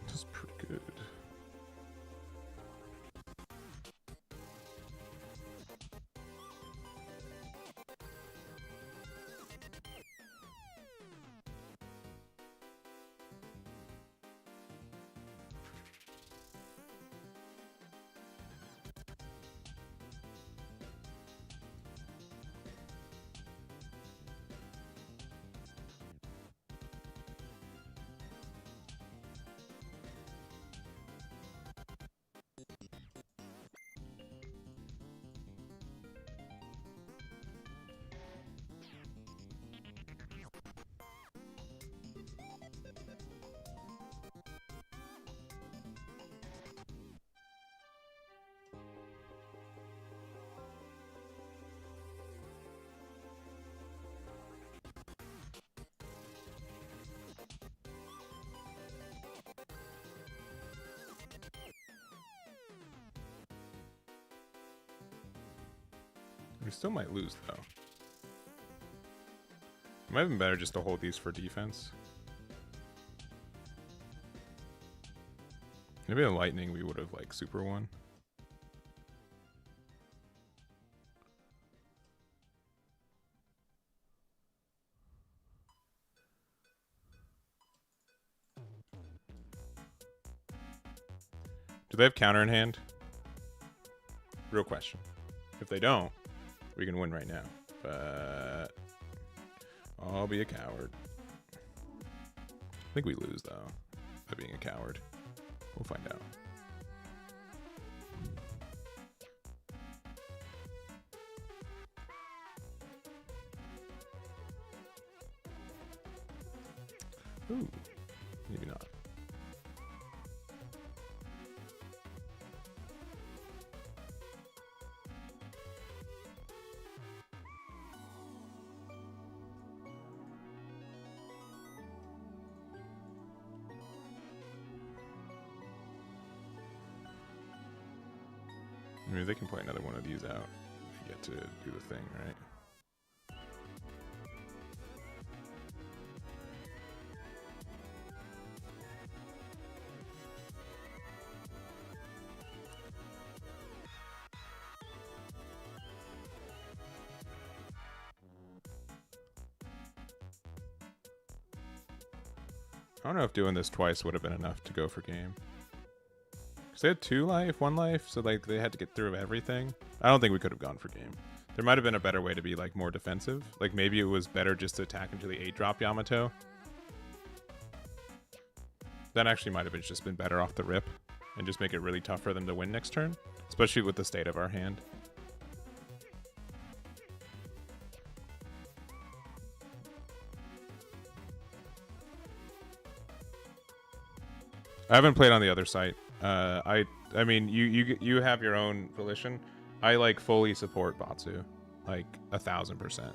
That's pretty good. We still might lose, though. It might have been better just to hold these for defense. Maybe a lightning we would have, like, super won. Do they have counter in hand? Real question. If they don't, we can win right now. But I'll be a coward. I think we lose, though, by being a coward. We'll find out. Ooh, maybe not. I mean, they can play another one of these out. They get to do the thing, right? I don't know if doing this twice would have been enough to go for game. Because they had 2 life, 1 life, so like they had to get through everything. I don't think we could have gone for game. There might have been a better way to be like more defensive. Like maybe it was better just to attack into the 8-drop Yamato. That actually might have just been better off the rip and just make it really tough for them to win next turn, especially with the state of our hand. I haven't played on the other site. I mean, you have your own volition. I like fully support Batsu, like 1000%.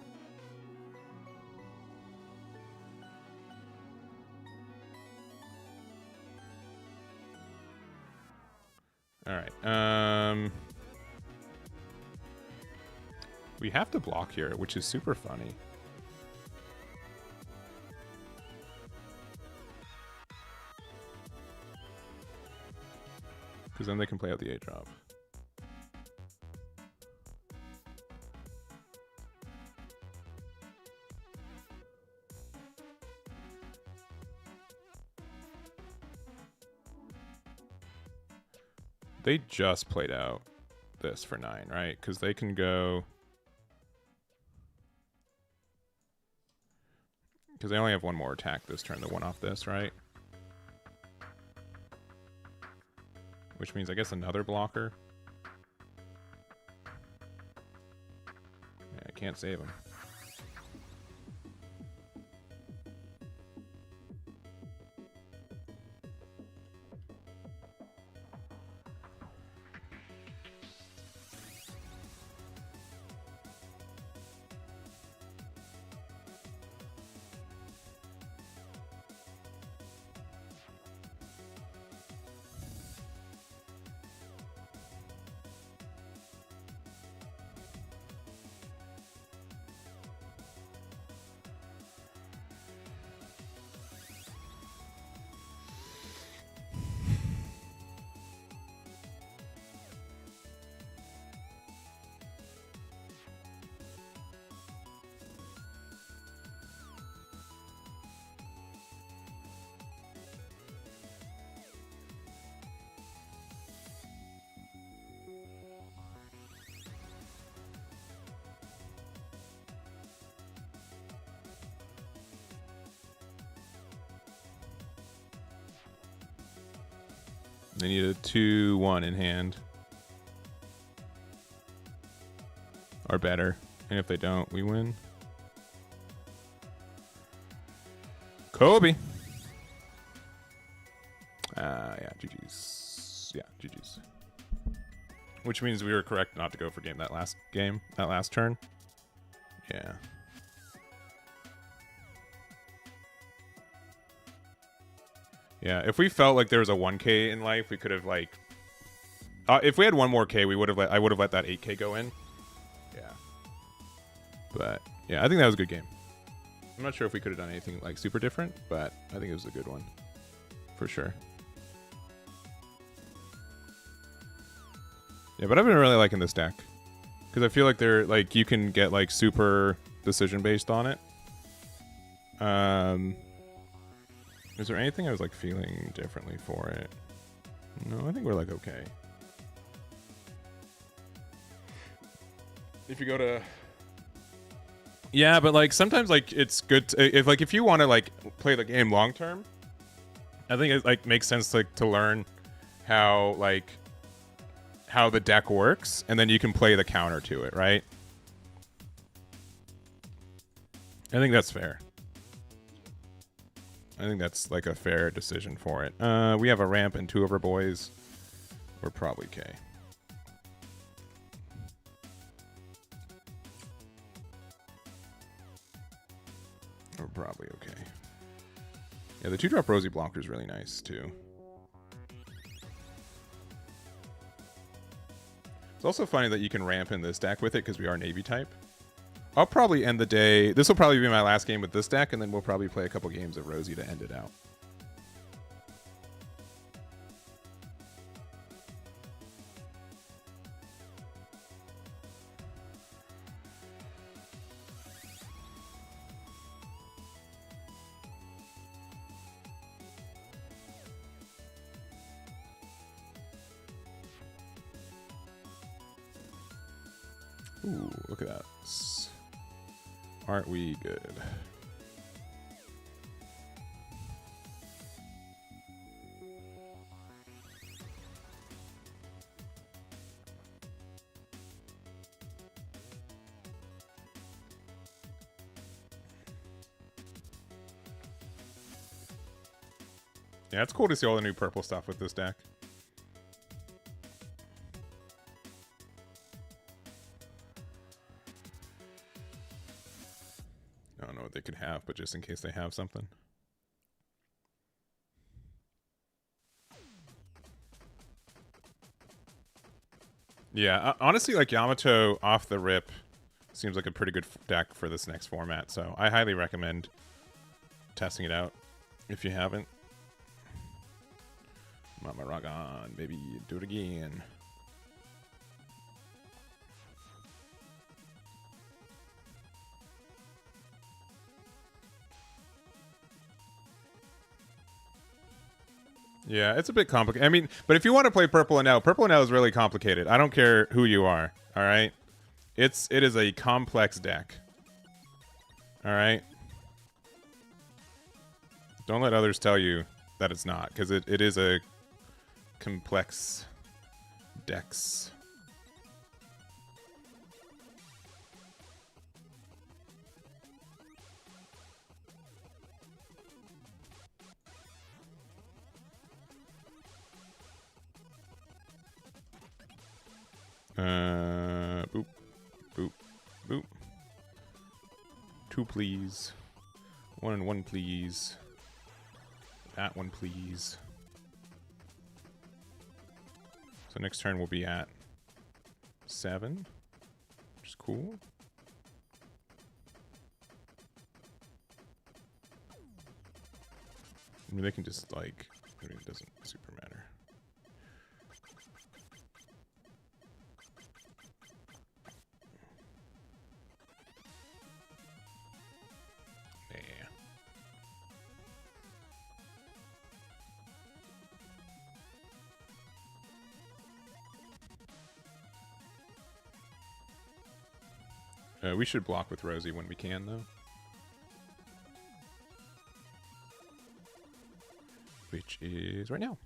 All right. We have to block here, which is super funny. Because then they can play out the 8-drop. They just played out this for 9, right? Because they can go... Because they only have one more attack this turn, the one off this, right? Which means, I guess, another blocker. Yeah, I can't save him. They need a 2-1 in hand. Or better. And if they don't, we win. Kobe. Yeah, GG's. Yeah, GG's. Which means we were correct not to go for that last turn. Yeah. Yeah, if we felt like there was a 1K in life, we could have like... if we had one more K, I would have let that 8K go in. Yeah. But, yeah, I think that was a good game. I'm not sure if we could have done anything like super different, but I think it was a good one. For sure. Yeah, but I've been really liking this deck. Because I feel like they're, like, you can get, like, super decision-based on it. Is there anything I was like feeling differently for it? No, I think we're like okay. If you go to... Yeah, but like sometimes like it's good to, if you want to like play the game long term, I think it like makes sense to learn how the deck works, and then you can play the counter to it, right? I think that's fair. I think that's like a fair decision for it. We have a ramp and 2 of our boys. We're probably K. We're probably okay. Yeah, the 2-drop Rosy blocker is really nice too. It's also funny that you can ramp in this deck with it because we are Navy type. I'll probably end the day. This will probably be my last game with this deck, and then we'll probably play a couple games of Rosie to end it out. Ooh, look at that. Aren't we good? Yeah, it's cool to see all the new purple stuff with this deck. I don't know what they could have, but just in case they have something. Yeah, honestly, like Yamato off the rip seems like a pretty good deck for this next format, so I highly recommend testing it out if you haven't. Mama rock on, baby, do it again. Yeah, it's a bit complicated. I mean, but if you want to play Purple and L is really complicated. I don't care who you are. All right, it is a complex deck. All right, don't let others tell you that it's not, because it is a complex dex. Boop, boop, boop. 2, please. 1 and 1, please. That one, please. So next turn we'll be at 7, which is cool. I mean, they can just, like, I mean, it doesn't super matter. We should block with Rosie when we can, though. Which is right now.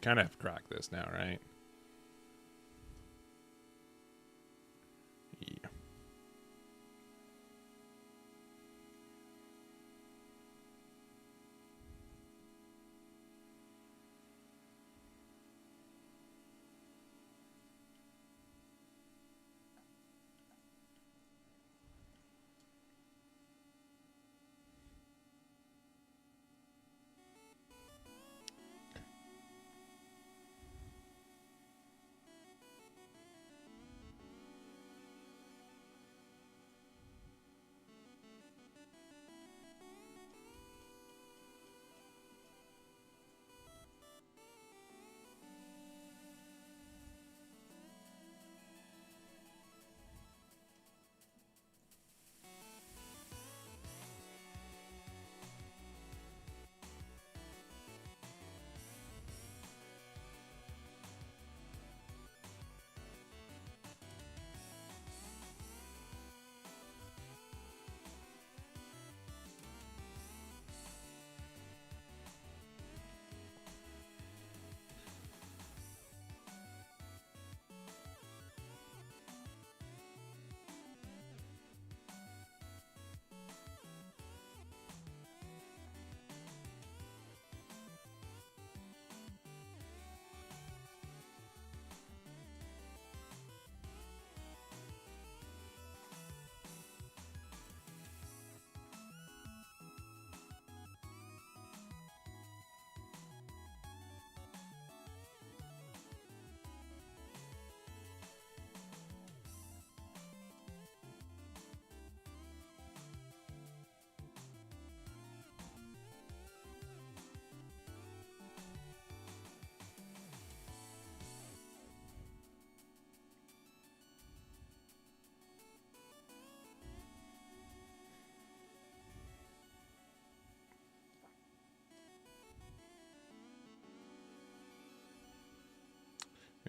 Kind of have to crack this now, right? Yeah.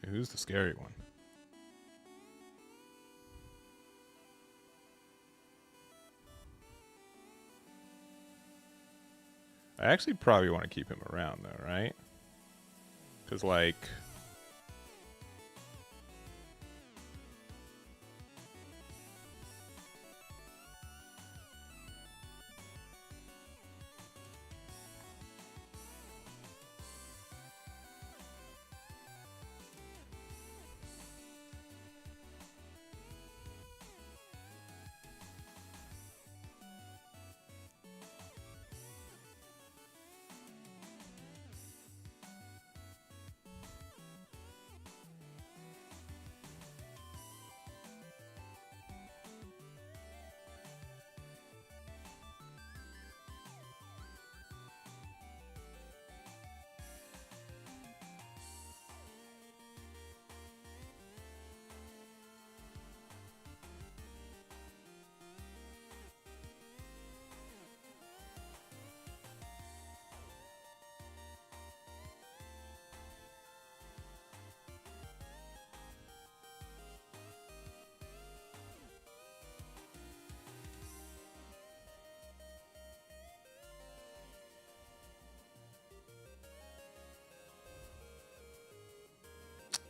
Who's the scary one? I actually probably want to keep him around, though, right? Because, like...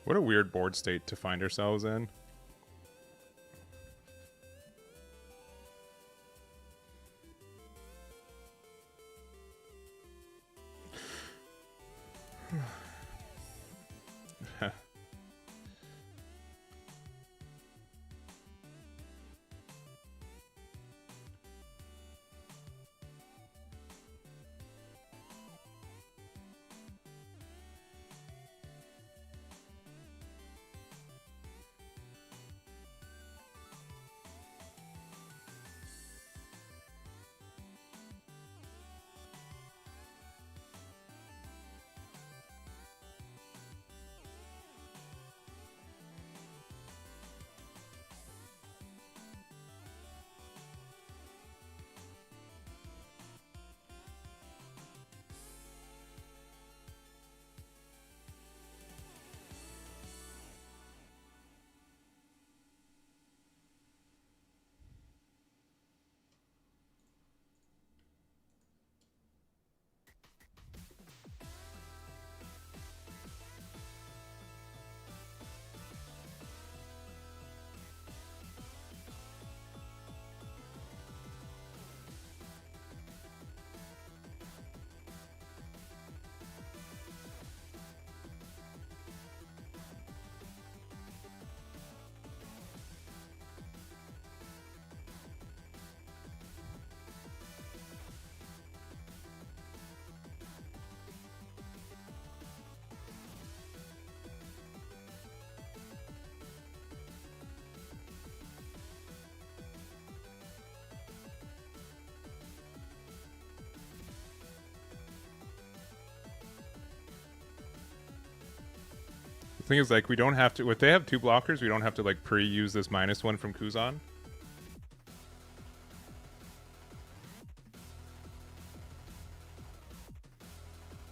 What a weird board state to find ourselves in. The thing is, like, we don't have to... If they have 2 blockers, we don't have to, like, pre-use this -1 from Kuzan.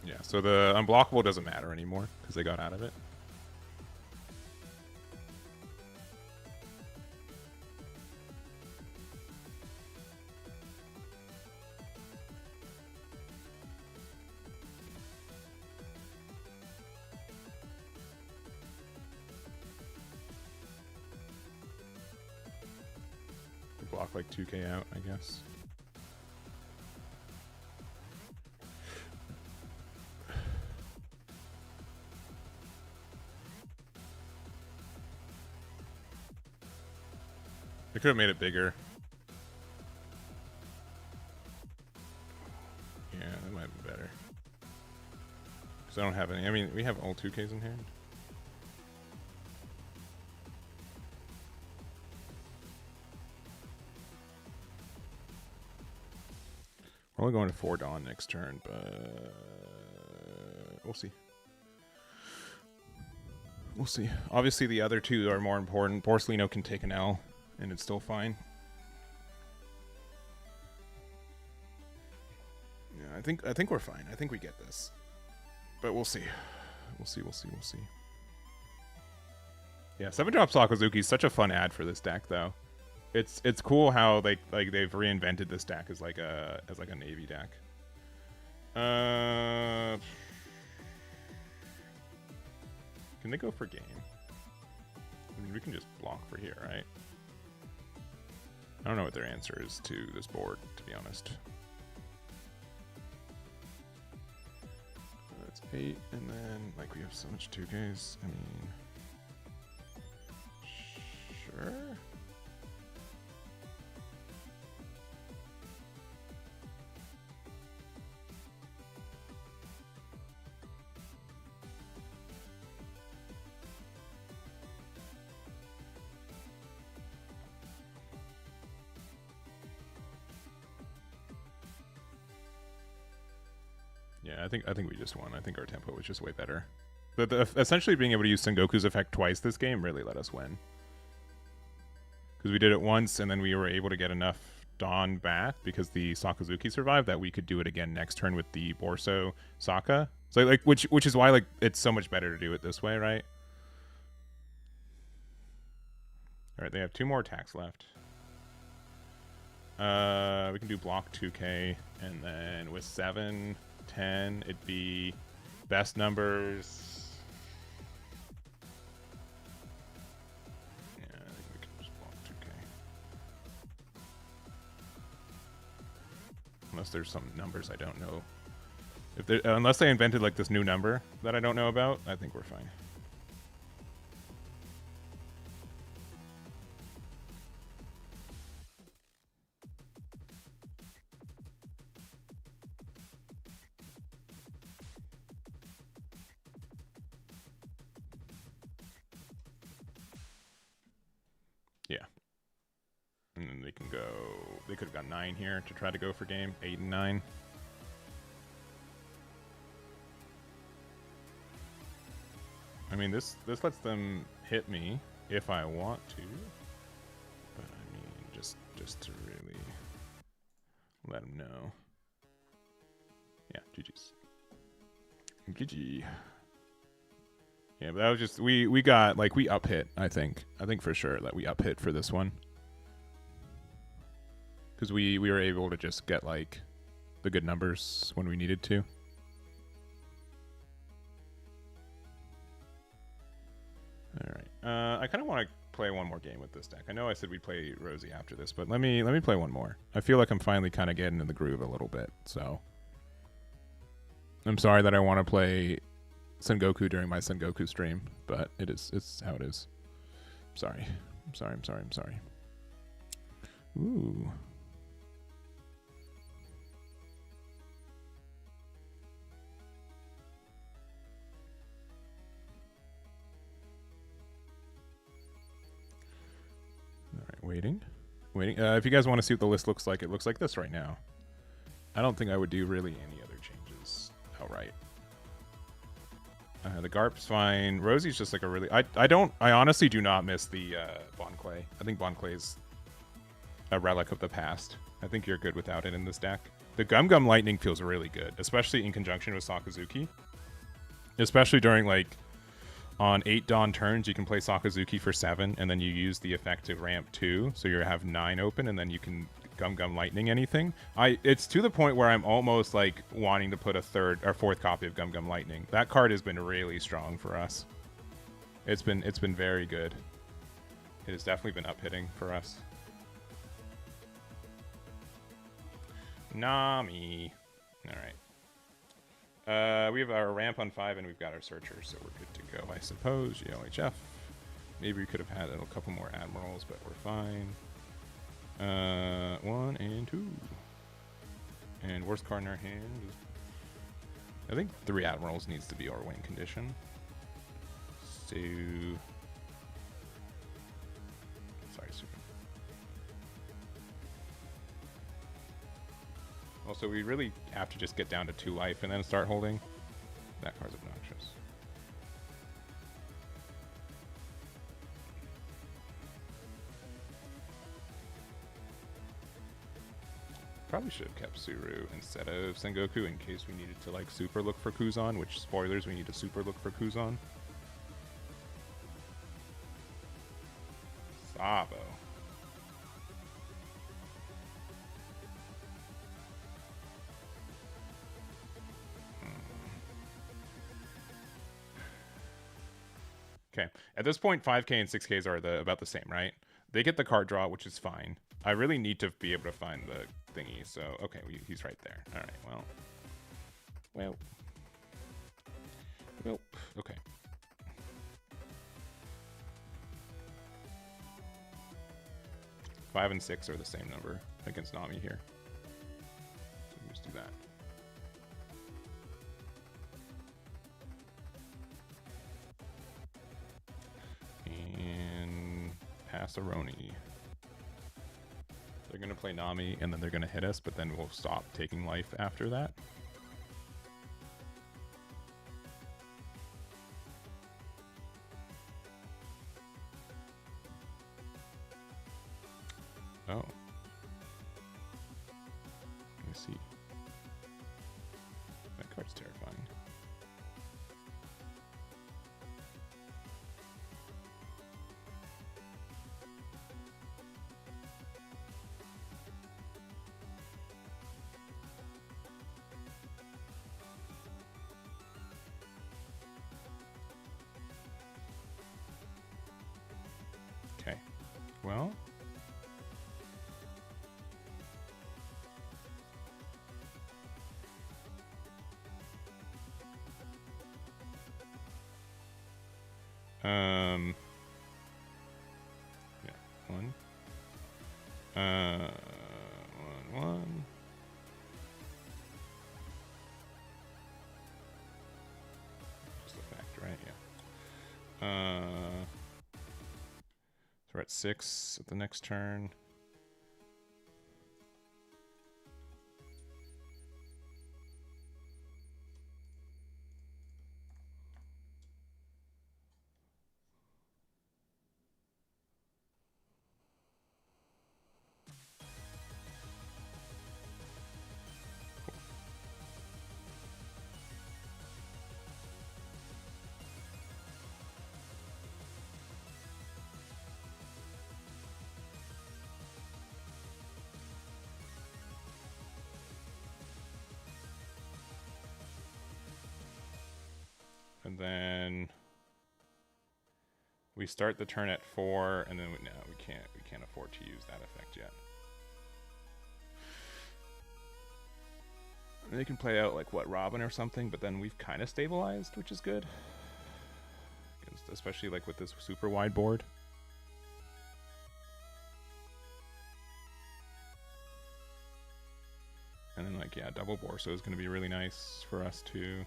Yeah, so the unblockable doesn't matter anymore, because they got out of it. Block like 2k out, I guess. I could have made it bigger. Yeah, that might be better. Because I don't have any. I mean, we have all 2Ks in hand. We're only going to 4 Dawn next turn, but we'll see. We'll see. Obviously, the other 2 are more important. Borsellino can take an L, and it's still fine. Yeah, I think we're fine. I think we get this, but we'll see. We'll see. Yeah, 7-drop Sakazuki is such a fun ad for this deck, though. It's cool how they've reinvented this deck as like a navy deck. Can they go for game? I mean, we can just block for here, right? I don't know what their answer is to this board, to be honest. That's 8, and then like we have so much 2Ks. I mean, sure. Yeah, I think we just won. I think our tempo was just way better. Essentially being able to use Sengoku's effect twice this game really let us win. Because we did it once, and then we were able to get enough Dawn back because the Sakazuki survived that we could do it again next turn with the Borso Saka. So like, which is why like it's so much better to do it this way, right? All right, they have 2 more attacks left. We can do block 2k, and then with 7, 10, it'd be best numbers. unless there's some numbers I don't know. Unless they invented like this new number that I don't know about, I think we're fine. Yeah. And then they can go... They could have got 9 here to try to go for game. 8 and 9. I mean, this lets them hit me if I want to. But I mean, just to really let them know. Yeah, GG's. GG. Yeah, but that was just... We got... Like, we up hit, I think. I think for sure that we up hit for this one. Because we were able to just get, like, the good numbers when we needed to. Alright. I kind of want to play one more game with this deck. I know I said we'd play Rosie after this, but let me play one more. I feel like I'm finally kind of getting in the groove a little bit, so... I'm sorry that I want to play Sengoku during my Sengoku stream, but it's how it is. I'm sorry. Ooh. Alright, waiting. If you guys want to see what the list looks like, it looks like this right now. I don't think I would do really any other changes outright. The Garp's fine. Rosie's just like a really... I honestly do not miss the Bon Clay. I think Bon Clay's a relic of the past. I think you're good without it in this deck. The Gum Gum Lightning feels really good, especially in conjunction with Sakazuki. Especially during, like, on 8 Dawn turns, you can play Sakazuki for 7, and then you use the effect to ramp 2, so you have 9 open, and then you can Gum Gum Lightning anything. It's to the point where I'm almost, like, wanting to put a 3rd or 4th copy of Gum Gum Lightning. That card has been really strong for us. It's been very good. It has definitely been up-hitting for us. Nami. Alright. We have our ramp on 5 and we've got our searcher, so we're good to go, I suppose. GLHF. Maybe we could have had a couple more admirals, but we're fine. 1 and 2. And worst card in our hand is... I think 3 admirals needs to be our win condition. So... Sorry, super. Also, we really have to just get down to 2 life and then start holding. That card's obnoxious. Probably should have kept Suru instead of Sengoku in case we needed to, like, super look for Kuzan, which, spoilers, we need to super look for Kuzan. Sabo. Okay. At this point, 5k and 6ks are about the same, right? They get the card draw, which is fine. I really need to be able to find the thingy, so... Okay, he's right there. Alright, well... Okay. Five and 6 are the same number against Nami here. So we just do that. And Passaroni. They're going to play Nami, and then they're going to hit us, but then we'll stop taking life after that. Oh. Let me see. That card's terrifying. Okay. Well... Yeah, 1. 1, 1. Just effect, right? Yeah. So we're at 6 at the next turn. And then we start the turn at 4, and then no, we can't afford to use that effect yet. And they can play out like what, Robin or something, but then we've kind of stabilized, which is good. Especially like with this super wide board. And then like, yeah, double Borso is going to be really nice for us too.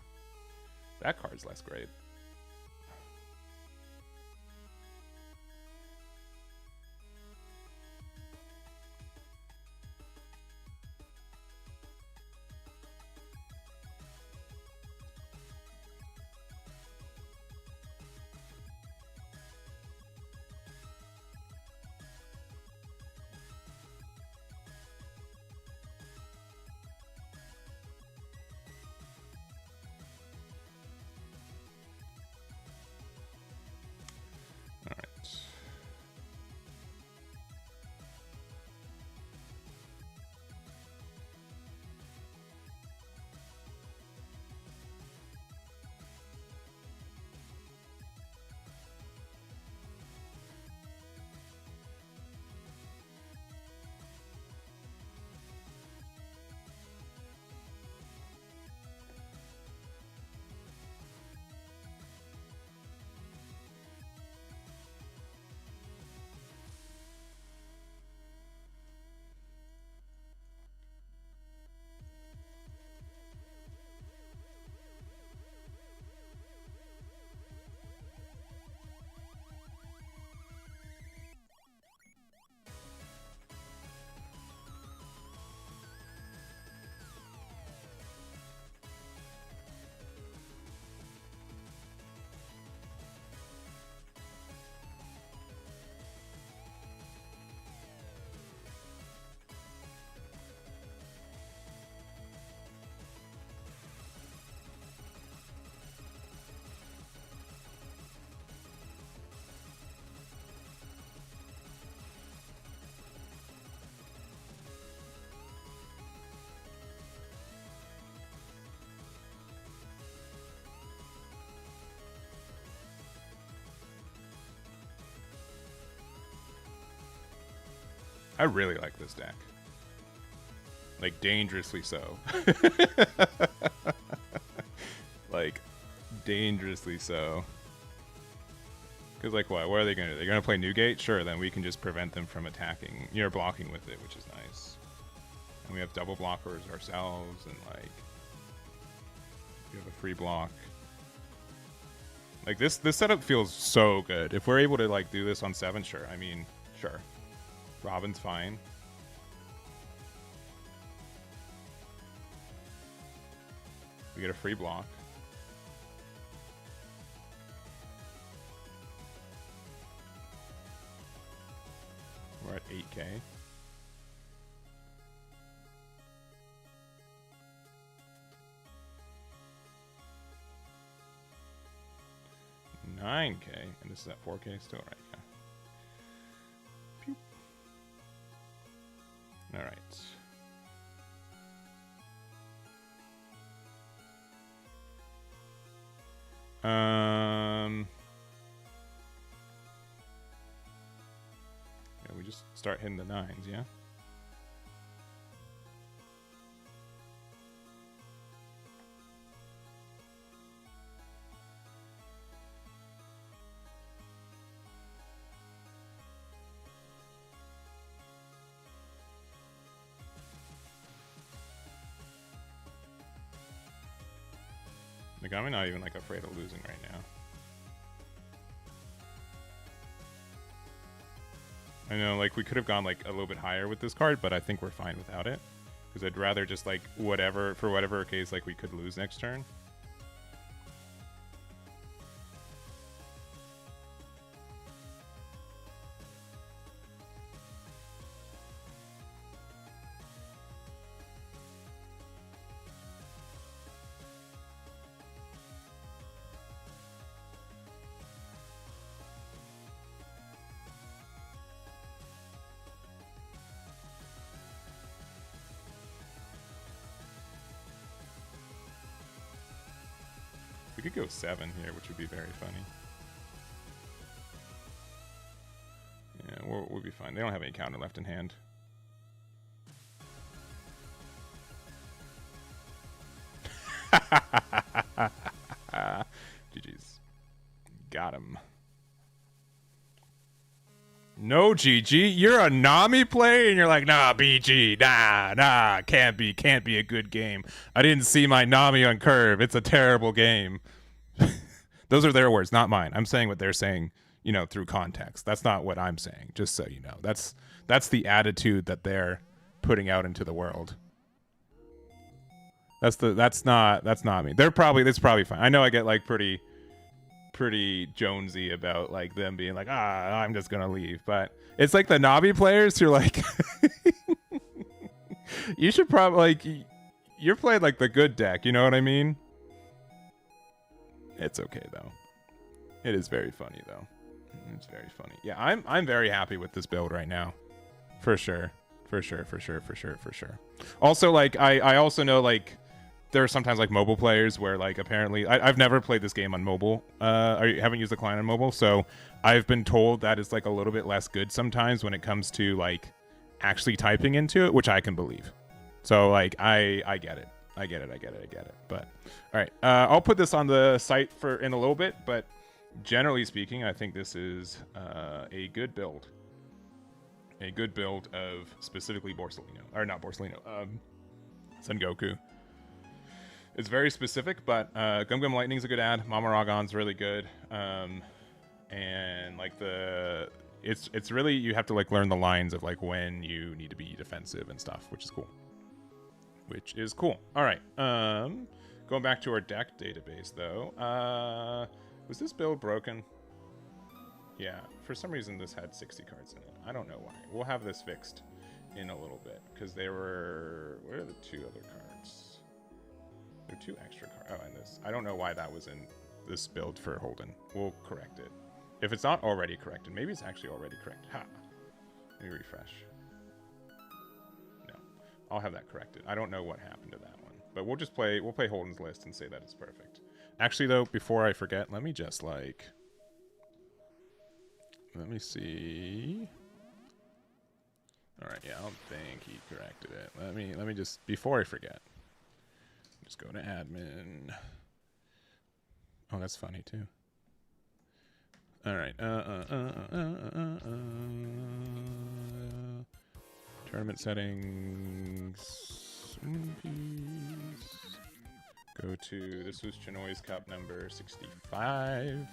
That card's less great. I really like this deck. Like, dangerously so. Like, dangerously so. Because, like, what are they going to do? They're going to play Newgate? Sure, then we can just prevent them from attacking. You're blocking with it, which is nice. And we have double blockers ourselves, and, like, we have a free block. Like, this setup feels so good. If we're able to, like, do this on 7, sure. I mean, sure. Robin's fine. We get a free block. We're at 8K. $9K, and this is at 4K still, right? Yeah. Pew. All right. Yeah, we just start hitting the 9s, yeah? Like, I'm not even like afraid of losing right now. I know, like, we could have gone like a little bit higher with this card, but I think we're fine without it. Because I'd rather just like whatever, for whatever case, like we could lose next turn. We could go 7 here, which would be very funny. Yeah, we'll be fine. They don't have any counter left in hand. GG's. Got him. No, GG. You're a Nami player, and you're like, nah, BG, nah, can't be a good game. I didn't see my Nami on curve. It's a terrible game. Those are their words, not mine. I'm saying what they're saying, you know, through context. That's not what I'm saying, just so you know. That's the attitude that they're putting out into the world. That's not me. It's probably fine. I know I get like pretty jonesy about like them being like, I'm just gonna leave, but it's like the Navi players who are like you should probably like you're playing like the good deck, you know what I mean? It's okay though. It is very funny though. It's very funny. Yeah, I'm very happy with this build right now. For sure. Also, like I also know like there are sometimes like mobile players where like apparently I've never played this game on mobile. I haven't used the client on mobile, so I've been told that it's like a little bit less good sometimes when it comes to like actually typing into it, which I can believe. So like I get it. I get it. But all right, I'll put this on the site in a little bit, but generally speaking, I think this is a good build. A good build of specifically Sengoku. It's very specific, but Gum Gum Lightning's a good ad. Mamaragon's really good, and like it's really, you have to like learn the lines of like when you need to be defensive and stuff, which is cool. All right, going back to our deck database though. Was this build broken? Yeah, for some reason this had 60 cards in it. I don't know why. We'll have this fixed in a little bit because there were, where are the 2 other cards? There are 2 extra cards. Oh, and this. I don't know why that was in this build for Holden. We'll correct it. If it's not already corrected, maybe it's actually already corrected. Ha! Let me refresh. No, I'll have that corrected. I don't know what happened to that one, but we'll play Holden's list and say that it's perfect. Actually, though, before I forget, let me just like, let me see. All right, yeah, I don't think he corrected it. Let me just, before I forget, just go to admin. Oh, that's funny too. All right. Tournament settings. Go to, this was Chinoy's Cup number 65.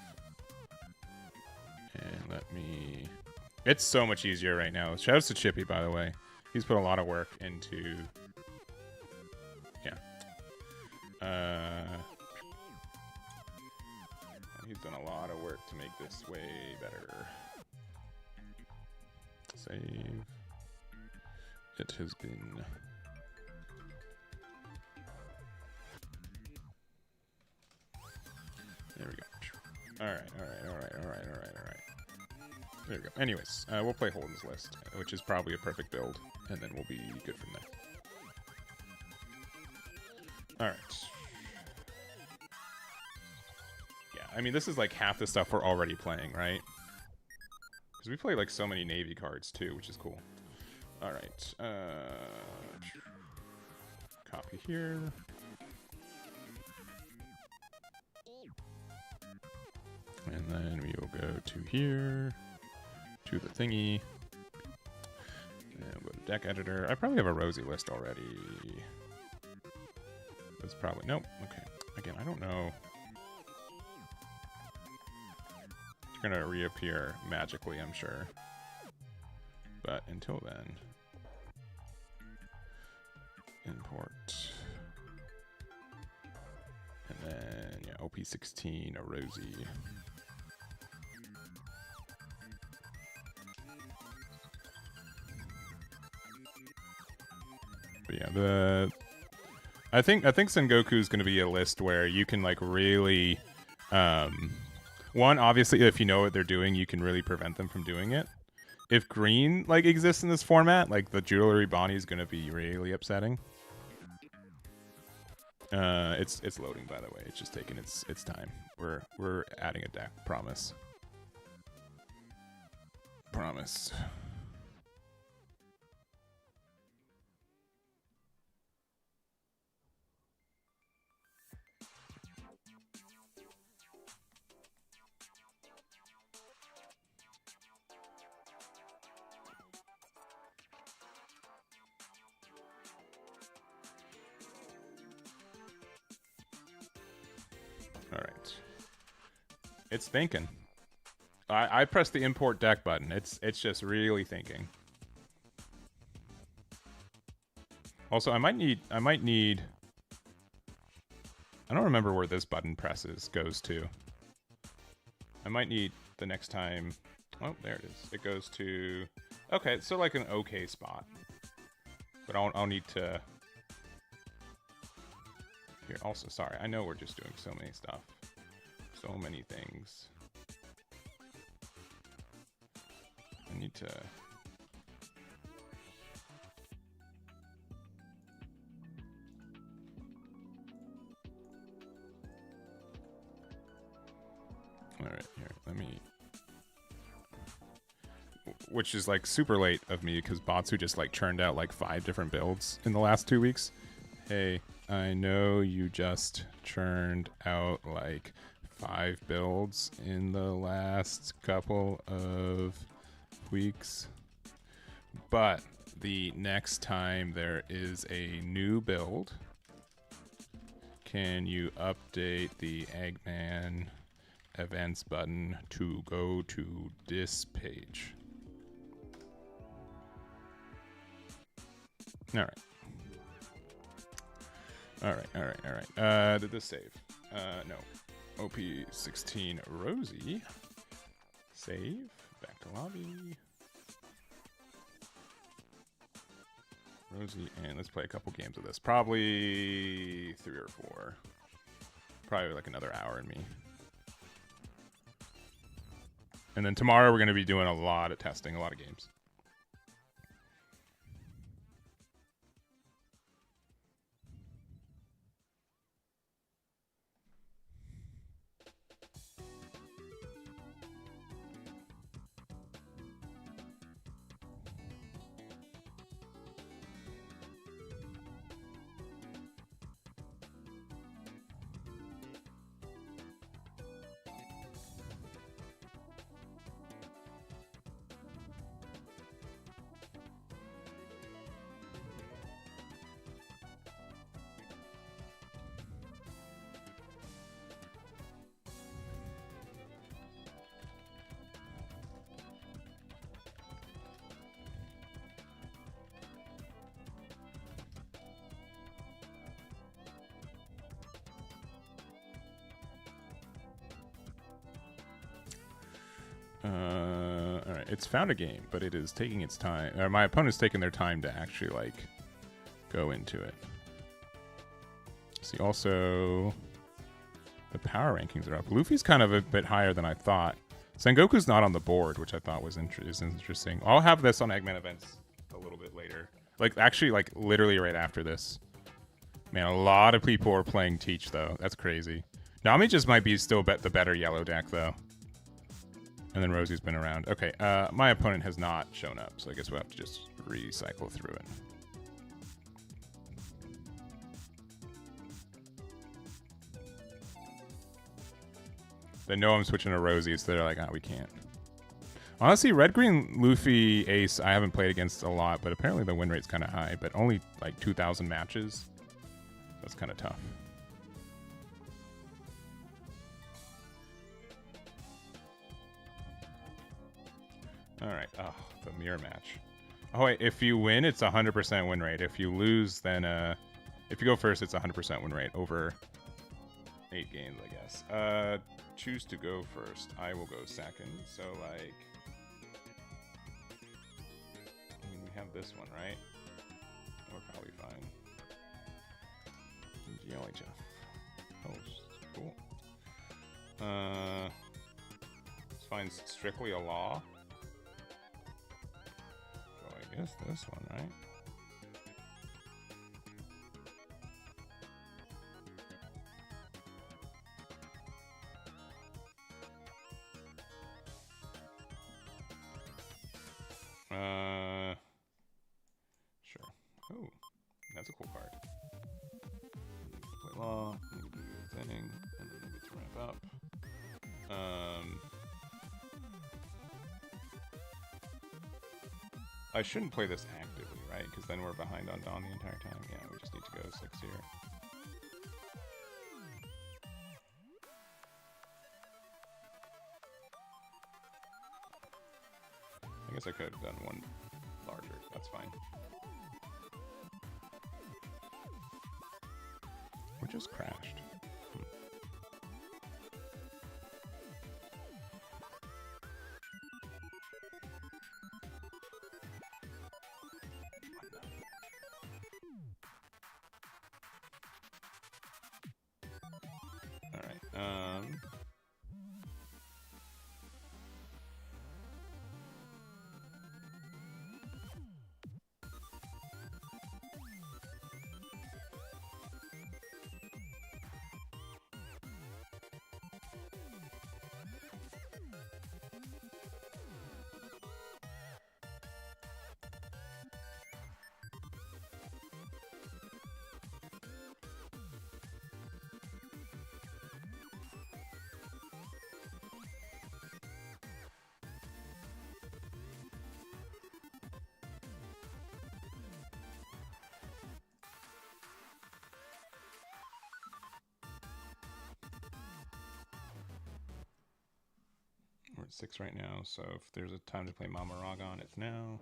And let me, it's so much easier right now. Shoutouts to Chippy, by the way. He's put a lot of work into, yeah. He's done a lot of work to make this way better. Save. It has been... There we go. Alright. There we go. Anyways, we'll play Holden's list, which is probably a perfect build, and then we'll be good from there. Alright. Yeah, I mean, this is like half the stuff we're already playing, right? Because we play like so many Navy cards too, which is cool. Alright. Copy here. And then we will go to here, to the thingy, and we'll go to deck editor. I probably have a Rosie list already. That's probably, nope, okay. Again, I don't know. gonna reappear magically, I'm sure. But until then, import. And then, yeah, OP16, a Rosie. But yeah, I think Sengoku is going to be a list where you can like really, one, obviously if you know what they're doing, you can really prevent them from doing it. If green like exists in this format, like the jewelry Bonnie is going to be really upsetting. It's loading, by the way. It's just taking its time. We're adding a deck. Promise. Promise. All right. It's thinking. I pressed the import deck button. It's just really thinking. Also, I might need I don't remember where this button goes to. I might need the next time. Oh, there it is. It goes to, okay, so like an okay spot. But I'll need to. Here, also, sorry, I know we're just doing so many stuff. So many things. I need to. Alright, here, let me. Which is like super late of me because Batsu just like churned out like 5 different builds in the last 2 weeks. Hey, I know you just churned out like 5 builds in the last couple of weeks. But the next time there is a new build, can you update the Eggman events button to go to this page? Alright. Did this save? No. OP16 Rosie. Save. Back to lobby. Rosie, and let's play a couple games of this. Probably 3 or 4. Probably like another hour in me. And then tomorrow we're going to be doing a lot of testing, a lot of games. Alright, it's found a game, but it is taking its time. My opponent's taking their time to actually, like, go into it. See, also, the power rankings are up. Luffy's kind of a bit higher than I thought. Sengoku's not on the board, which I thought was interesting. I'll have this on Eggman events a little bit later. Like, actually, like, literally right after this. Man, a lot of people are playing Teach, though. That's crazy. Nami just might be still the better yellow deck, though. And then Rosie's been around. Okay, my opponent has not shown up, so I guess we'll have to just recycle through it. They know I'm switching to Rosie, so they're like, we can't. Honestly, Red, Green, Luffy, Ace, I haven't played against a lot, but apparently the win rate's kind of high, but only like 2,000 matches. That's kind of tough. All right. Oh, the mirror match. Oh wait, if you win, it's 100% win rate. If you lose, then if you go first, it's 100% win rate over 8 games, I guess. Choose to go first. I will go second. So like, I mean, we have this one, right? We're probably fine. Jelly Jeff. Oh, cool. Let's find strictly a law. So I guess this one, right? Sure. Oh, that's a cool card. Play law, you do your thing, and then we get to wrap up. I shouldn't play this actively, right? Because then we're behind on Dawn the entire time. Yeah, we just need to go 6 here. I guess I could have done one larger. That's fine. We just crashed. All right. We're at 6 right now, so if there's a time to play Mama Ragon, it's now.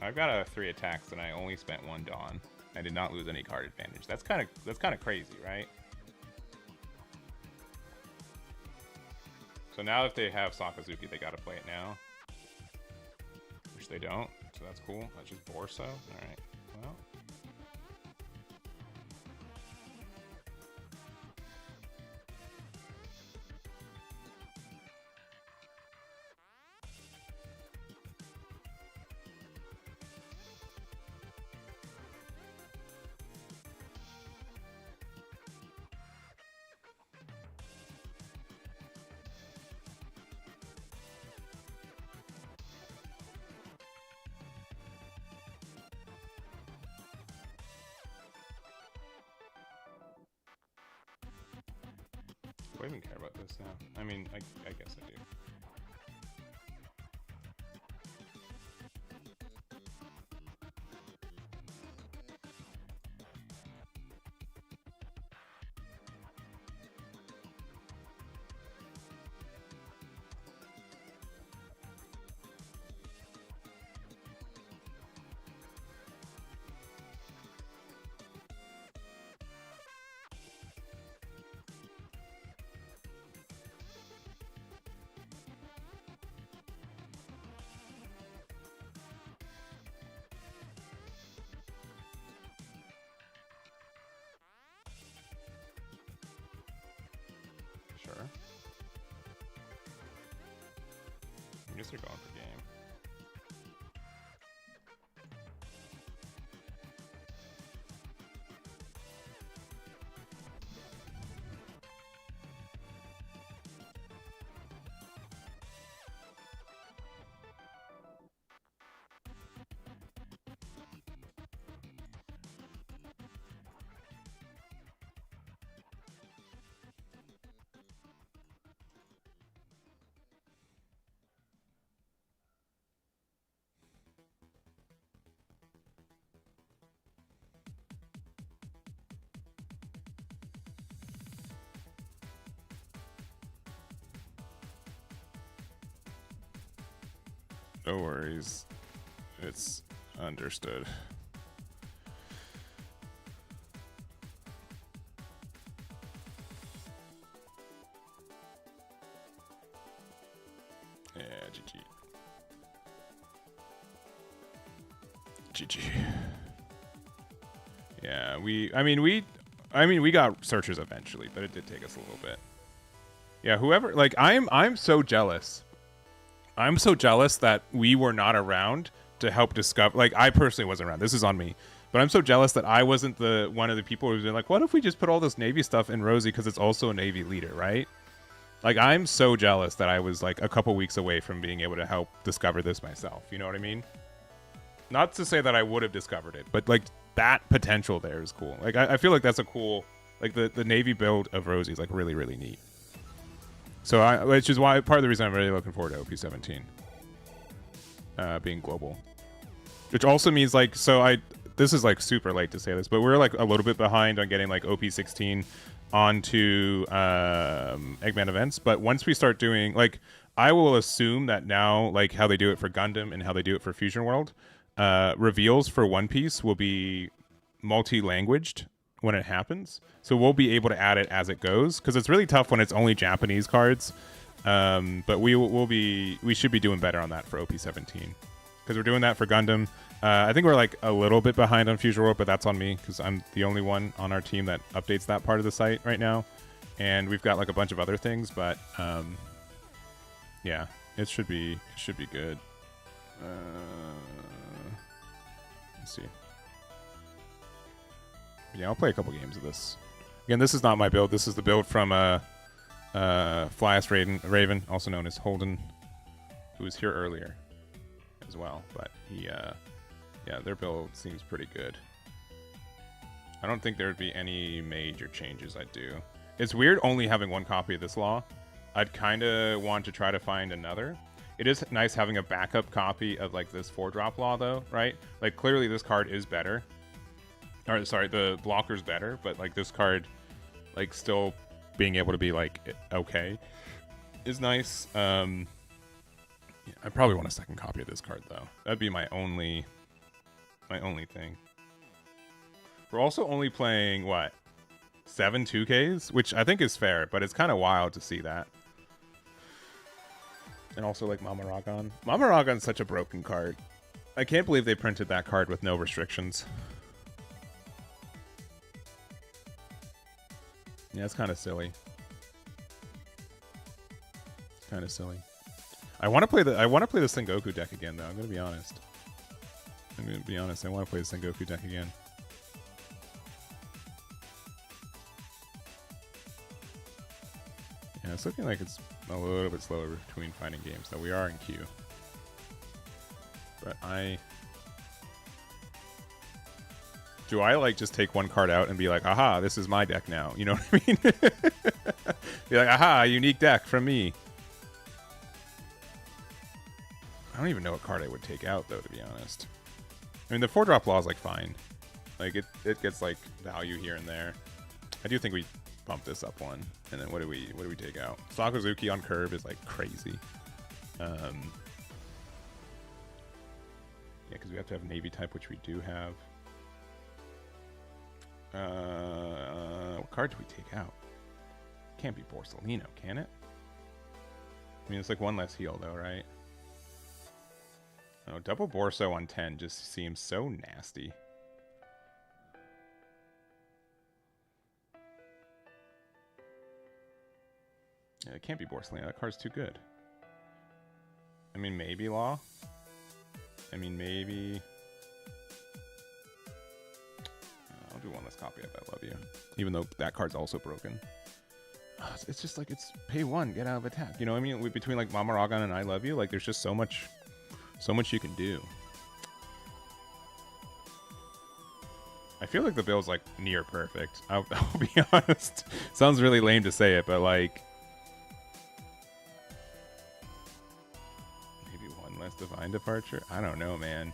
I've got 3 attacks and I only spent 1 Dawn. I did not lose any card advantage. That's kind of crazy, right? So now if they have Sakazuki, they gotta play it now. Which they don't, so that's cool. That's just Borso. Alright, well. Do I even care about this now? I mean, I guess I do. Sure. I guess they're going for game. No worries. It's understood. Yeah, GG. GG. Yeah, we got searchers eventually, but it did take us a little bit. Yeah, whoever, like, I'm so jealous. I'm so jealous that we were not around to help discover. Like, I personally wasn't around. This is on me. But I'm so jealous that I wasn't the one of the people who's been like, what if we just put all this Navy stuff in Rosie because it's also a Navy leader, right? Like, I'm so jealous that I was like a couple weeks away from being able to help discover this myself. You know what I mean? Not to say that I would have discovered it, but like that potential there is cool. Like, I feel like that's a cool, like the Navy build of Rosie is like really, really neat. So which is why part of the reason I'm really looking forward to OP17 being global, which also means like, so this is like super late to say this, but we're like a little bit behind on getting like OP16 onto Eggman events. But once we start doing, like, I will assume that now, like how they do it for Gundam and how they do it for Fusion World, reveals for One Piece will be multi-languaged when it happens, so we'll be able to add it as it goes, because it's really tough when it's only Japanese cards. But we should be doing better on that for OP17, because we're doing that for Gundam. I think we're like a little bit behind on Fusion World, but that's on me because I'm the only one on our team that updates that part of the site right now, and we've got like a bunch of other things. But yeah, it should be good. Let's see. Yeah, I'll play a couple games of this. Again, this is not my build. This is the build from Flyest Raven, also known as Holden, who was here earlier as well. But he, yeah, their build seems pretty good. I don't think there would be any major changes I'd do. It's weird only having one copy of this law. I'd kind of want to try to find another. It is nice having a backup copy of like this 4-drop law though, right? Like clearly this card is better. Or sorry, the blocker's better, but like this card, like still being able to be like okay, is nice. Yeah, I probably want a second copy of this card though. That'd be my only thing. We're also only playing what, 7 2Ks, which I think is fair, but it's kind of wild to see that. And also like Mama Ragon. Mama Ragon's such a broken card. I can't believe they printed that card with no restrictions. Yeah, it's kind of silly. Kind of silly. I want to play the Sengoku deck again though. I'm gonna be honest. I want to play the Sengoku deck again. Yeah, it's looking like it's a little bit slower between finding games, though we are in queue. But do I like just take one card out and be like, aha, this is my deck now? You know what I mean? Be like, aha, unique deck from me. I don't even know what card I would take out, though, to be honest. I mean, the 4-drop law is like fine. Like it gets like value here and there. I do think we bump this up one, and then what do we take out? Sakazuki on curve is like crazy. Yeah, because we have to have Navy type, which we do have. What card do we take out? Can't be Borsellino, can it? I mean, it's like one less heal though, right? Oh, double Borso on 10 just seems so nasty. Yeah, it can't be Borsellino. That card's too good. I mean, maybe Law. I mean, maybe. I'll do one less copy of I Love You, even though that card's also broken. It's just like, it's pay one, get out of attack. You know what I mean? Between like Mama Ragon and I Love You, like there's just so much you can do. I feel like the build's like near perfect. I'll be honest. Sounds really lame to say it, but like maybe one less Divine Departure. I don't know, man.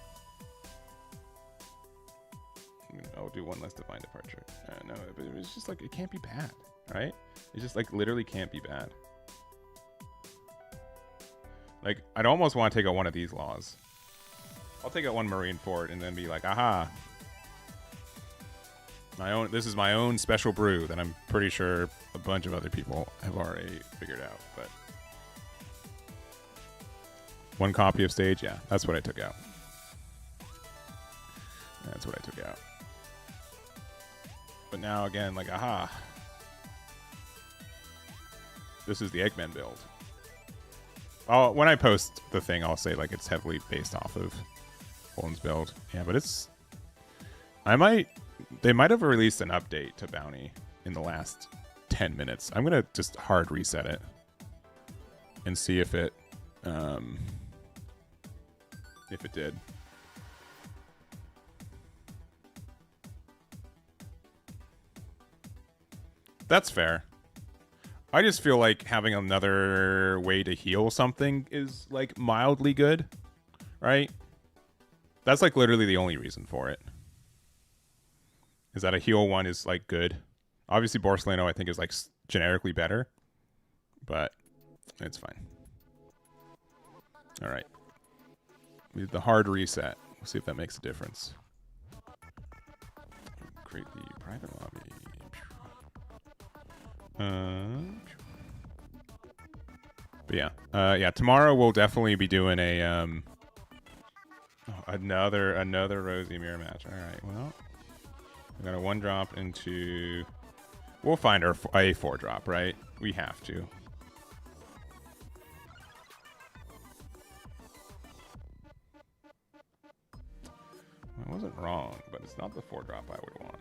I'll do one less Divine Departure. No, but it's just like, it can't be bad, right? It just like literally can't be bad. Like, I'd almost want to take out one of these laws. I'll take out one Marine Fort and then be like, aha. This is my own special brew that I'm pretty sure a bunch of other people have already figured out. But one copy of stage, yeah, that's what I took out. That's what I took out. But now again, like, aha. This is the Eggman build. When I post the thing, I'll say like it's heavily based off of Holden's build. Yeah, but it's... They might have released an update to Bounty in the last 10 minutes. I'm going to just hard reset it and see if it did. That's fair. I just feel like having another way to heal something is like mildly good, right? That's like literally the only reason for it. Is that a heal one is like good. Obviously Borsalino I think is like generically better, but it's fine. All right. We did the hard reset. We'll see if that makes a difference. Create the private lobby. But yeah, yeah. Tomorrow we'll definitely be doing a another Rosy mirror match. All right. Well, we got a 1-drop into. We'll find our a 4-drop, right? We have to. I wasn't wrong, but it's not the 4-drop I would want.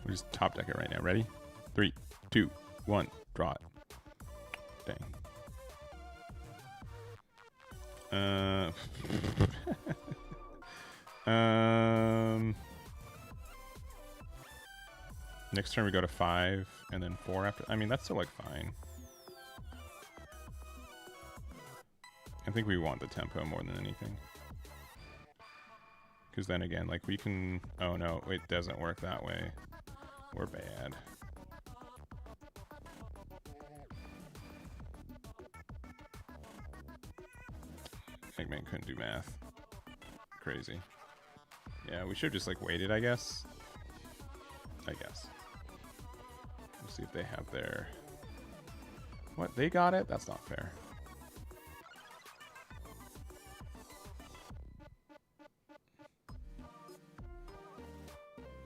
We just top deck it right now. Ready? 3, 2, 1. Draw it. Dang. Next turn we go to 5 and then 4 after. I mean, that's still like fine. I think we want the tempo more than anything. Because then again, like we can... Oh no, it doesn't work that way. We're bad. Eggman couldn't do math. Crazy. Yeah, we should have just like waited, I guess. We'll see if they have their... What? They got it? That's not fair.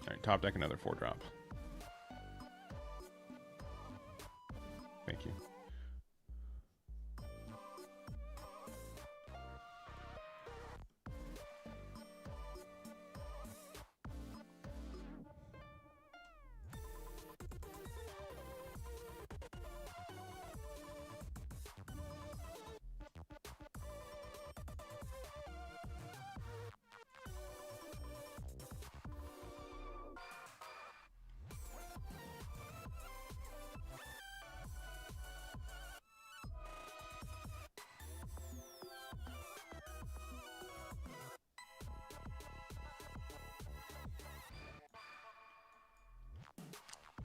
Alright, top deck another 4-drop. Thank you.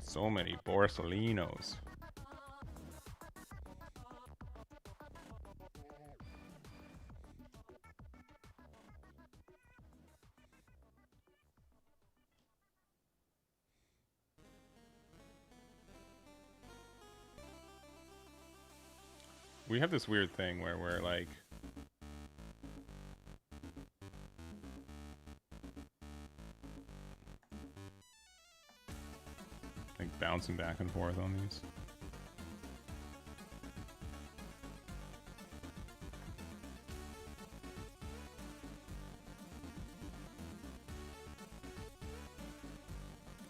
So many Borsalinos. We have this weird thing where we're like... bouncing back and forth on these.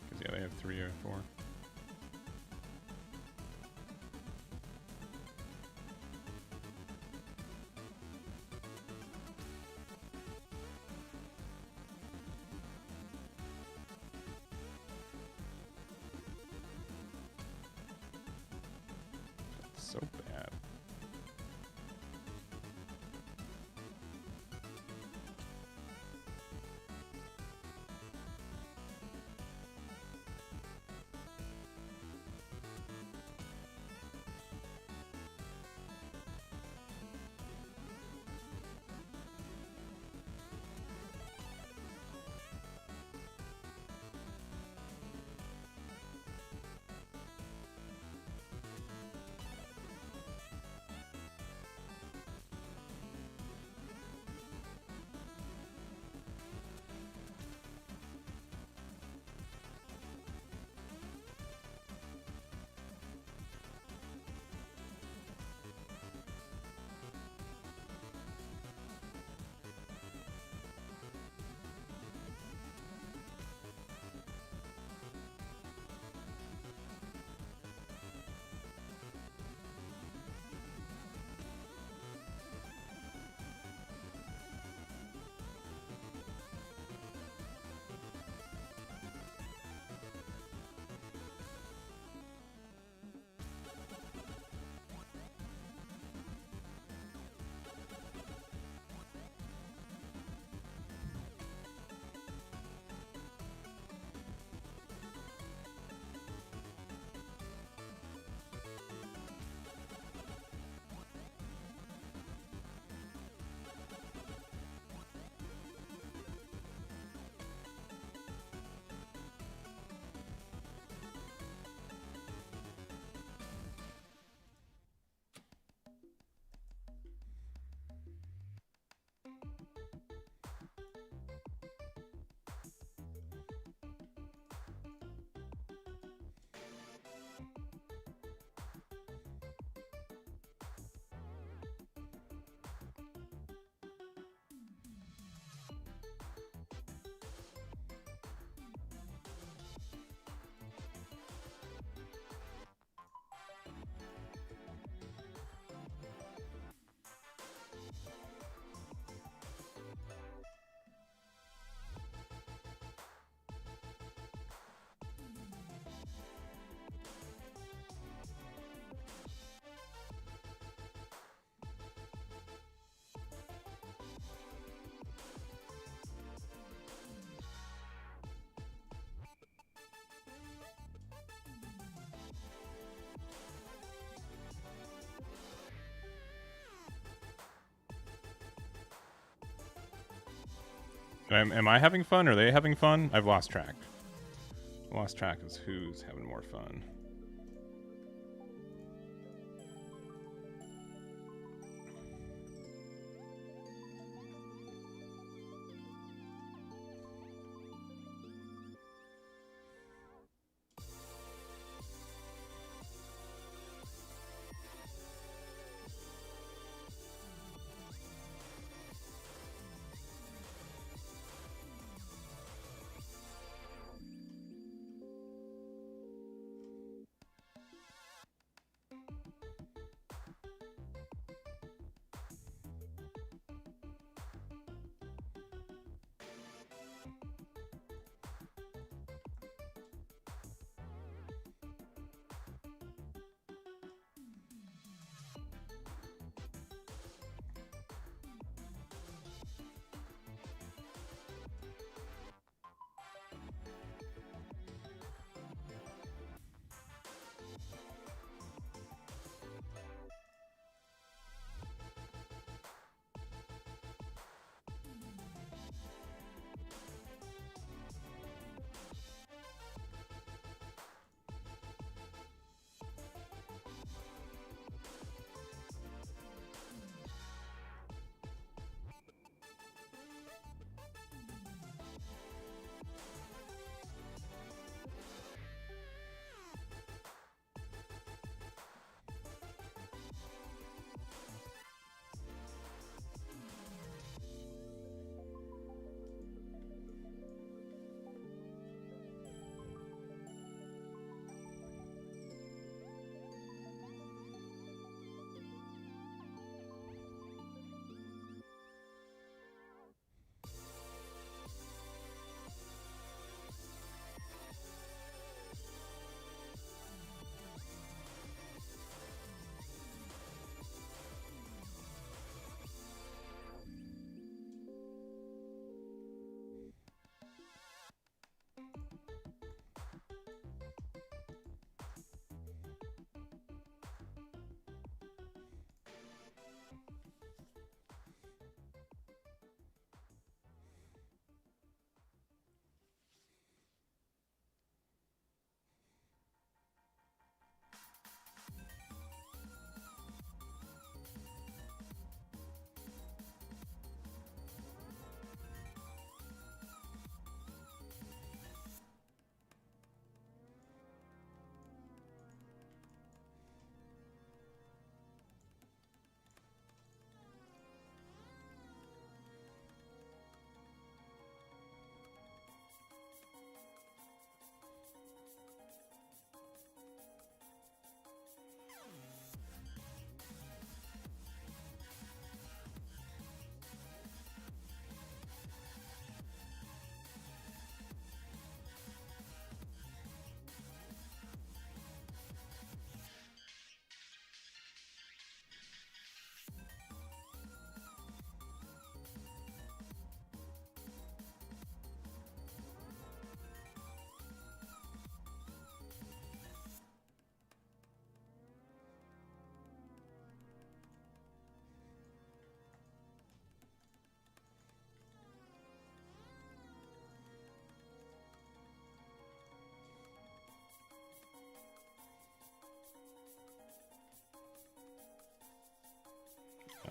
Because yeah, they have 3 or 4. So bad. Am I having fun? Are they having fun? I've lost track. Lost track of who's having more fun.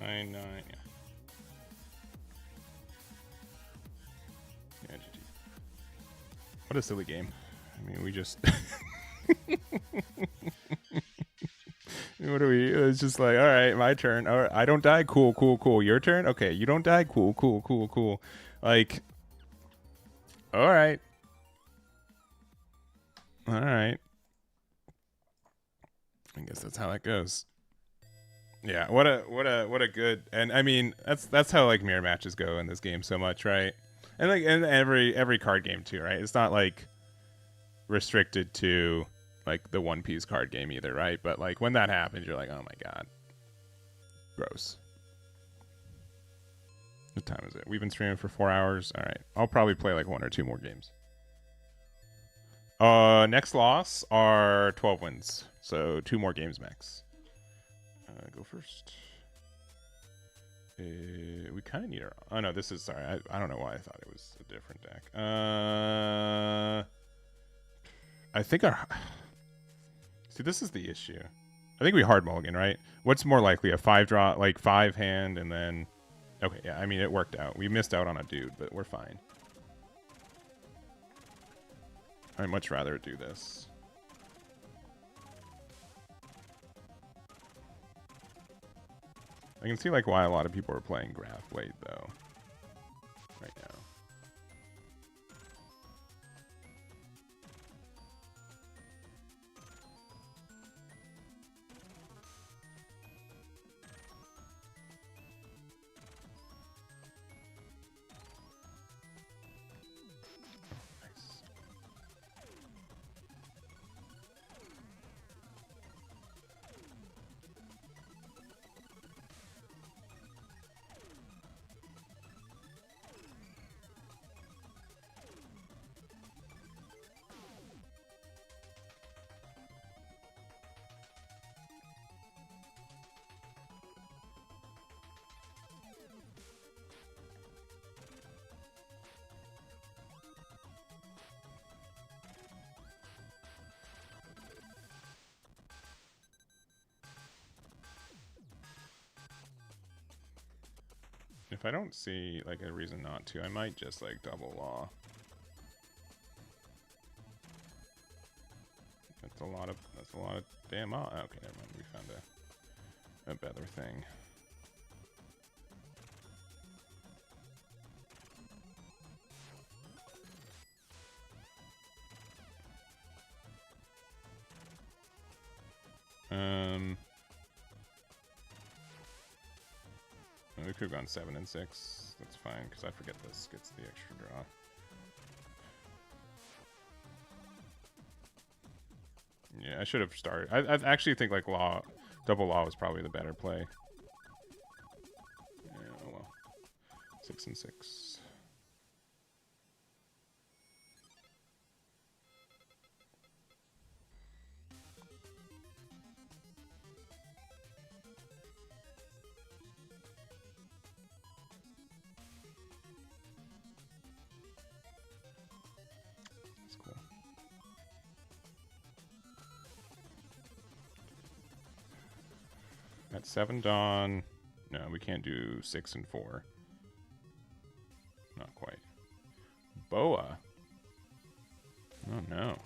I know. Yeah, GG. What a silly game. I mean, we just. What do we? It's just like, all right, my turn. All right, I don't die. Cool, cool, cool. Your turn. Okay, you don't die. Cool, cool, cool, cool. Like, all right, all right. I guess that's how that goes. Yeah, what a good, and I mean that's how like mirror matches go in this game so much, right? And like in every card game too, right? It's not like restricted to like the One Piece card game either, right? But like when that happens, you're like, oh my god, gross. What time is it? We've been streaming for 4 hours. All right, I'll probably play like 1 or 2 more games. Next loss are 12 wins, so 2 more games max. Go first. We kind of need our... Oh, no, this is... Sorry, I don't know why I thought it was a different deck. I think our... See, this is the issue. I think we hard mulligan, right? What's more likely? A 5-draw, like 5 hand, and then... Okay, yeah, I mean, it worked out. We missed out on a dude, but we're fine. I'd much rather do this. I can see, like, why a lot of people are playing Graph Blade, though, right now. If I don't see, like, a reason not to, I might just, like, double law. That's a lot of damn... Oh, okay, never mind. We found a better thing. We could have gone 7 and 6. That's fine, because I forget this gets the extra draw. Yeah, I should have started. I actually think like double law was probably the better play. Yeah, oh well. 6 and 6. At 7 Dawn, no, we can't do 6 and 4. Not quite. Boa. Oh no.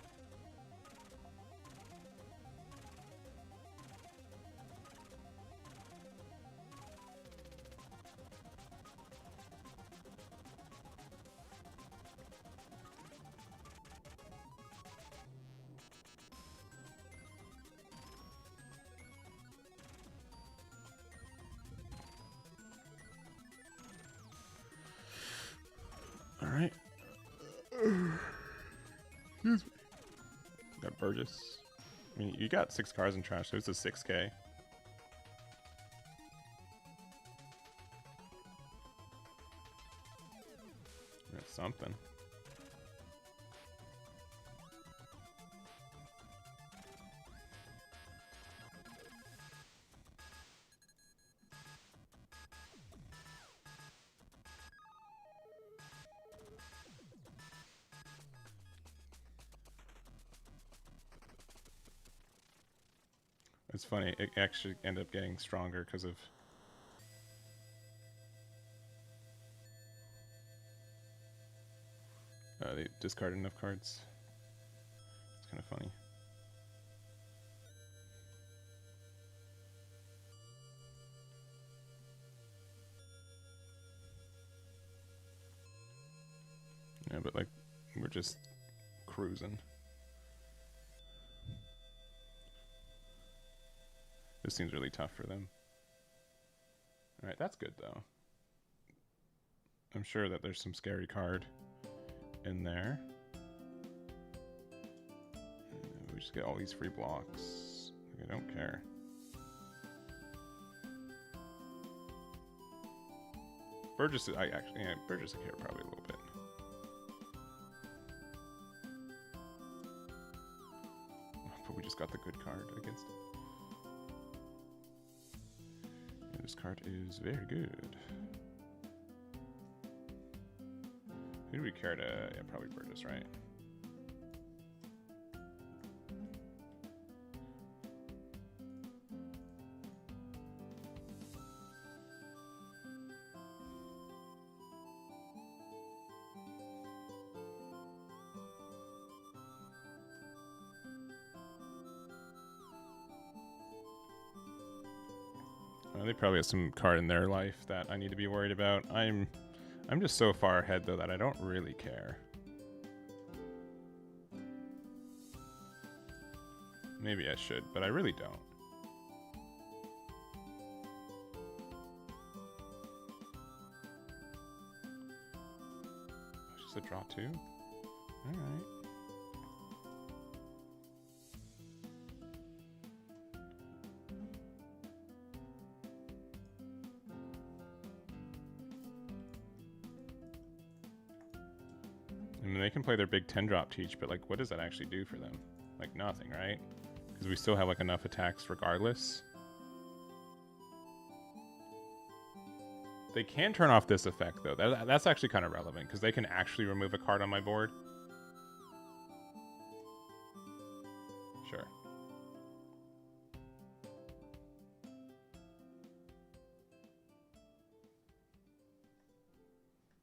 Alright. Excuse me. Got Burgess. I mean, you got 6 cards in trash, so it's a 6K. That's something. It's funny, it actually ended up getting stronger because of... they discarded enough cards. It's kind of funny. Yeah, but like, we're just cruising. This seems really tough for them. Alright, that's good though. I'm sure that there's some scary card in there. We just get all these free blocks. I don't care. Burgess, Burgess I care probably a little bit. But we just got the good card against it. This card is very good. Who do we care to... Yeah, probably Burgess, right? They probably have some card in their life that I need to be worried about. I'm just so far ahead though that I don't really care. Maybe I should, but I really don't. Just a draw two? Alright. I mean, they can play their big 10-drop teach, but like, what does that actually do for them? Like, nothing, right? Because we still have like enough attacks regardless. They can turn off this effect though. That's actually kind of relevant because they can actually remove a card on my board. Sure.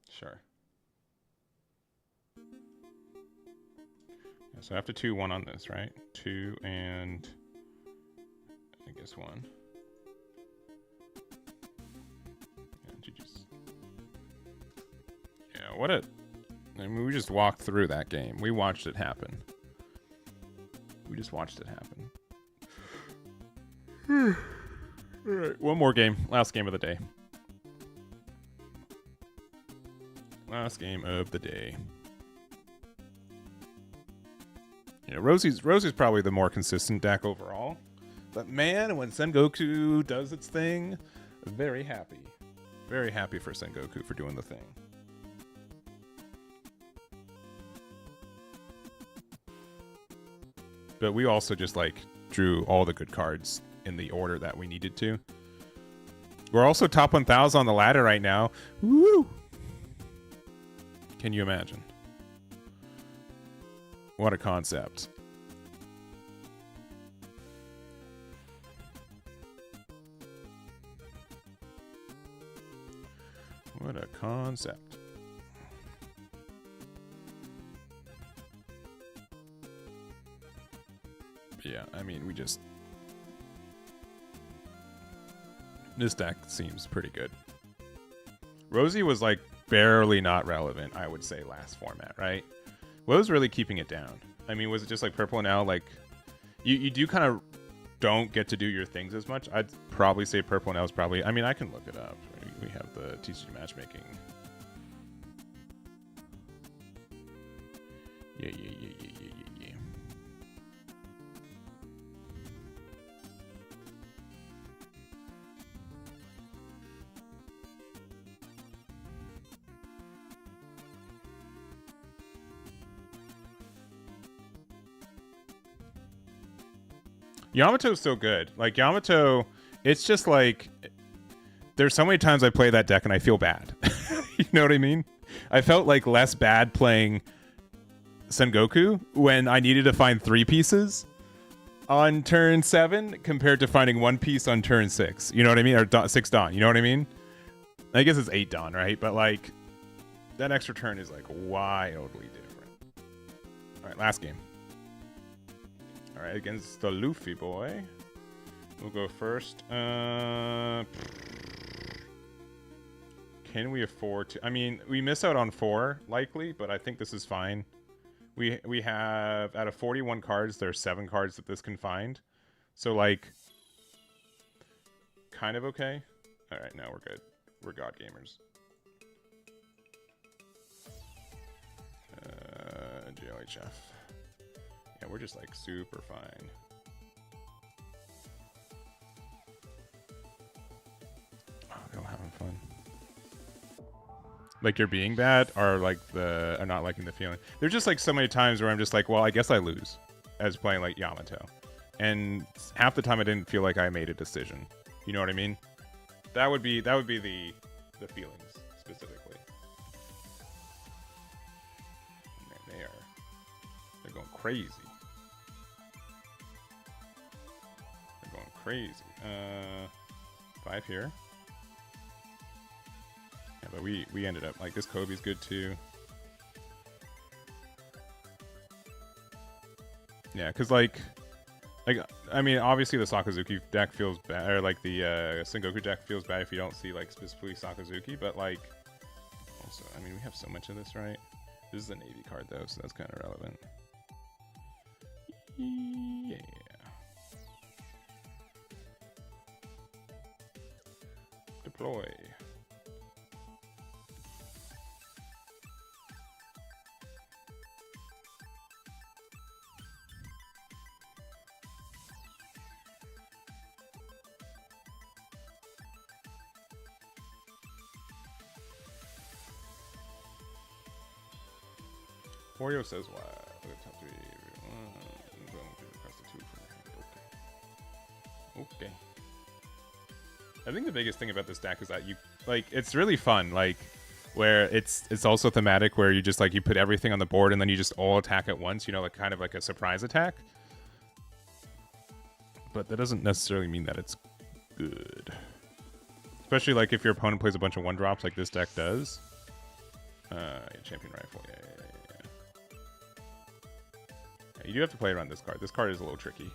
Sure. Yeah, so I have to 2-1 on this, right? 2 and I guess 1. Yeah, what a... I mean, we just walked through that game. We watched it happen. We just watched it happen. Alright, one more game. Last game of the day. Last game of the day. Yeah, Rosie's probably the more consistent deck overall. But man, when Sengoku does its thing, very happy. Very happy for Sengoku for doing the thing. But we also just like drew all the good cards in the order that we needed to. We're also top 1,000 on the ladder right now. Woo! Can you imagine? What a concept. What a concept. Yeah, I mean, we just... This deck seems pretty good. Rosie was like barely not relevant, I would say, last format, right? What was really keeping it down? I mean, was it just like purple now? Like, you do kind of don't get to do your things as much. I'd probably say purple now is probably... I mean, I can look it up. We have the TCG matchmaking. Yeah. Yamato's so good. Like, Yamato, it's just like... There's so many times I play that deck and I feel bad. You know what I mean? I felt like less bad playing Sengoku when I needed to find 3 pieces on turn 7 compared to finding 1 piece on turn 6. You know what I mean? Or 6 Dawn. You know what I mean? I guess it's 8 Dawn, right? But like, that extra turn is like wildly different. All right, last game. All right, against the Luffy boy. We'll go first. Can we afford to? I mean, we miss out on 4 likely, but I think this is fine. We have, out of 41 cards, there's 7 cards that this can find. So like, kind of okay. All right, now we're good. We're God gamers. GLHF. Yeah, we're just like super fine. Oh, they're all having fun. Like you're being bad, or like are not liking the feeling. There's just like so many times where I'm just like, well, I guess I lose as playing like Yamato. And half the time I didn't feel like I made a decision. You know what I mean? That would be the feelings specifically. Man, they're going crazy. They're going crazy. 5 here. Yeah, but we ended up like this. Kobe's good too. Yeah, because like I mean, obviously the Sakazuki deck feels bad, or like the Sengoku deck feels bad if you don't see like specifically Sakazuki, but like also, I mean, we have so much of this, right? This is a Navy card though, so that's kind of relevant. Yeah. Deploy. Oreo says why? Okay. I think the biggest thing about this deck is that you like it's really fun, like where it's also thematic where you just like you put everything on the board and then you just all attack at once, you know, like kind of like a surprise attack. But that doesn't necessarily mean that it's good. Especially like if your opponent plays a bunch of 1-drops like this deck does. Champion Rifle, yeah. You do have to play around this card. This card is a little tricky.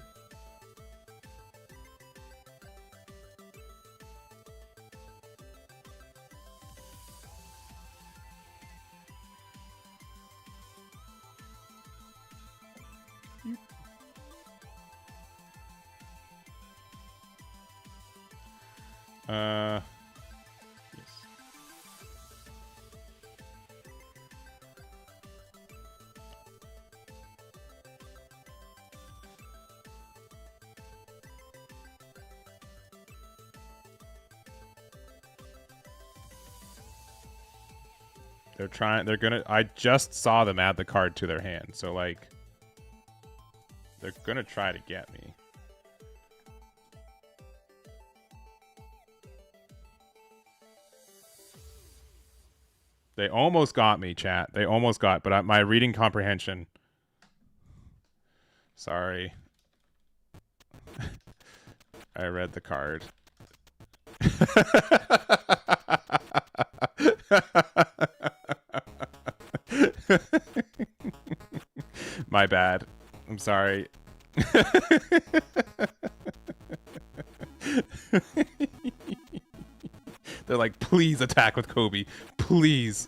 Yes. I just saw them add the card to their hand, so like they're gonna try to get me. They almost got me, chat. They almost got, but my reading comprehension. Sorry. I read the card. My bad. I'm sorry. They're like, please attack with Kobe. Please.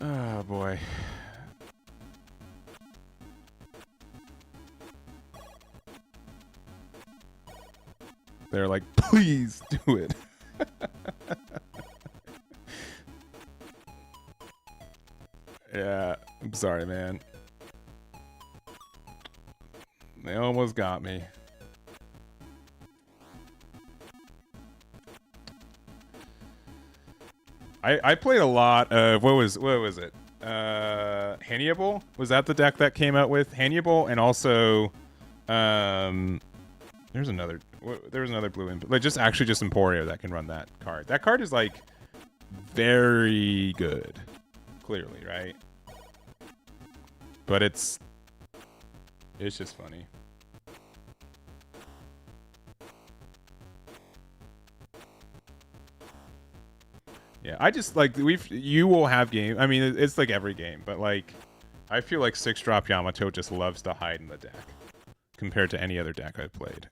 Oh, boy. They're like, please do it. Yeah, I'm sorry, man. They almost got me. I played a lot of what was it? Hannibal? Was that the deck that came out with Hannibal? And also there's another blue input. Like just Emporio that can run that card. That card is like very good. Clearly, right? But it's just funny. Yeah, I just like you will have game. I mean, it's like every game, but like I feel like 6-drop Yamato just loves to hide in the deck compared to any other deck I've played.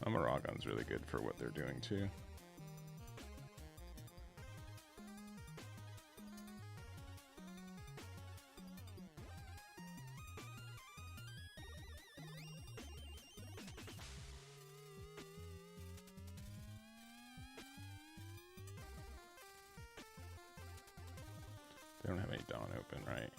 Amaragon's really good for what they're doing too. don't have any Dawn open, right?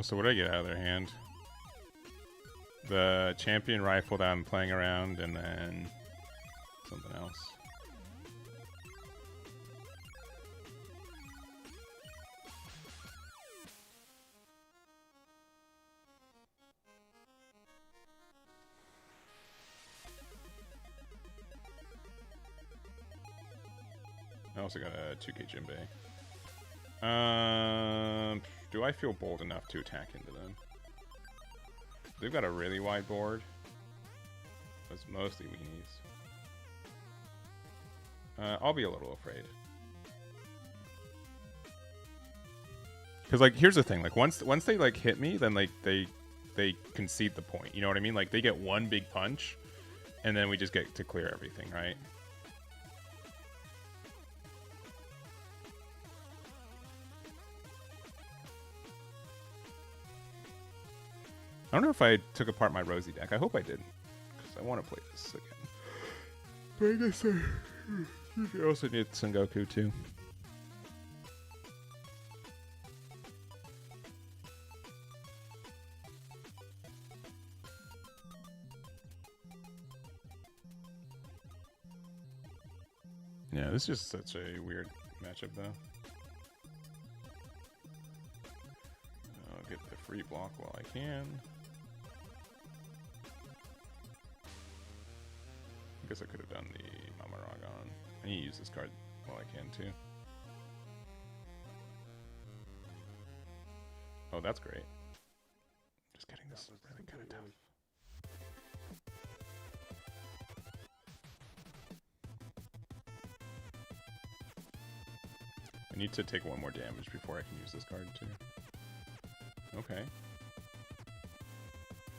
So what did I get out of their hand? The champion rifle that I'm playing around, and then something else. I also got a 2K Jinbei. Do I feel bold enough to attack into them? They've got a really wide board. It's mostly weenies. I'll be a little afraid. Because, like, here's the thing. Like, once they, like, hit me, then, like, they concede the point. You know what I mean? Like, they get one big punch, and then we just get to clear everything, right? I don't know if I took apart my Rosie deck. I hope I did, because I want to play this again. But I guess I also need Sengoku too. Yeah, this is just such a weird matchup, though. I'll get the free block while I can. I guess I could have done the Mamaragon. I need to use this card while I can, too. Oh, that's great. Just kidding, this is really kind of tough. I need to take one more damage before I can use this card, too. Okay.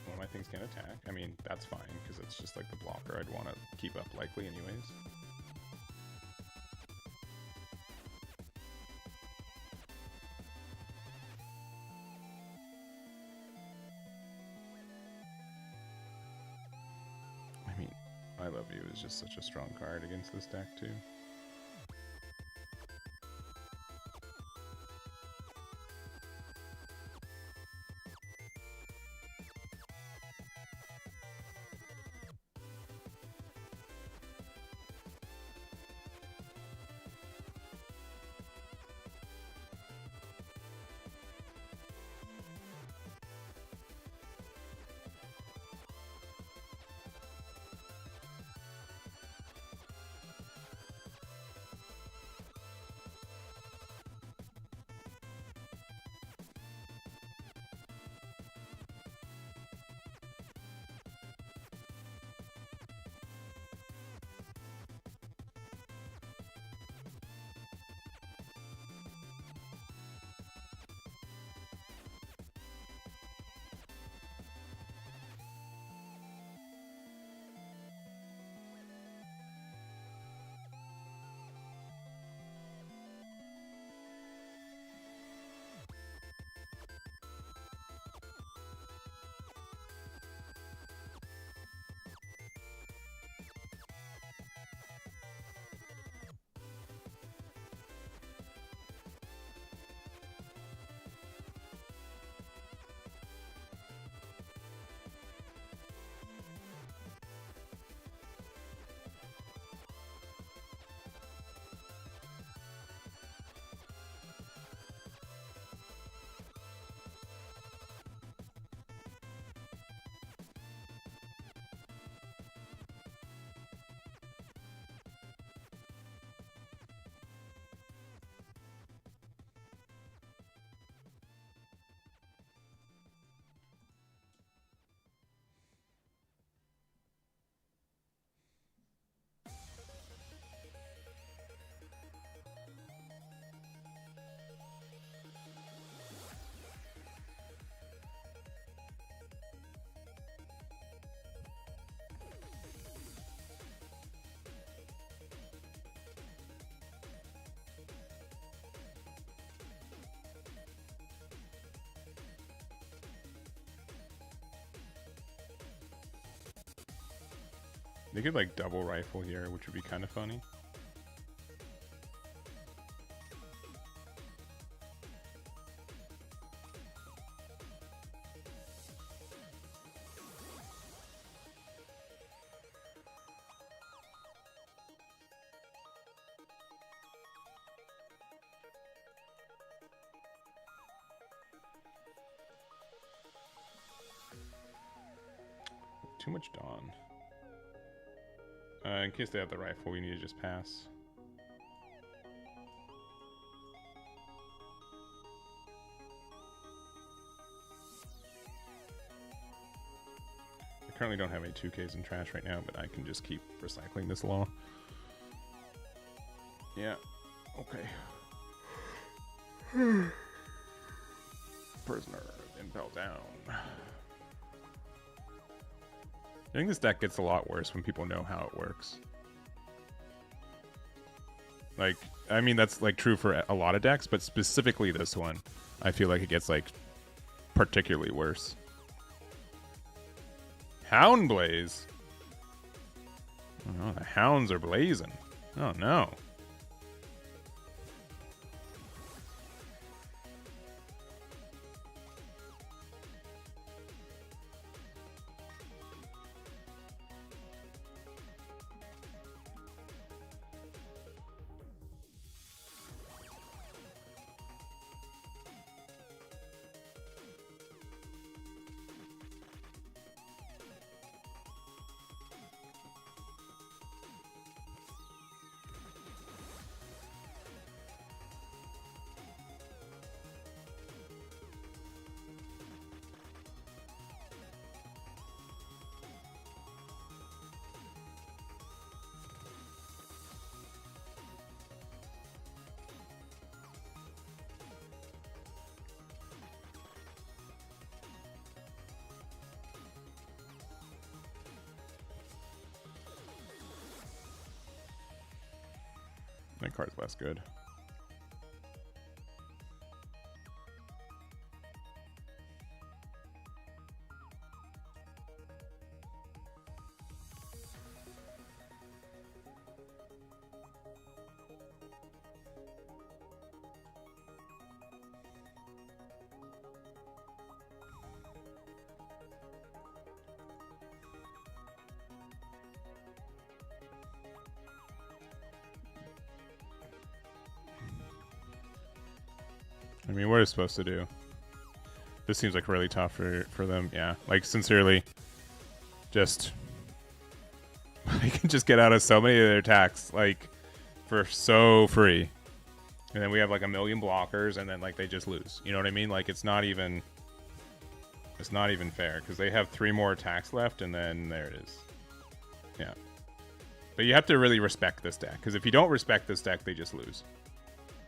One of my things can attack. I mean, that's fine, because it's just like the blocker I'd want to keep up likely anyways. I mean, I Love You is just such a strong card against this deck, too. They could like double rifle here, which would be kind of funny. Too much Dawn. In case they have the rifle, we need to just pass. I currently don't have any 2Ks in trash right now, but I can just keep recycling this law. Yeah. Okay. Prisoner impel down. I think this deck gets a lot worse when people know how it works. Like, I mean, that's like true for a lot of decks, but specifically this one, I feel like it gets like particularly worse. Hound Blaze. Oh, the hounds are blazing. Oh no. That card's less good. I mean, what are you supposed to do? This seems like really tough for them. Yeah, like sincerely, just they can just get out of so many of their attacks like for so free, and then we have like a million blockers, and then like they just lose. You know what I mean? Like it's not even fair because they have 3 more attacks left, and then there it is. Yeah, but you have to really respect this deck because if you don't respect this deck, they just lose.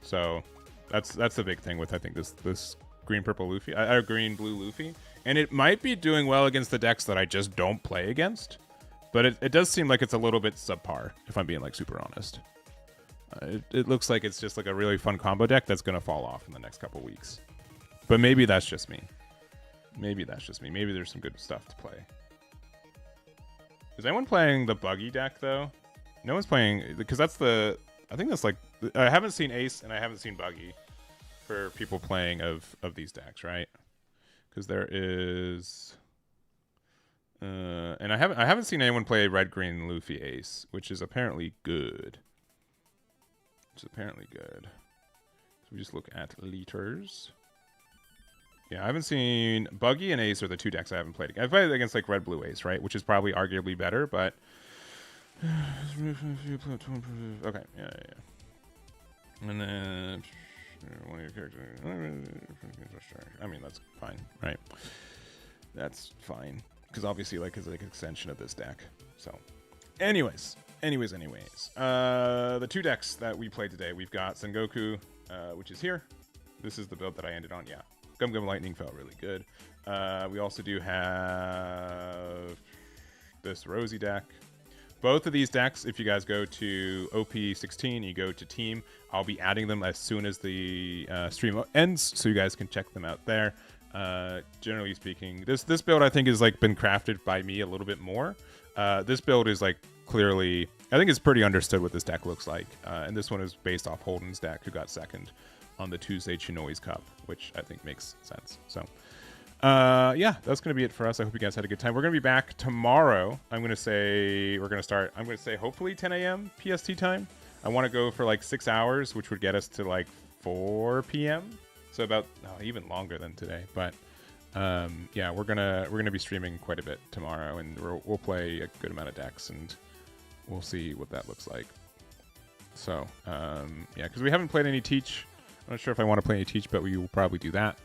So. That's the big thing with I think this green purple Luffy or green blue Luffy, and it might be doing well against the decks that I just don't play against, but it does seem like it's a little bit subpar if I'm being like super honest. It looks like it's just like a really fun combo deck that's gonna fall off in the next couple weeks, but maybe that's just me. Maybe there's some good stuff to play. Is anyone playing the buggy deck though? No one's playing because that's the. I think that's like I haven't seen Ace and I haven't seen Buggy for people playing of these decks, right? Because there is, and I haven't seen anyone play Red Green Luffy Ace, which is apparently good. So we just look at liters. Yeah, I haven't seen Buggy and Ace are the 2 decks I haven't played. I've played against like Red Blue Ace, right? Which is probably arguably better, but. Okay, yeah. And then one of your characters. I mean, that's fine, right? That's fine because obviously, like, is like an extension of this deck. So, anyways. The 2 decks that we played today, we've got Sengoku, which is here. This is the build that I ended on. Yeah, Gum Gum Lightning felt really good. We also do have this Rosie deck. Both of these decks, if you guys go to OP16, you go to Team, I'll be adding them as soon as the stream ends, so you guys can check them out there. Generally speaking, this build I think is like been crafted by me a little bit more. This build is like clearly, I think it's pretty understood what this deck looks like. And this one is based off Holden's deck, who got second on the Tuesday Chinoi's Cup, which I think makes sense. So, yeah, that's going to be it for us. I hope you guys had a good time. We're going to be back tomorrow. I'm going to say hopefully 10 a.m. PST time. I want to go for like 6 hours, which would get us to like 4 p.m. So about even longer than today. But yeah, we're gonna be streaming quite a bit tomorrow, and we'll play a good amount of decks, and we'll see what that looks like. So yeah, because we haven't played any Teach. I'm not sure if I want to play any Teach, but we will probably do that.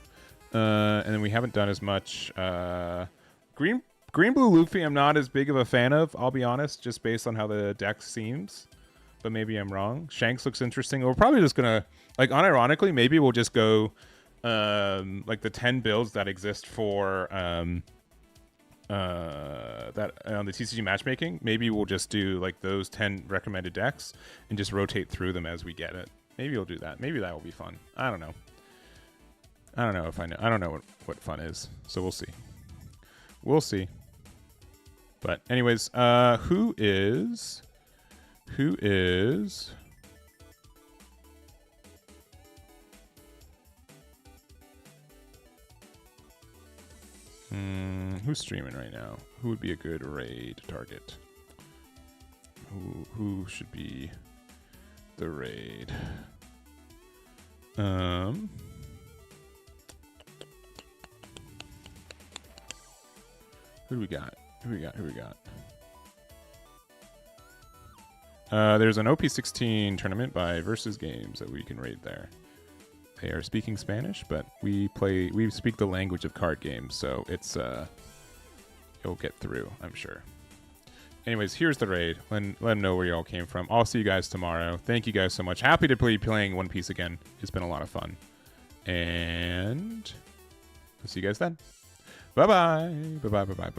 And then we haven't done as much Green Blue Luffy. I'm not as big of a fan of, I'll be honest, just based on how the deck seems. But maybe I'm wrong. Shanks looks interesting. We're probably just gonna, like, unironically, maybe we'll just go like the 10 builds that exist for that on the TCG matchmaking. Maybe we'll just do like those 10 recommended decks and just rotate through them as we get it. Maybe we'll do that. Maybe that will be fun. I don't know. I don't know if I know. I don't know what fun is. So we'll see. We'll see. But anyways, who is who's streaming right now? Who would be a good raid target? Who should be the raid? Who do we got? Who we got? There's an OP16 tournament by Versus Games that we can raid there. They are speaking Spanish, but we speak the language of card games, so it's you'll get through, I'm sure. Anyways, here's the raid. Let them know where you all came from. I'll see you guys tomorrow. Thank you guys so much. Happy to be playing One Piece again. It's been a lot of fun. And I'll see you guys then. Bye-bye. Bye-bye.